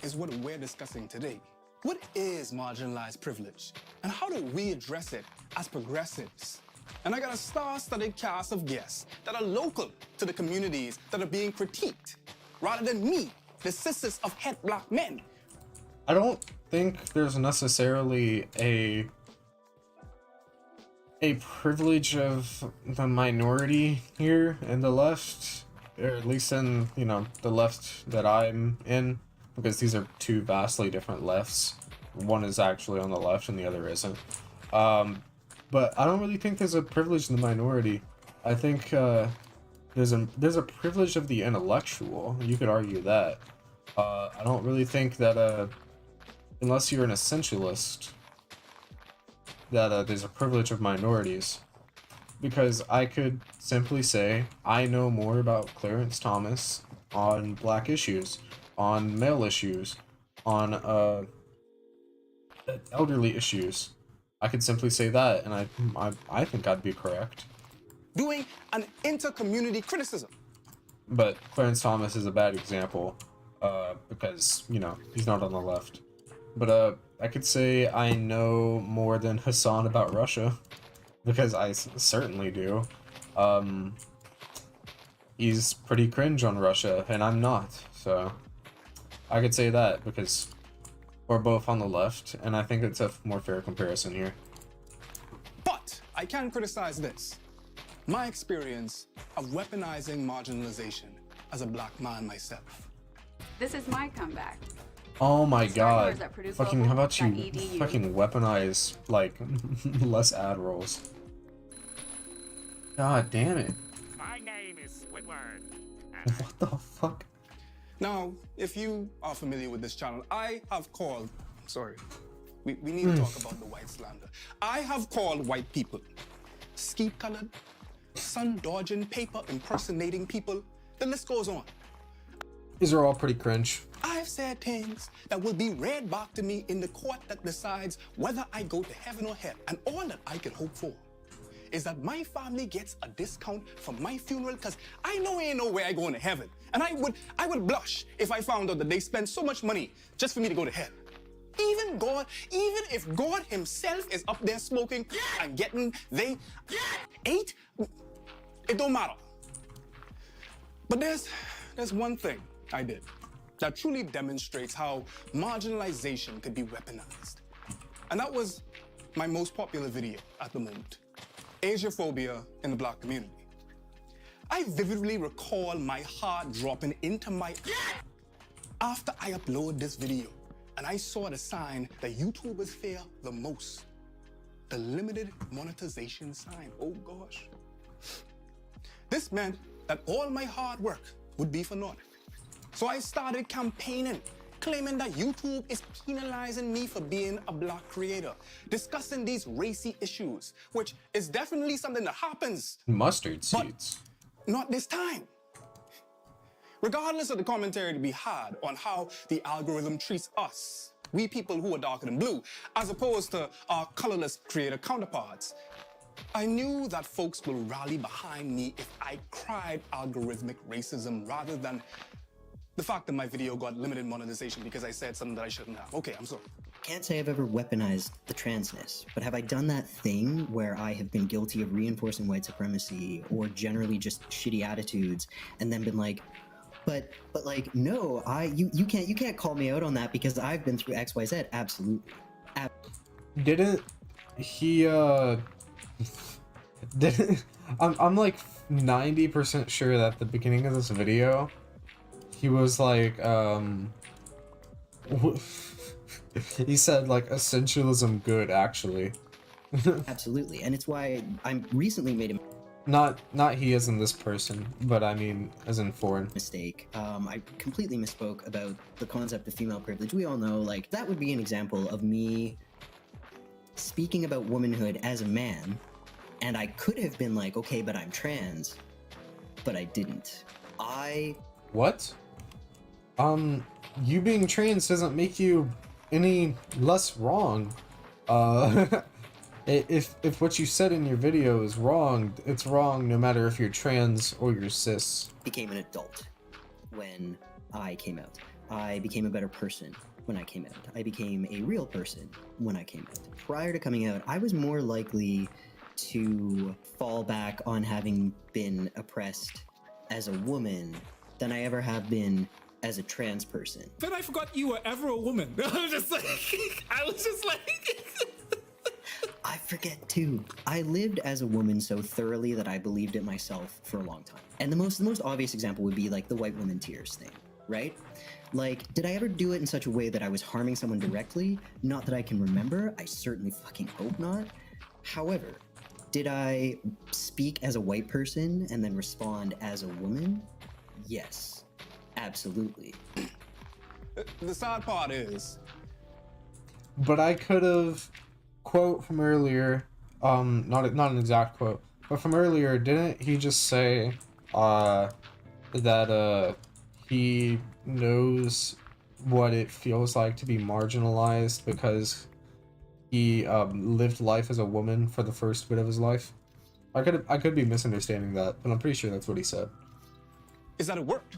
is what we're discussing today. What is marginalized privilege? And how do we address it as progressives? And I got a star-studded cast of guests that are local to the communities that are being critiqued, rather than me, the sisters of het black men. I don't think there's necessarily a privilege of the minority here in the left, or at least in, the left that I'm in, because these are two vastly different lefts. One is actually on the left and the other isn't. But I don't really think there's a privilege in the minority. I think there's a privilege of the intellectual. You could argue that. I don't really think that unless you're an essentialist, that there's a privilege of minorities. Because I could simply say, I know more about Clarence Thomas on black issues, on male issues, on elderly issues. I could simply say that, and I think I'd be correct. Doing an inter-community criticism. But Clarence Thomas is a bad example, because, he's not on the left. But I could say I know more than Hassan about Russia, because I certainly do. He's pretty cringe on Russia, and I'm not, so I could say that, because we're both on the left, and I think it's a more fair comparison here. But I can criticize this. My experience of weaponizing marginalization as a black man myself. This is my comeback. Oh my Star Wars god. that Purdue Fucking, Global how about you .edu. fucking weaponize, like, less ad rolls? God damn it. My name is Squidward. What the fuck? Now, if you are familiar with this channel, I have called, sorry, we need to talk about the white slander. I have called white people skeet-colored, sun-dodging, paper impersonating people. The list goes on. These are all pretty cringe. I've said things that will be read back to me in the court that decides whether I go to heaven or hell. And all that I can hope for is that my family gets a discount for my funeral, because I know ain't no way I going to heaven. And I would blush if I found out that they spend so much money just for me to go to hell. Even if God himself is up there smoking and getting they ate, it don't matter. But there's one thing I did that truly demonstrates how marginalization could be weaponized. And that was my most popular video at the moment, Asiaphobia in the Black community. I vividly recall my heart dropping into my after I uploaded this video, and I saw the sign that YouTubers fear the most, the limited monetization sign. Oh gosh. This meant that all my hard work would be for naught. So I started campaigning, claiming that YouTube is penalizing me for being a Black creator, discussing these racy issues, which is definitely something that happens. Mustard seeds. But not this time. Regardless of the commentary to be had on how the algorithm treats us, we people who are darker than blue, as opposed to our colorless creator counterparts, I knew that folks will rally behind me if I cried algorithmic racism rather than the fact that my video got limited monetization because I said something that I shouldn't have. Okay, I'm sorry. Can't say I've ever weaponized the transness, but have I done that thing where I have been guilty of reinforcing white supremacy or generally just shitty attitudes and then been like, but like, no, you can't call me out on that because I've been through XYZ. Absolutely. Didn't he didn't I'm like 90% sure that at the beginning of this video he was like he said like essentialism good actually. Absolutely, and it's why I'm recently made a not he as in this person, but I mean as in foreign mistake. I completely misspoke about the concept of female privilege. We all know, like, that would be an example of me speaking about womanhood as a man, and I could have been like, okay, but I'm trans, but I didn't. What? You being trans doesn't make you any less wrong. If what you said in your video is wrong, it's wrong no matter if you're trans or you're cis. Became an adult when I came out. I became a better person when I came out. I became a real person when I came out. Prior to coming out, I was more likely to fall back on having been oppressed as a woman than I ever have been as a trans person. Then I forgot you were ever a woman. I was just like, I forget too. I lived as a woman so thoroughly that I believed it myself for a long time. And the most obvious example would be like the white woman tears thing, right? Like, did I ever do it in such a way that I was harming someone directly? Not that I can remember. I certainly fucking hope not. However, did I speak as a white person and then respond as a woman? Yes, absolutely. The sad part is, but I could have quote from earlier, not an exact quote, but from earlier, didn't he just say that he knows what it feels like to be marginalized because he lived life as a woman for the first bit of his life? I could be misunderstanding that, but I'm pretty sure that's what he said. is that it worked.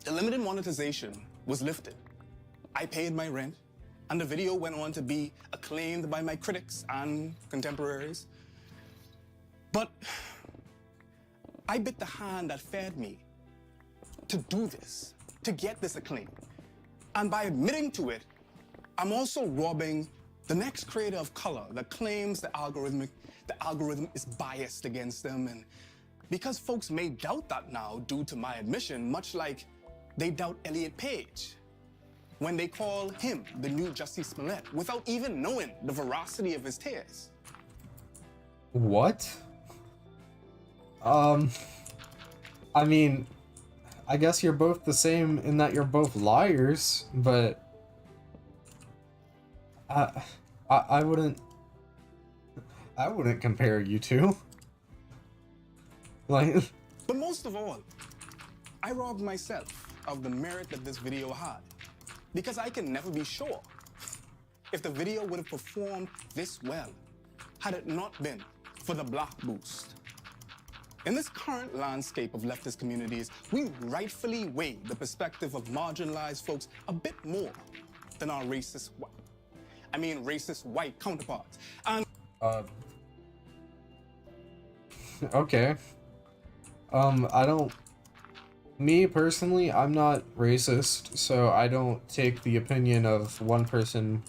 The limited monetization was lifted. I paid my rent, and the video went on to be acclaimed by my critics and contemporaries. But I bit the hand that fed me to do this, to get this acclaim. And by admitting to it, I'm also robbing the next creator of color that claims the algorithm is biased against them. And because folks may doubt that now due to my admission, much like they doubt Elliot Page. when they call him the new Jussie Smollett without even knowing the veracity of his tears. What? I mean, I guess you're both the same in that you're both liars, but I wouldn't compare you two. Like, but most of all, I robbed myself of the merit that this video had, because I can never be sure if the video would have performed this well had it not been for the Black boost. In this current landscape of leftist communities, we rightfully weigh the perspective of marginalized folks a bit more than our racist white counterparts. And okay. Me personally, I'm not racist, so I don't take the opinion of one person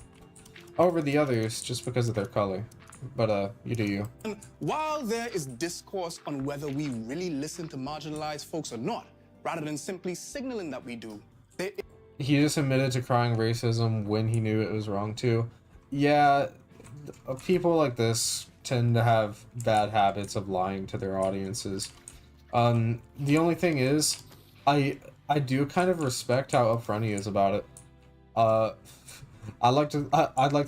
over the others just because of their color. But, you do you. And while there is discourse on whether we really listen to marginalized folks or not, rather than simply signaling that we do, he just admitted to crying racism when he knew it was wrong too. Yeah, people like this tend to have bad habits of lying to their audiences. The only thing is, I do kind of respect how upfront he is about it. I'd like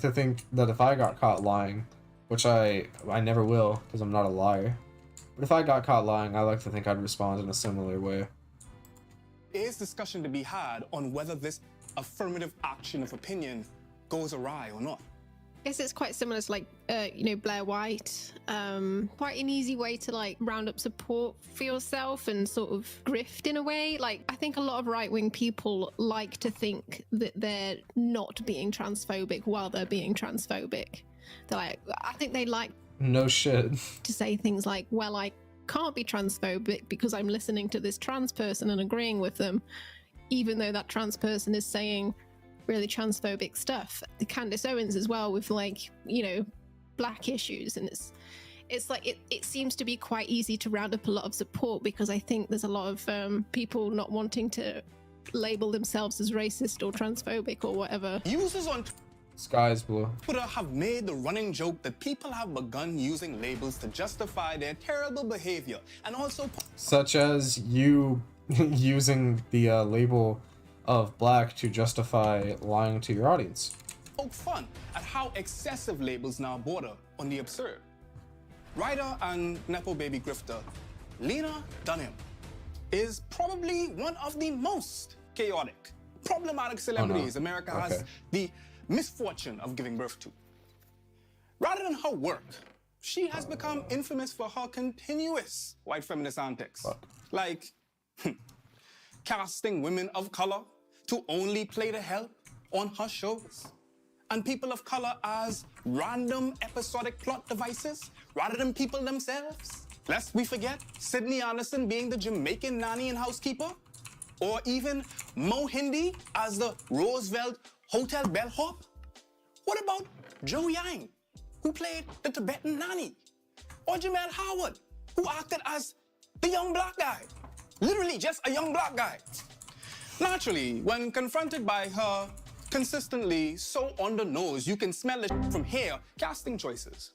to think that if I got caught lying, which I never will because I'm not a liar, but if I got caught lying, I like to think I'd respond in a similar way. there is discussion to be had on whether this affirmative action of opinion goes awry or not. I guess it's quite similar to like, Blair White. Quite an easy way to like round up support for yourself and sort of grift in a way. Like, I think a lot of right-wing people like to think that they're not being transphobic while they're being transphobic. They're like, I think they like no shit to say things like, well, I can't be transphobic because I'm listening to this trans person and agreeing with them, even though that trans person is saying really transphobic stuff. The Candace Owens as well with like, black issues, and it's like it seems to be quite easy to round up a lot of support because I think there's a lot of people not wanting to label themselves as racist or transphobic or whatever. Users on Sky's blue. Twitter have made the running joke that people have begun using labels to justify their terrible behavior, and also such as you using the label of black to justify lying to your audience. Poke fun at how excessive labels now border on the absurd. Writer and Nepo baby grifter Lena Dunham is probably one of the most chaotic, problematic celebrities America has the misfortune of giving birth to. Rather than her work, she has become infamous for her continuous white feminist antics. Like casting women of color to only play the help on her shows, and people of color as random episodic plot devices rather than people themselves. Lest we forget Sydney Anderson being the Jamaican nanny and housekeeper, or even Mo Hindi as the Roosevelt hotel bellhop. What about Joe Yang, who played the Tibetan nanny? Or Jamel Howard, who acted as the young black guy? Literally just a young black guy. Naturally, when confronted by her consistently so on the nose you can smell it from here casting choices,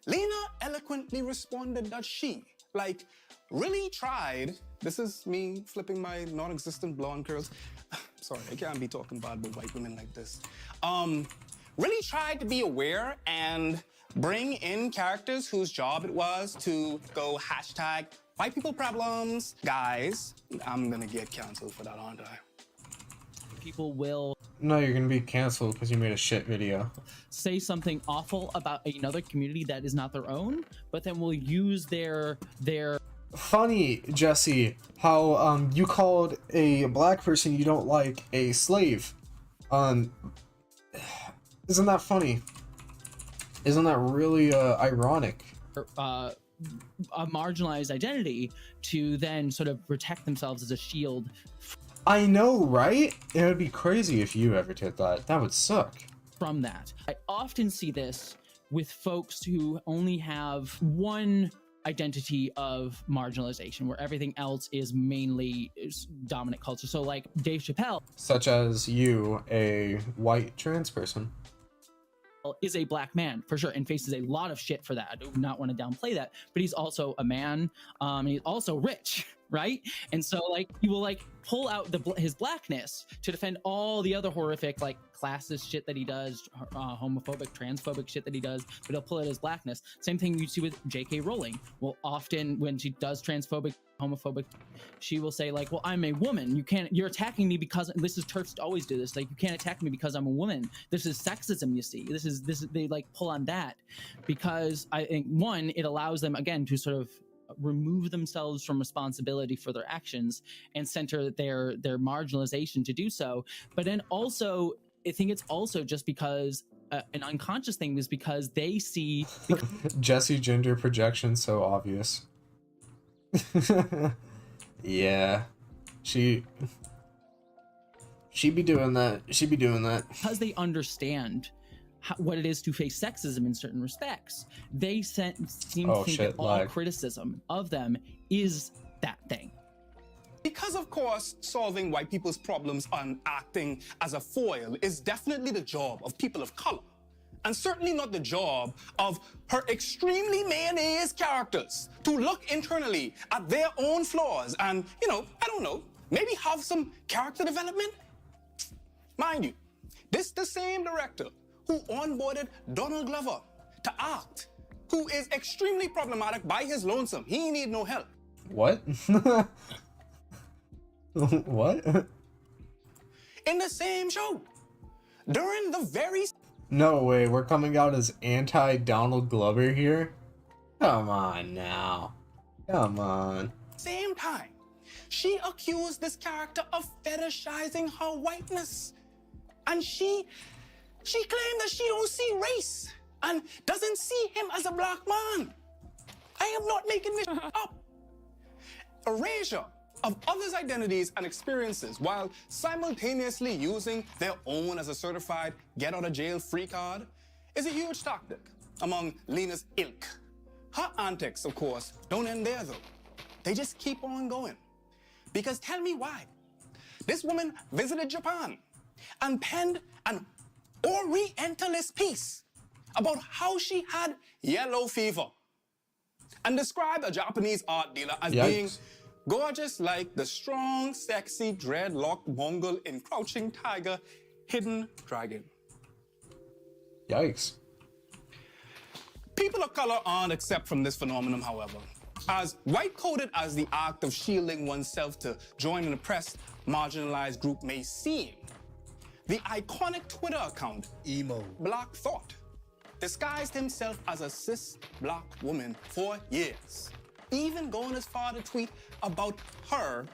Lena eloquently responded that she, really tried, this is me flipping my non-existent blonde curls, sorry, I can't be talking bad about white women like this, really tried to be aware and bring in characters whose job it was to go hashtag white people problems. Guys, I'm gonna get canceled for that, aren't I? People will... No, you're gonna be canceled because you made a shit video. Say something awful about another community that is not their own, but then will use their... Funny, Jesse, how you called a black person you don't like a slave. Isn't that funny? Isn't that really ironic? A marginalized identity to then sort of protect themselves as a shield. I know, right? It would be crazy if you ever did that. That would suck. From that, I often see this with folks who only have one identity of marginalization, where everything else is mainly dominant culture. So like Dave Chappelle, Such as you, a white trans person. is a black man for sure and faces a lot of shit for that. I do not want to downplay that, but he's also a man, and he's also rich, right? And so like he will like pull out his blackness to defend all the other horrific like classist shit that he does, homophobic, transphobic shit that he does, but he'll pull out his blackness. Same thing you see with J.K. Rowling. Well, often when she does transphobic, homophobic, she will say like, well, I'm a woman, you're attacking me because this is TERFs always do this, like you can't attack me because I'm a woman. This is sexism, you see. This is they like pull on that because I think one, it allows them again to sort of remove themselves from responsibility for their actions and center their marginalization to do so. But then also I think it's also just because an unconscious thing is because they see Jesse gender projection so obvious. Yeah, she be doing that. She be doing that because they understand what it is to face sexism in certain respects. They seem to think that all criticism of them is that thing. Because, of course, solving white people's problems and acting as a foil is definitely the job of people of color, and certainly not the job of her extremely mayonnaise characters to look internally at their own flaws and, you know, I don't know, maybe have some character development. Mind you, this the same director who onboarded Donald Glover to act, who is extremely problematic by his lonesome. He need no help. What? What? In the same show, during the very... No way, we're coming out as anti-Donald Glover here? Come on now. Come on. Same time, she accused this character of fetishizing her whiteness. And she claimed that she don't see race and doesn't see him as a black man. I am not making this up. Erasure of others' identities and experiences while simultaneously using their own as a certified get-out-of-jail-free card is a huge tactic among Lena's ilk. Her antics, of course, don't end there, though. They just keep on going. Because tell me why. This woman visited Japan and penned an Orientalist piece about how she had yellow fever and described a Japanese art dealer as being gorgeous like the strong, sexy, dreadlocked Mongol in Crouching Tiger, Hidden Dragon. Yikes. People of color aren't exempt from this phenomenon, however. As white-coded as the act of shielding oneself to join an oppressed, marginalized group may seem, the iconic Twitter account, Emo Black Thought, disguised himself as a cis black woman for years, even going as far to tweet about her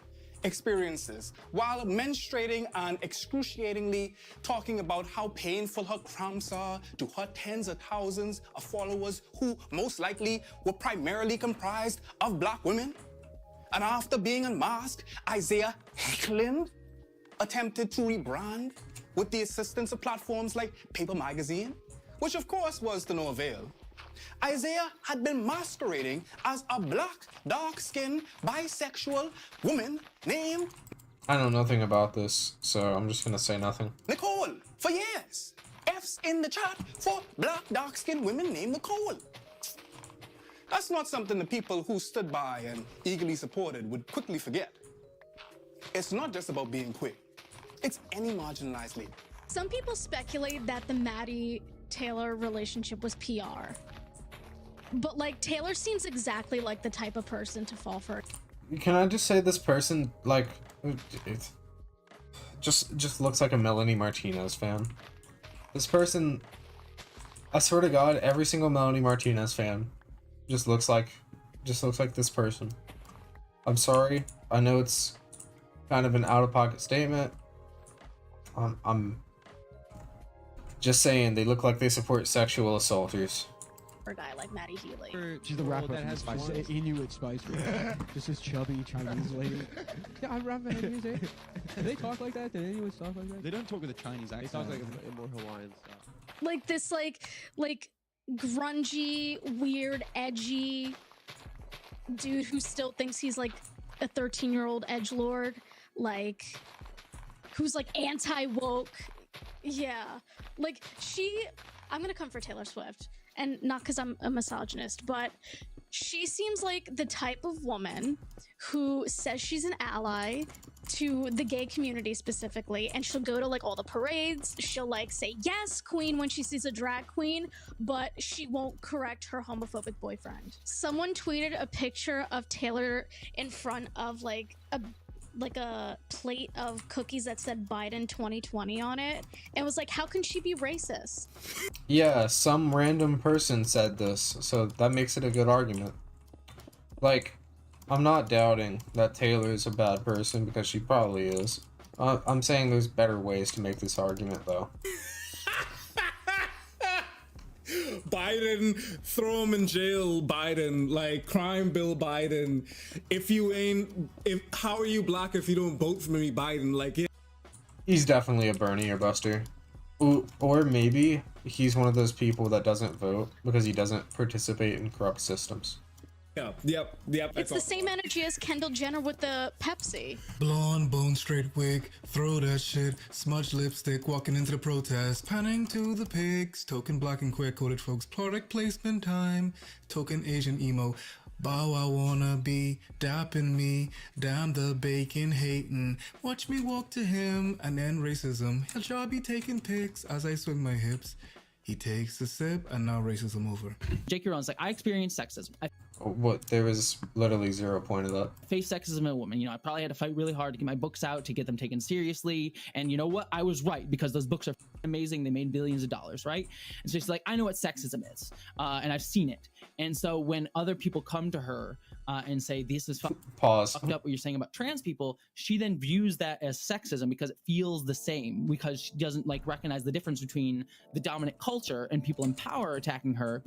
experiences while menstruating and excruciatingly talking about how painful her cramps are to her tens of thousands of followers who most likely were primarily comprised of black women. And after being unmasked, Isaiah Hecklin attempted to rebrand with the assistance of platforms like Paper Magazine, which of course was to no avail. Isaiah had been masquerading as a black, dark-skinned, bisexual woman named... I know nothing about this, so I'm just gonna say nothing. Nicole, for years. F's in the chat for black, dark-skinned women named Nicole. That's not something the people who stood by and eagerly supported would quickly forget. It's not just about being queer. It's any marginalized lady. Some people speculate that the Maddie Taylor relationship was PR. But like Taylor seems exactly like the type of person to fall for. Can I just say this person, like, it just looks like a Melanie Martinez fan. This person, I swear to God, every single Melanie Martinez fan just looks like this person. I'm sorry. I know it's kind of an out-of-pocket statement. I'm just saying they look like they support sexual assaulters. Or guy like Maddie Healy. She's the rapper that has Inuit spice. Just this chubby Chinese lady. Yeah, I'm rapping music. Do they talk like that? Do Inuits talk like that? They don't talk with a Chinese accent. They talk like a more Hawaiian style. Like this, like grungy, weird, edgy dude who still thinks he's like a 13-year-old edgelord, like who's like anti-woke. Yeah, like I'm gonna come for Taylor Swift, and not because I'm a misogynist, but she seems like the type of woman who says she's an ally to the gay community specifically, and she'll go to like all the parades, she'll like say yes queen when she sees a drag queen, but she won't correct her homophobic boyfriend. Someone tweeted a picture of Taylor in front of like a plate of cookies that said Biden 2020 on it, and was like, how can she be racist? Yeah, some random person said this, so that makes it a good argument. Like, I'm not doubting that Taylor is a bad person, because she probably is. I'm saying there's better ways to make this argument, though. Biden, throw him in jail, Biden, like crime bill Biden. How are you black if you don't vote for me, Biden? Like, yeah. He's definitely a Bernie buster. Or maybe he's one of those people that doesn't vote because he doesn't participate in corrupt systems. Yep. It's the same energy as Kendall Jenner with the Pepsi. Blonde, bone straight wig, throw that shit, smudged lipstick, walking into the protest, panning to the pigs, token black and queer coded folks, product placement time, token Asian emo. Bow, I wanna be dapping me, damn the bacon hating. Watch me walk to him and end racism. He'll sure be taking pics as I swing my hips. He takes a sip and now racism over. J.K. Rowling's like, I experienced sexism. What? There was literally 0 point of that. Faced sexism as a woman. You know, I probably had to fight really hard to get my books out, to get them taken seriously. And you know what? I was right, because those books are amazing. They made billions of dollars, right? And so she's like, I know what sexism is, and I've seen it. And so when other people come to her and say, this is fucked up what you're saying about trans people, she then views that as sexism because it feels the same, because she doesn't like recognize the difference between the dominant culture and people in power attacking her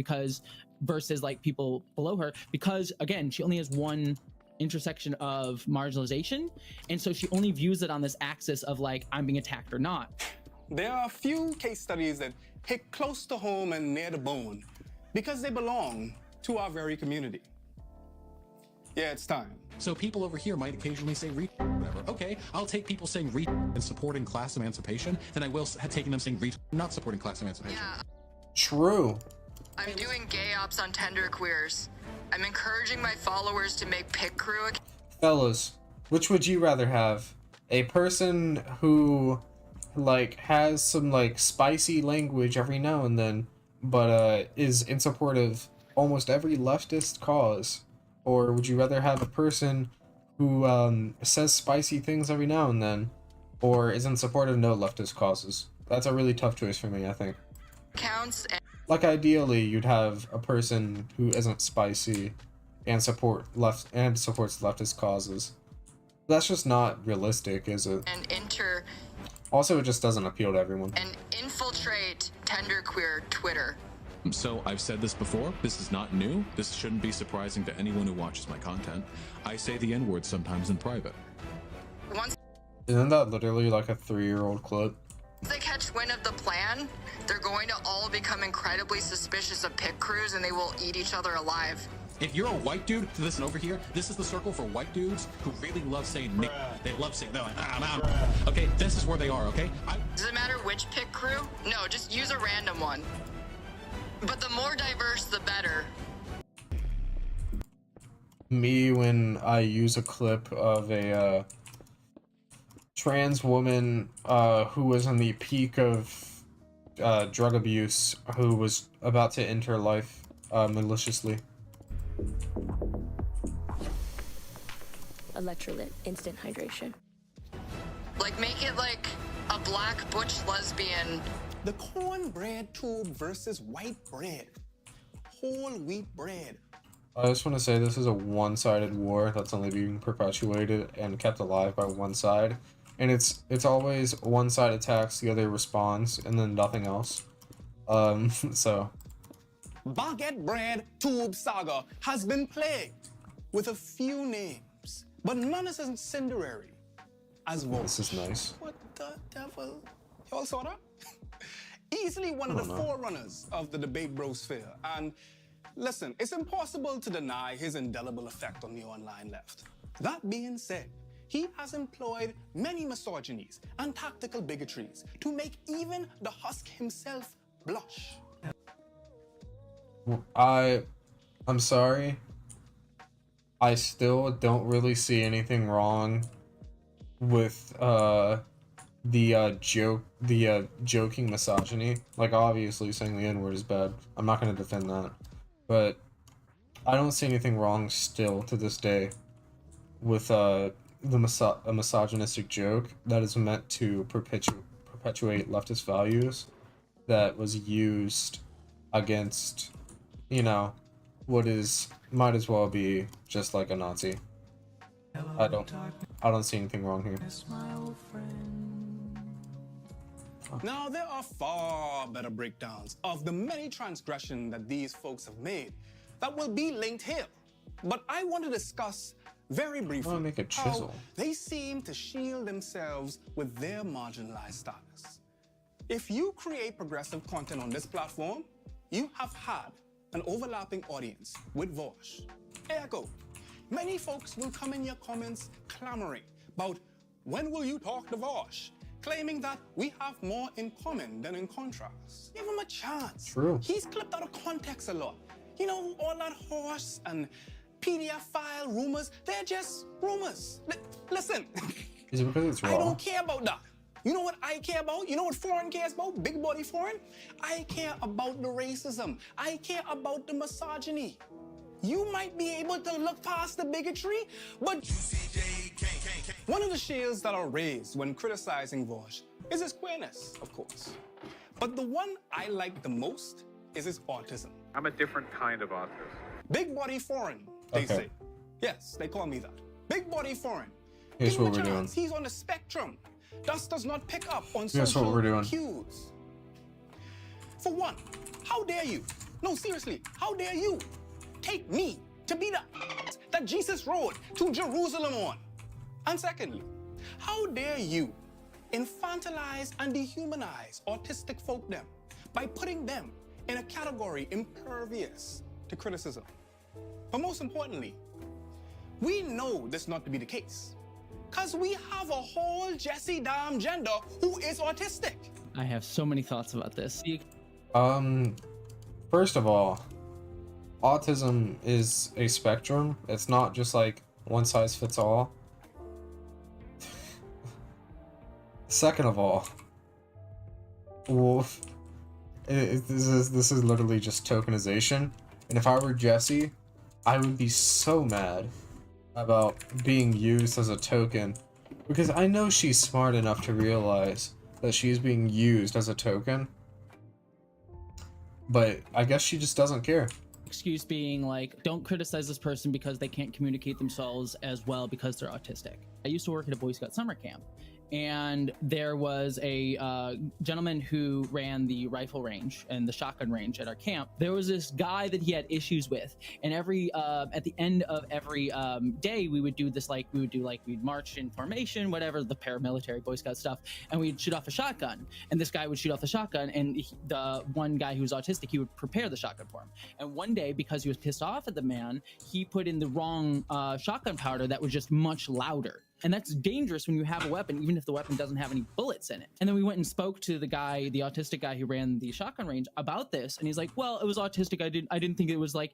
versus like people below her, because again, she only has one intersection of marginalization, and so she only views it on this axis of like, I'm being attacked or not. There are a few case studies that hit close to home and near the bone because they belong to our very community. Yeah, it's time. So people over here might occasionally say whatever. Okay, I'll take people saying and supporting class emancipation than I will taking them saying not supporting class emancipation. Yeah. True. I'm doing gay ops on Tender Queers. I'm encouraging my followers to make Pit Crew accounts. Fellas, which would you rather have? A person who, like, has some, like, spicy language every now and then, but, is in support of almost every leftist cause? Or would you rather have a person who, says spicy things every now and then, or is in support of no leftist causes? That's a really tough choice for me, I think. Like, ideally, you'd have a person who isn't spicy and supports leftist causes. That's just not realistic, is it? Also, it just doesn't appeal to everyone. And infiltrate Tender Queer Twitter. So I've said this before, this is not new. This shouldn't be surprising to anyone who watches my content. I say the N-word sometimes in private. Isn't that literally like a 3-year-old clip? Once they catch wind of the plan, they're going to all become incredibly suspicious of pit crews, and they will eat each other alive. If you're a white dude, listen over here, this is the circle for white dudes who really love saying Nick. They love saying, they're like, okay, this is where they are, okay? Does it matter which pit crew? No, just use a random one. But the more diverse, the better. Me, when I use a clip of a trans woman who was in the peak of drug abuse, who was about to end her life maliciously. Electrolyte, instant hydration. Like, make it like a black butch lesbian. The cornbread tube versus white bread. Whole wheat bread. I just want to say this is a one-sided war that's only being perpetuated and kept alive by one side. And it's always one side attacks, the other responds, and then nothing else. So. Baguette bread tube saga has been plagued with a few names, but none as incendiary as Walsh. This is nice. What the devil? Y'all saw that? Easily one of the forerunners of the debate brosphere, and Listen, it's impossible to deny his indelible effect on the online left. That being said, he has employed many misogynies and tactical bigotries to make even the husk himself blush. I'm sorry. I still don't really see anything wrong with joking misogyny. Like, obviously saying the N-word is bad. I'm not gonna defend that. But I don't see anything wrong still to this day with a misogynistic joke that is meant to perpetuate leftist values that was used against, you know, what might as well be just like a Nazi. I don't see anything wrong here. Now, there are far better breakdowns of the many transgressions that these folks have made that will be linked here. But I want to discuss very briefly make a chisel. how they seem to shield themselves with their marginalized status. If you create progressive content on this platform, you have had an overlapping audience with Walsh. Ergo, many folks will come in your comments clamoring about when will you talk to Walsh, claiming that we have more in common than in contrast. Give him a chance. True. He's clipped out of context a lot. You know, all that horse and PDF file rumors, they're just rumors. Listen, Is it because it's raw? I don't care about that. You know what I care about? You know what foreign cares about? Big body foreign? I care about the racism. I care about the misogyny. You might be able to look past the bigotry, but one of the shields that are raised when criticizing Walsh is his queerness, of course. But the one I like the most is his autism. I'm a different kind of author. Big body foreign, they say. Yes, they call me that. Big body foreign. Here's Give him what a we're chance. doing. He's on the spectrum. Thus does not pick up on Here's what we're doing. social cues. For one, how dare you? No, seriously, how dare you take me to be the that Jesus rode to Jerusalem on? And secondly, how dare you infantilize and dehumanize autistic folk them by putting them in a category impervious to criticism? But most importantly, we know this not to be the case, because we have a whole Jesse damn gender who is autistic. I have so many thoughts about this. First of all, autism is a spectrum. It's not just like one size fits all. Second of all, Wolf, this is literally just tokenization. And if I were Jesse, I would be so mad about being used as a token, because I know she's smart enough to realize that she's being used as a token, but I guess she just doesn't care. Excuse being like, don't criticize this person because they can't communicate themselves as well because they're autistic. I used to work at a Boy Scout summer camp, and there was a gentleman who ran the rifle range and the shotgun range at our camp. There was this guy that he had issues with, and every at the end of every day we would do this, we'd march in formation, whatever, the paramilitary Boy Scout stuff, and we'd shoot off a shotgun, and this guy would shoot off the shotgun, and the one guy who was autistic, he would prepare the shotgun for him. And one day, because he was pissed off at the man, he put in the wrong shotgun powder that was just much louder. And that's dangerous when you have a weapon, even if the weapon doesn't have any bullets in it. And then we went and spoke to the guy, the autistic guy who ran the shotgun range, about this. And he's like, well, it was autistic. I didn't think it was like,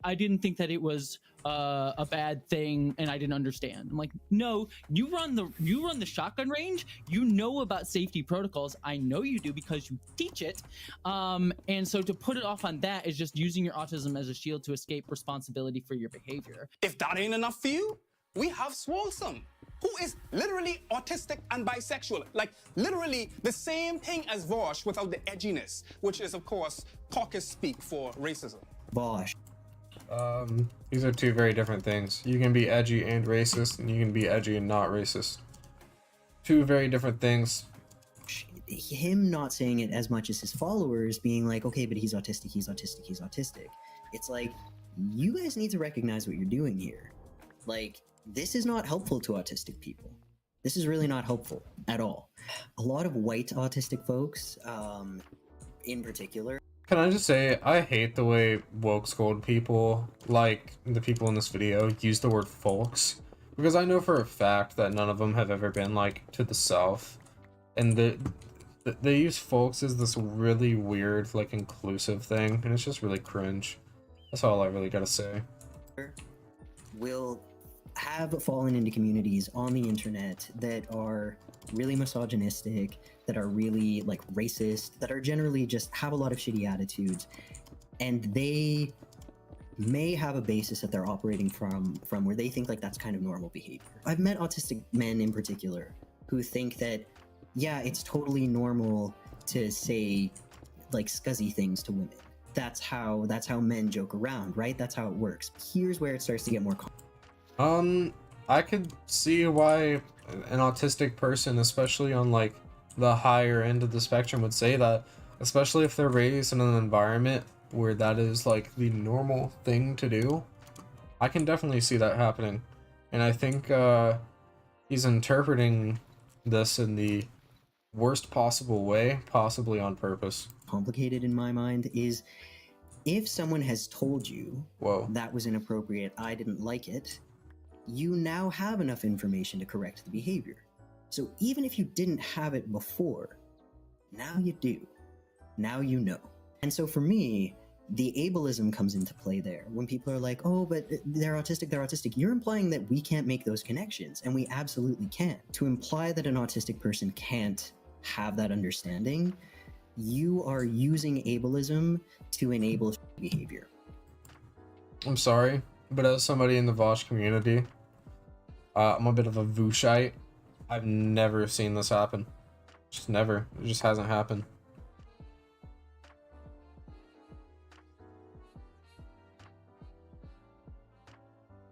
I didn't think that it was a bad thing, and I didn't understand. I'm like, no, you run the shotgun range. You know about safety protocols. I know you do because you teach it. And so to put it off on that is just using your autism as a shield to escape responsibility for your behavior. If that ain't enough for you, we have Swolesome, who is literally autistic and bisexual. Like, literally the same thing as Walsh without the edginess, which is, of course, caucus speak for racism. Walsh. These are two very different things. You can be edgy and racist, and you can be edgy and not racist. Two very different things. Him not saying it as much as his followers being like, okay, but he's autistic, he's autistic, he's autistic. It's like, you guys need to recognize what you're doing here. Like, this is not helpful to autistic people. This is really not helpful at all. A lot of white autistic folks, in particular, Can I just say, I hate the way woke scold people, like the people in this video, use the word folks. Because I know for a fact that none of them have ever been, like, to the South. And they use folks as this really weird, like, inclusive thing. And it's just really cringe. That's all I really gotta say. Will have fallen into communities on the internet that are really misogynistic, that are really like racist, that are generally just have a lot of shitty attitudes, and they may have a basis that they're operating from where they think like that's kind of normal behavior. I've met autistic men in particular who think that, yeah, it's totally normal to say like scuzzy things to women. That's how men joke around, right? That's how it works. Here's where it starts to get more I could see why an autistic person, especially on like the higher end of the spectrum, would say that, especially if they're raised in an environment where that is like the normal thing to do. I can definitely see that happening. And I think he's interpreting this in the worst possible way, possibly on purpose. Complicated in my mind is if someone has told you that was inappropriate, I didn't like it, you now have enough information to correct the behavior. So even if you didn't have it before, now you do. Now you know. And so for me, the ableism comes into play there. When people are like, oh, but they're autistic, you're implying that we can't make those connections, and we absolutely can. To imply that an autistic person can't have that understanding, you are using ableism to enable behavior. I'm sorry, but as somebody in the Walsh community, I'm a bit of a Vushite. I've never seen this happen. Just never. It just hasn't happened.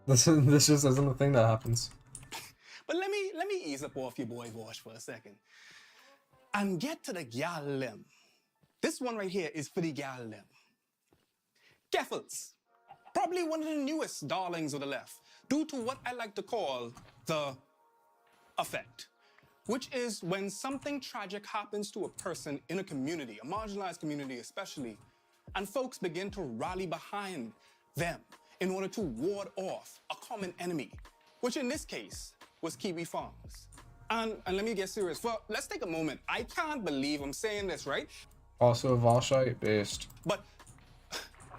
This just isn't a thing that happens. But let me ease up off your boy Walsh for a second and get to the gal limb. This one right here is for the gal limb. Geffels, probably one of the newest darlings of the left, due to what I like to call the effect, which is when something tragic happens to a person in a community, a marginalized community especially, and folks begin to rally behind them in order to ward off a common enemy, which in this case was Kiwi Farms. And let me get serious. Let's take a moment. I can't believe I'm saying this, right? Also a Walshite based. But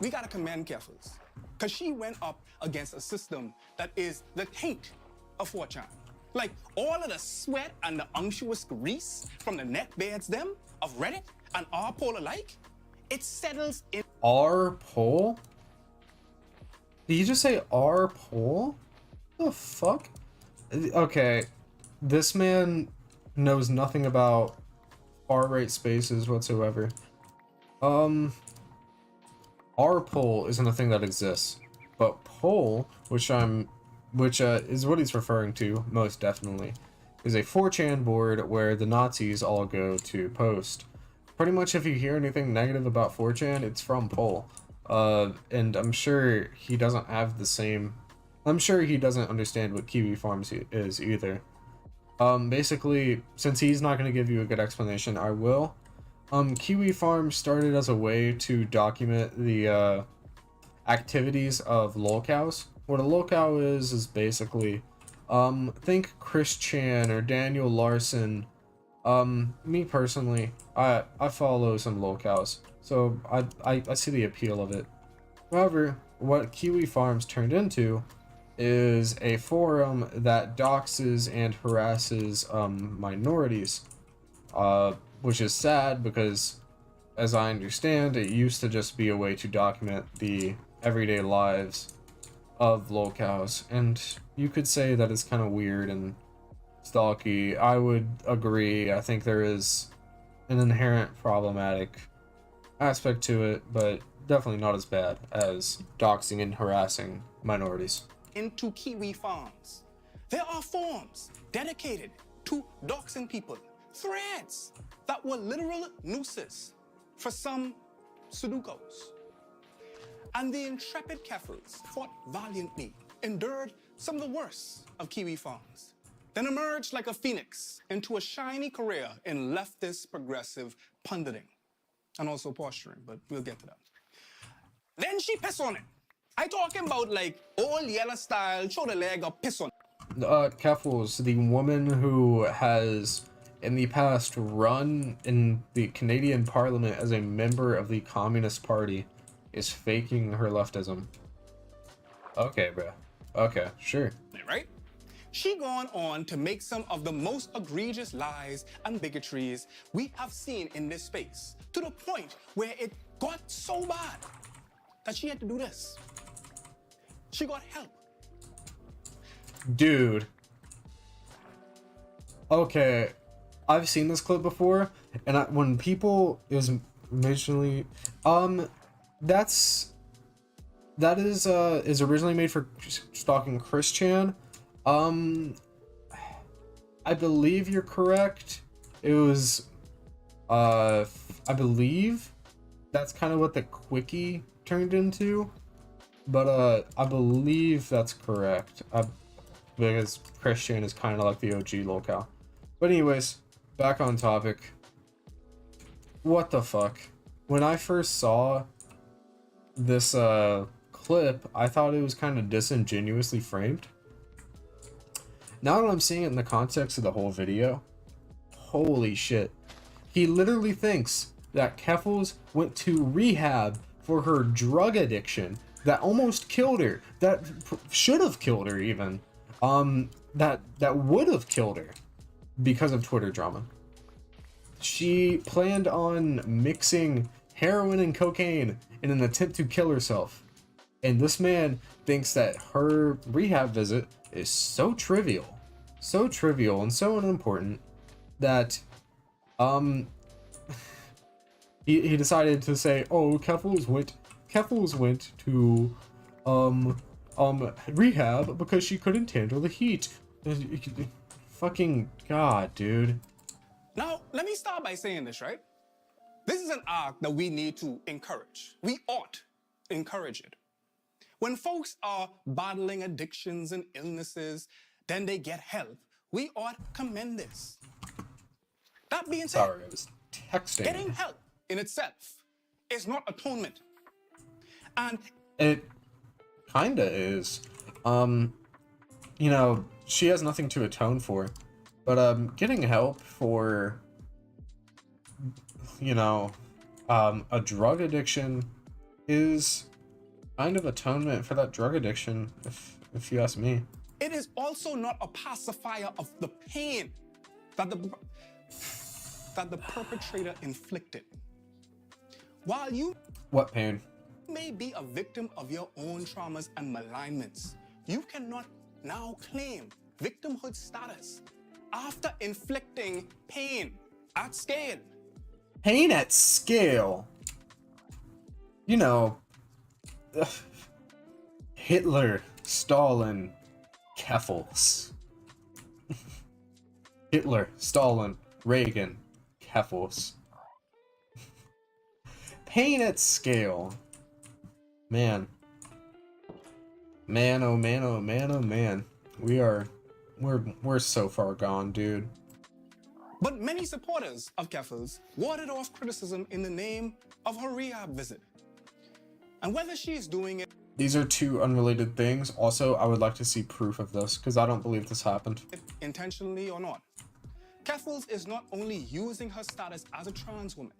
we gotta commend Geffels, because she went up against a system that is the taint of 4chan. Like, all of the sweat and the unctuous grease from the neckbeards them of Reddit and our poll alike, it settles in. Our poll? Did you just say our poll? The fuck? Okay, this man knows nothing about far-right spaces whatsoever. Our poll isn't a thing that exists, but poll, which is what he's referring to most definitely, is a 4chan board where the Nazis all go to post. Pretty much if you hear anything negative about 4chan, it's from poll. And I'm sure he doesn't have the same. I'm sure he doesn't understand what Kiwi Farms is either. Basically, since he's not going to give you a good explanation, I will. Kiwi Farms started as a way to document the activities of lolcows. What a lolcow is basically, think Chris Chan or Daniel Larson. Me personally, I follow some lolcows, so I see the appeal of it. However, what Kiwi Farms turned into is a forum that doxes and harasses minorities, which is sad because, as I understand, it used to just be a way to document the everyday lives of lolcows, and you could say that it's kind of weird and stalky. I would agree. I think there is an inherent problematic aspect to it, but definitely not as bad as doxing and harassing minorities. Into Kiwi Farms. There are forums dedicated to doxing people, threads that were literal nooses for some Sudokus. And the intrepid Geffels fought valiantly, endured some of the worst of Kiwi Farms, then emerged like a phoenix into a shiny career in leftist progressive punditing. and also posturing, but we'll get to that. Then she piss on it. I talking about like old yellow style, show the leg up, piss on it. Keffels, the woman who has in the past run in the Canadian Parliament as a member of the Communist Party, is faking her leftism. Okay, bro. Okay, sure. Right? She gone on to make some of the most egregious lies and bigotries we have seen in this space, to the point where it got so bad that she had to do this. She got help. Dude. Okay, I've seen this clip before, and when people is originally, that is originally made for stalking Chris Chan. I believe you're correct. It was, I believe that's kind of what the quickie turned into, but I believe that's correct. Because Chris Chan is kind of like the OG locale. But anyways, back on topic. What the fuck? When I first saw this clip, I thought it was kind of disingenuously framed. Now that I'm seeing it in the context of the whole video, holy shit. He literally thinks that Keffels went to rehab for her drug addiction that almost killed her, that should have killed her even, that would have killed her because of Twitter drama. She planned on mixing heroin and cocaine in an attempt to kill herself. And this man thinks that her rehab visit is so trivial and so unimportant that he decided to say, oh, Keffels went to rehab because she couldn't handle the heat. Fucking god, dude. Now, let me start by saying this, right? This is an arc that we need to encourage. We ought to encourage it. When folks are battling addictions and illnesses, then they get help, we ought to commend this. That being said, sorry, I was texting. Getting help in itself is not atonement. And it kinda is. You know, she has nothing to atone for. But getting help for, you know, a drug addiction is kind of atonement for that drug addiction, if you ask me. It is also not a pacifier of the pain that the perpetrator inflicted. While you What pain? may be a victim of your own traumas and malignments, you cannot now claim victimhood status after inflicting pain at scale. Pain at scale? You know, Hitler, Stalin, Keffels. Hitler, Stalin, Reagan, Keffels. Pain at scale. Man. Man, oh man, oh man, oh man. We're so far gone, dude. But many supporters of Keffels warded off criticism in the name of her rehab visit. And whether she's doing it These are two unrelated things. Also, I would like to see proof of this, because I don't believe this happened. intentionally or not, Keffels is not only using her status as a trans woman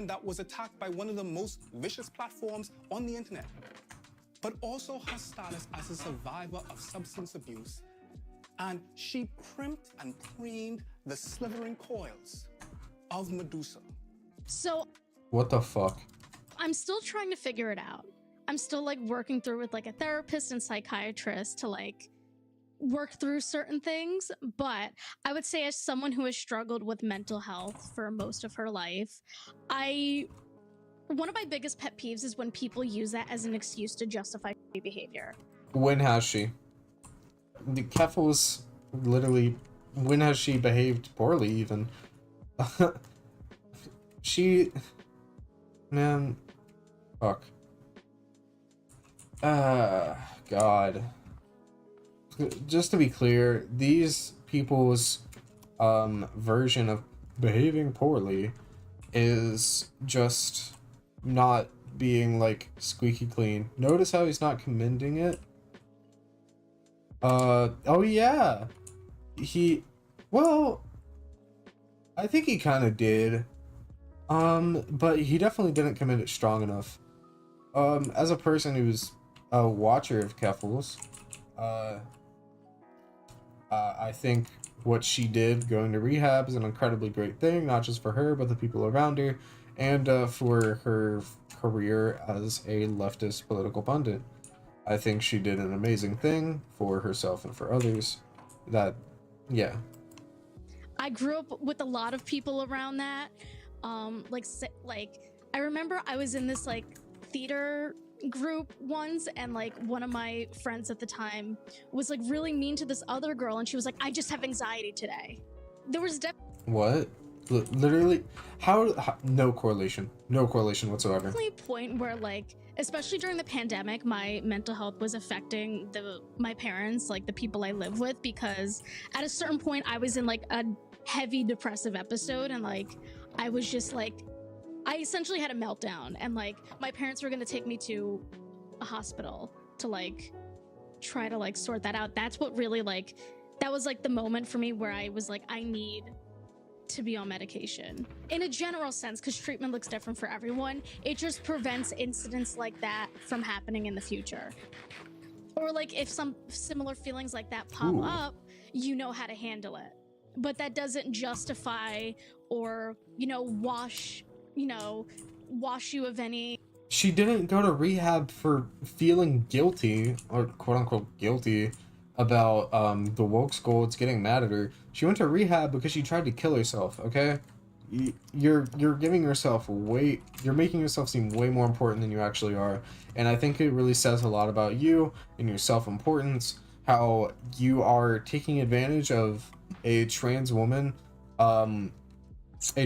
that was attacked by one of the most vicious platforms on the internet, but also her status as a survivor of substance abuse. And she primped and preened the slithering coils of Medusa. So What the fuck? I'm still trying to figure it out. I'm still like working through with like a therapist and psychiatrist to like work through certain things. But I would say, as someone who has struggled with mental health for most of her life, one of my biggest pet peeves is when people use that as an excuse to justify behavior. When has she? The Keffels literally, when has she behaved poorly even? Man, fuck. God. Just to be clear, these people's version of behaving poorly is just not being like squeaky clean. Notice how he's not commending it. Oh yeah, well, I think he kind of did, but he definitely didn't commend it strong enough. As a person who's a watcher of Keffels, I think what she did going to rehab is an incredibly great thing, not just for her, but the people around her, and for her career as a leftist political pundit. I think she did an amazing thing for herself and for others. Yeah. I grew up with a lot of people around that. Like I remember I was in this like theater group once, and like one of my friends at the time was like really mean to this other girl, and she was like, I just have anxiety today. There was What? Literally? How? No correlation. No correlation whatsoever. definitely a point where like, especially during the pandemic, my mental health was affecting my parents, like the people I live with, because at a certain point I was in like a heavy depressive episode, and like I was just like, I essentially had a meltdown, and like my parents were gonna take me to a hospital to like try to like sort that out. That's what really like, that was like the moment for me where I was like, I need to be on medication in a general sense, because treatment looks different for everyone. It just prevents incidents like that from happening in the future, or like if some similar feelings like that pop up, you know how to handle it. But that doesn't justify or wash you of any. She didn't go to rehab for feeling guilty, or quote unquote guilty, about the woke scolds getting mad at her. She went to rehab because she tried to kill herself. Okay, you're giving yourself you're making yourself seem way more important than you actually are, and I think it really says a lot about you and your self-importance, how you are taking advantage of a trans woman, a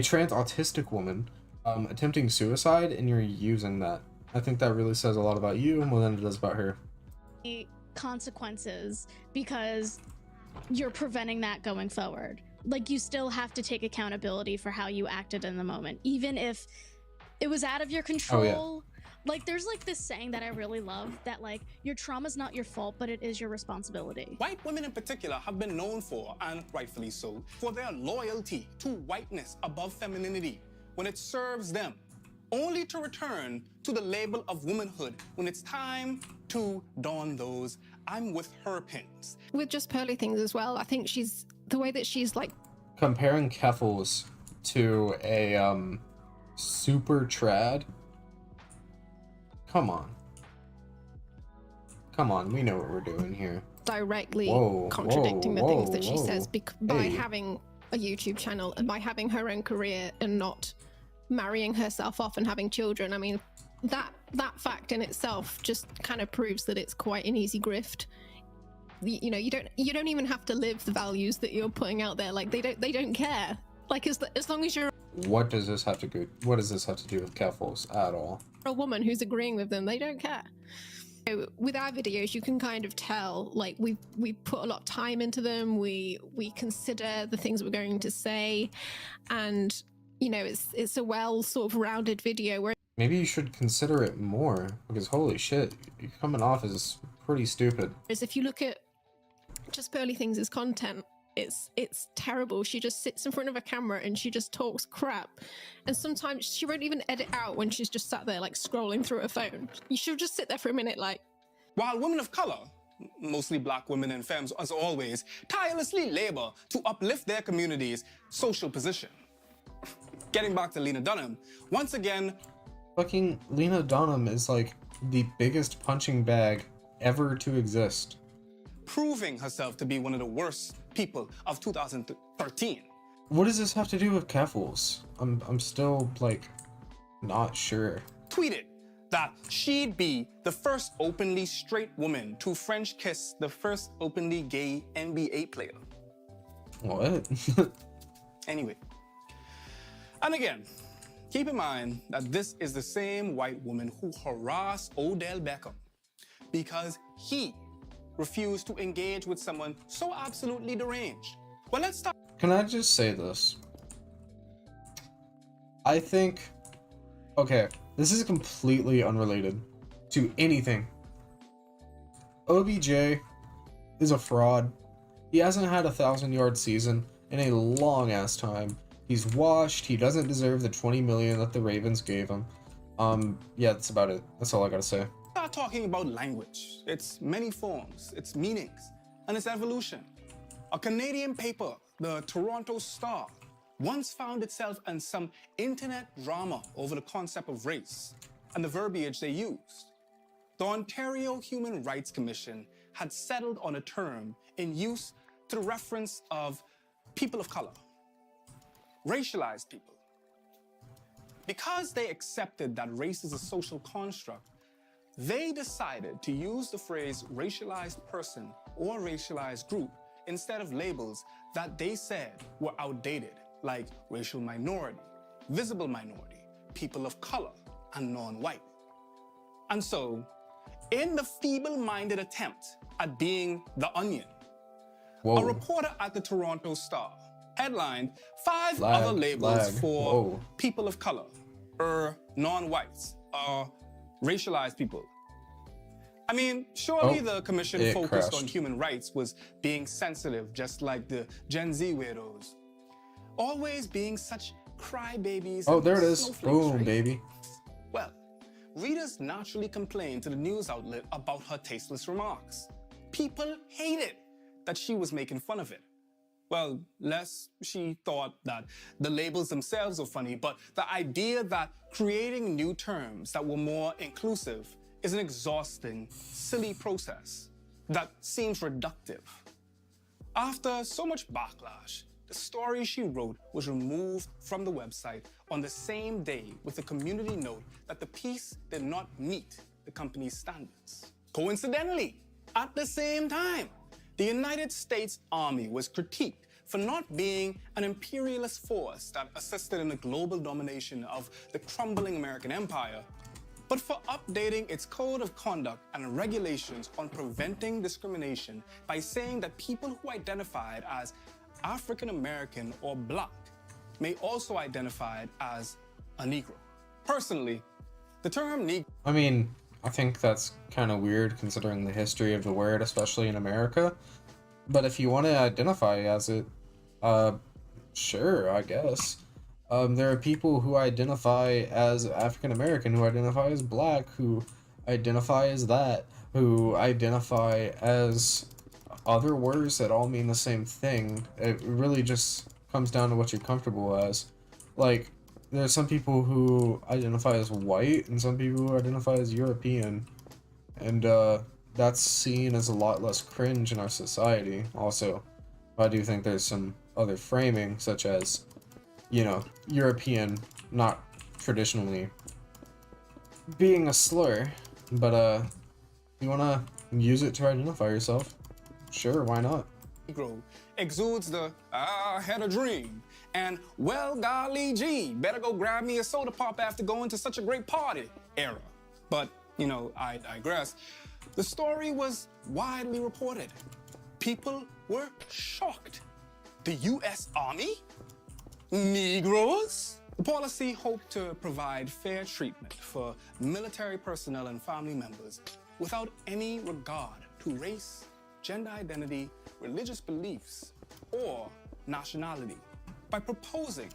trans autistic woman, attempting suicide, and you're using that. I think that really says a lot about you more than it does about her. Consequences, because you're preventing that going forward. Like, you still have to take accountability for how you acted in the moment, even if it was out of your control. Oh, yeah. Like, there's like this saying that I really love, that like, your trauma's not your fault, but it is your responsibility. White women in particular have been known for, and rightfully so, for their loyalty to whiteness above femininity when it serves them, only to return to the label of womanhood when it's time to don those I'm with her pins. With just Pearly Things as well, I think the way that she's like Comparing Keffels to a super trad. Come on, we know what we're doing here. Directly contradicting the things that she says by having a YouTube channel and by having her own career and not marrying herself off and having children. I mean, that fact in itself just kind of proves that it's quite an easy grift. You don't even have to live the values that you're putting out there. Like, they don't care. Like, as long as you're What does this have to do with Keffels at all? a woman who's agreeing with them, they don't care. So with our videos, you can kind of tell, like, we put a lot of time into them. We consider the things we're going to say, and it's a well sort of rounded video where Maybe you should consider it more, because holy shit, you're coming off as pretty stupid. if you look at just Pearly Things' content, it's terrible. She just sits in front of a camera and she just talks crap, and sometimes she won't even edit out when she's just sat there like scrolling through her phone. She'll just sit there for a minute like. While women of color, mostly black women and femmes as always, tirelessly labor to uplift their community's social position. Getting back to Lena Dunham, once again, fucking Lena Dunham is like the biggest punching bag ever to exist. Proving herself to be one of the worst people of 2013. What does this have to do with Keffels? I'm still like not sure. Tweeted that she'd be the first openly straight woman to French kiss the first openly gay NBA player. What? Anyway. And again, keep in mind that this is the same white woman who harassed Odell Beckham because he refused to engage with someone so absolutely deranged. Well, let's start. Can I just say this? I think, okay, this is completely unrelated to anything. OBJ is a fraud. He hasn't had a 1,000-yard season in a long ass time. He's washed. He doesn't deserve the $20 million that the Ravens gave him. Yeah, that's about it. That's all I gotta say. Start talking about language, its many forms, its meanings, and its evolution. A Canadian paper, the Toronto Star, once found itself in some internet drama over the concept of race and the verbiage they used. The Ontario Human Rights Commission had settled on a term in use to the reference of people of color, racialized people. Because they accepted that race is a social construct, they decided to use the phrase racialized person or racialized group instead of labels that they said were outdated, like racial minority, visible minority, people of color, and non-white. And so, in the feeble-minded attempt at being the Onion, a reporter at the Toronto Star headlined 5 other labels for people of color, non-whites, racialized people. I mean, surely the commission focused on human rights was being sensitive, just like the Gen Z weirdos. Always being such crybabies. Oh, there it is. Boom, right? baby. Well, readers naturally complained to the news outlet about her tasteless remarks. People hated that she was making fun of it. Well, less she thought that the labels themselves were funny, but the idea that creating new terms that were more inclusive is an exhausting, silly process that seems reductive. After so much backlash, the story she wrote was removed from the website on the same day with a community note that the piece did not meet the company's standards. Coincidentally, at the same time, the United States Army was critiqued for not being an imperialist force that assisted in the global domination of the crumbling American empire, but for updating its code of conduct and regulations on preventing discrimination by saying that people who identified as African American or Black may also identify as a Negro. Personally, the term Negro... I mean, I think that's kind of weird considering the history of the word, especially in America. But if you want to identify as it, sure, I guess. There are people who identify as African American, who identify as Black, who identify as that, who identify as other words that all mean the same thing. It really just comes down to what you're comfortable as. Like, there's some people who identify as white and some people who identify as European. And that's seen as a lot less cringe in our society. Also, I do think there's some other framing, such as, you know, European not traditionally being a slur, but you wanna use it to identify yourself, sure, why not? Negro exudes the I had a dream and well golly gee, better go grab me a soda pop after going to such a great party era. But, you know, I digress. The story was widely reported. People were shocked. The U.S. Army? Negroes? The policy hoped to provide fair treatment for military personnel and family members without any regard to race, gender identity, religious beliefs, or nationality, by proposing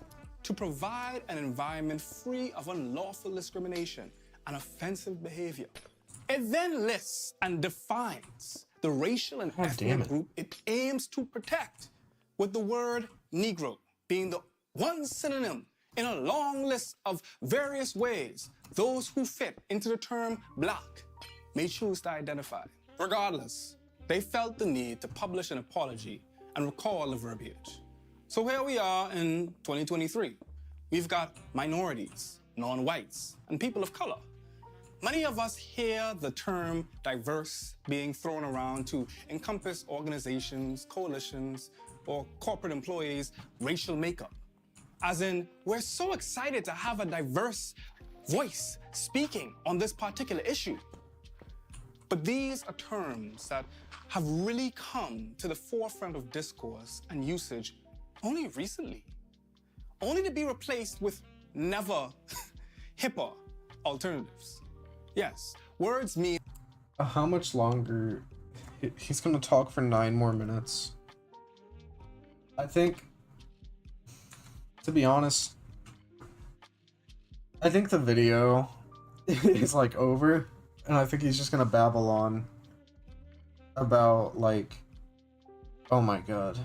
to provide an environment free of unlawful discrimination and offensive behavior. It then lists and defines the racial and ethnic group it aims to protect, with the word Negro being the one synonym in a long list of various ways those who fit into the term Black may choose to identify. Regardless, they felt the need to publish an apology and recall the verbiage. So here we are in 2023. We've got minorities, non-whites, and people of color. Many of us hear the term diverse being thrown around to encompass organizations, coalitions, or corporate employees' racial makeup. As in, we're so excited to have a diverse voice speaking on this particular issue. But these are terms that have really come to the forefront of discourse and usage only recently, only to be replaced with never hipper alternatives. Yes, words mean. How much longer? He's gonna talk for 9 more minutes. I think, to be honest, I think the video is like over, and I think he's just gonna babble on about like, oh my god.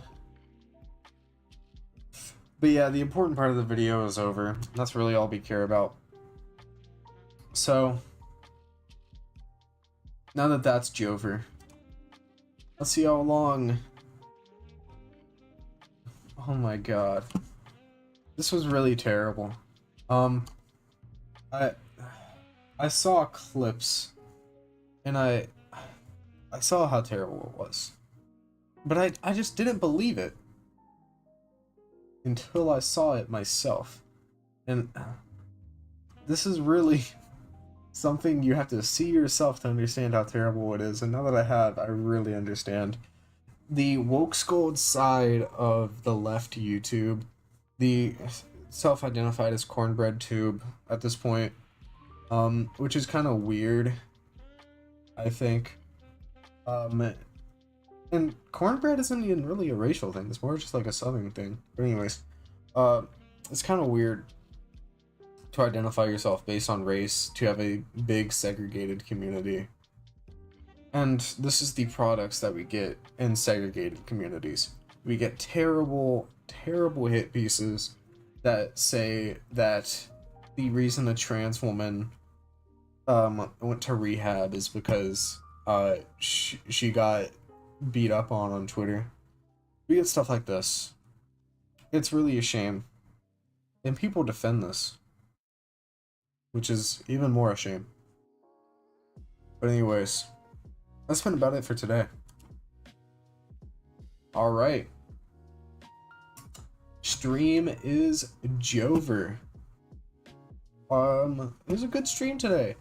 But yeah, the important part of the video is over. That's really all we care about. So, now that that's over, let's see how long. Oh my god. This was really terrible. I saw clips, and I saw how terrible it was. But I just didn't believe it until I saw it myself. And this is really something you have to see yourself to understand how terrible it is. And now that I have, I really understand. The woke scold side of the left YouTube, the self-identified as cornbread tube at this point, which is kind of weird, I think. And cornbread isn't even really a racial thing, it's more just like a southern thing. But anyways, it's kind of weird to identify yourself based on race, to have a big segregated community. And this is the products that we get in segregated communities. We get terrible, terrible hit pieces that say that the reason a trans woman went to rehab is because she got beat up on Twitter. We get stuff like this. It's really a shame. And people defend this, which is even more a shame. But anyways, that's been about it for today. Alright. Stream is Jover. It was a good stream today.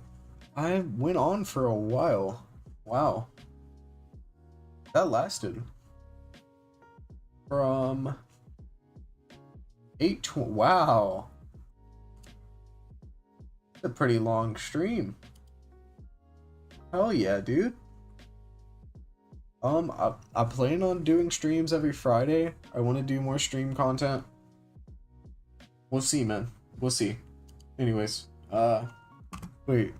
I went on for a while. Wow. That lasted from 8 to, wow. That's a pretty long stream. Hell yeah, dude. I plan on doing streams every Friday. I want to do more stream content. We'll see, man. We'll see. Anyways, wait.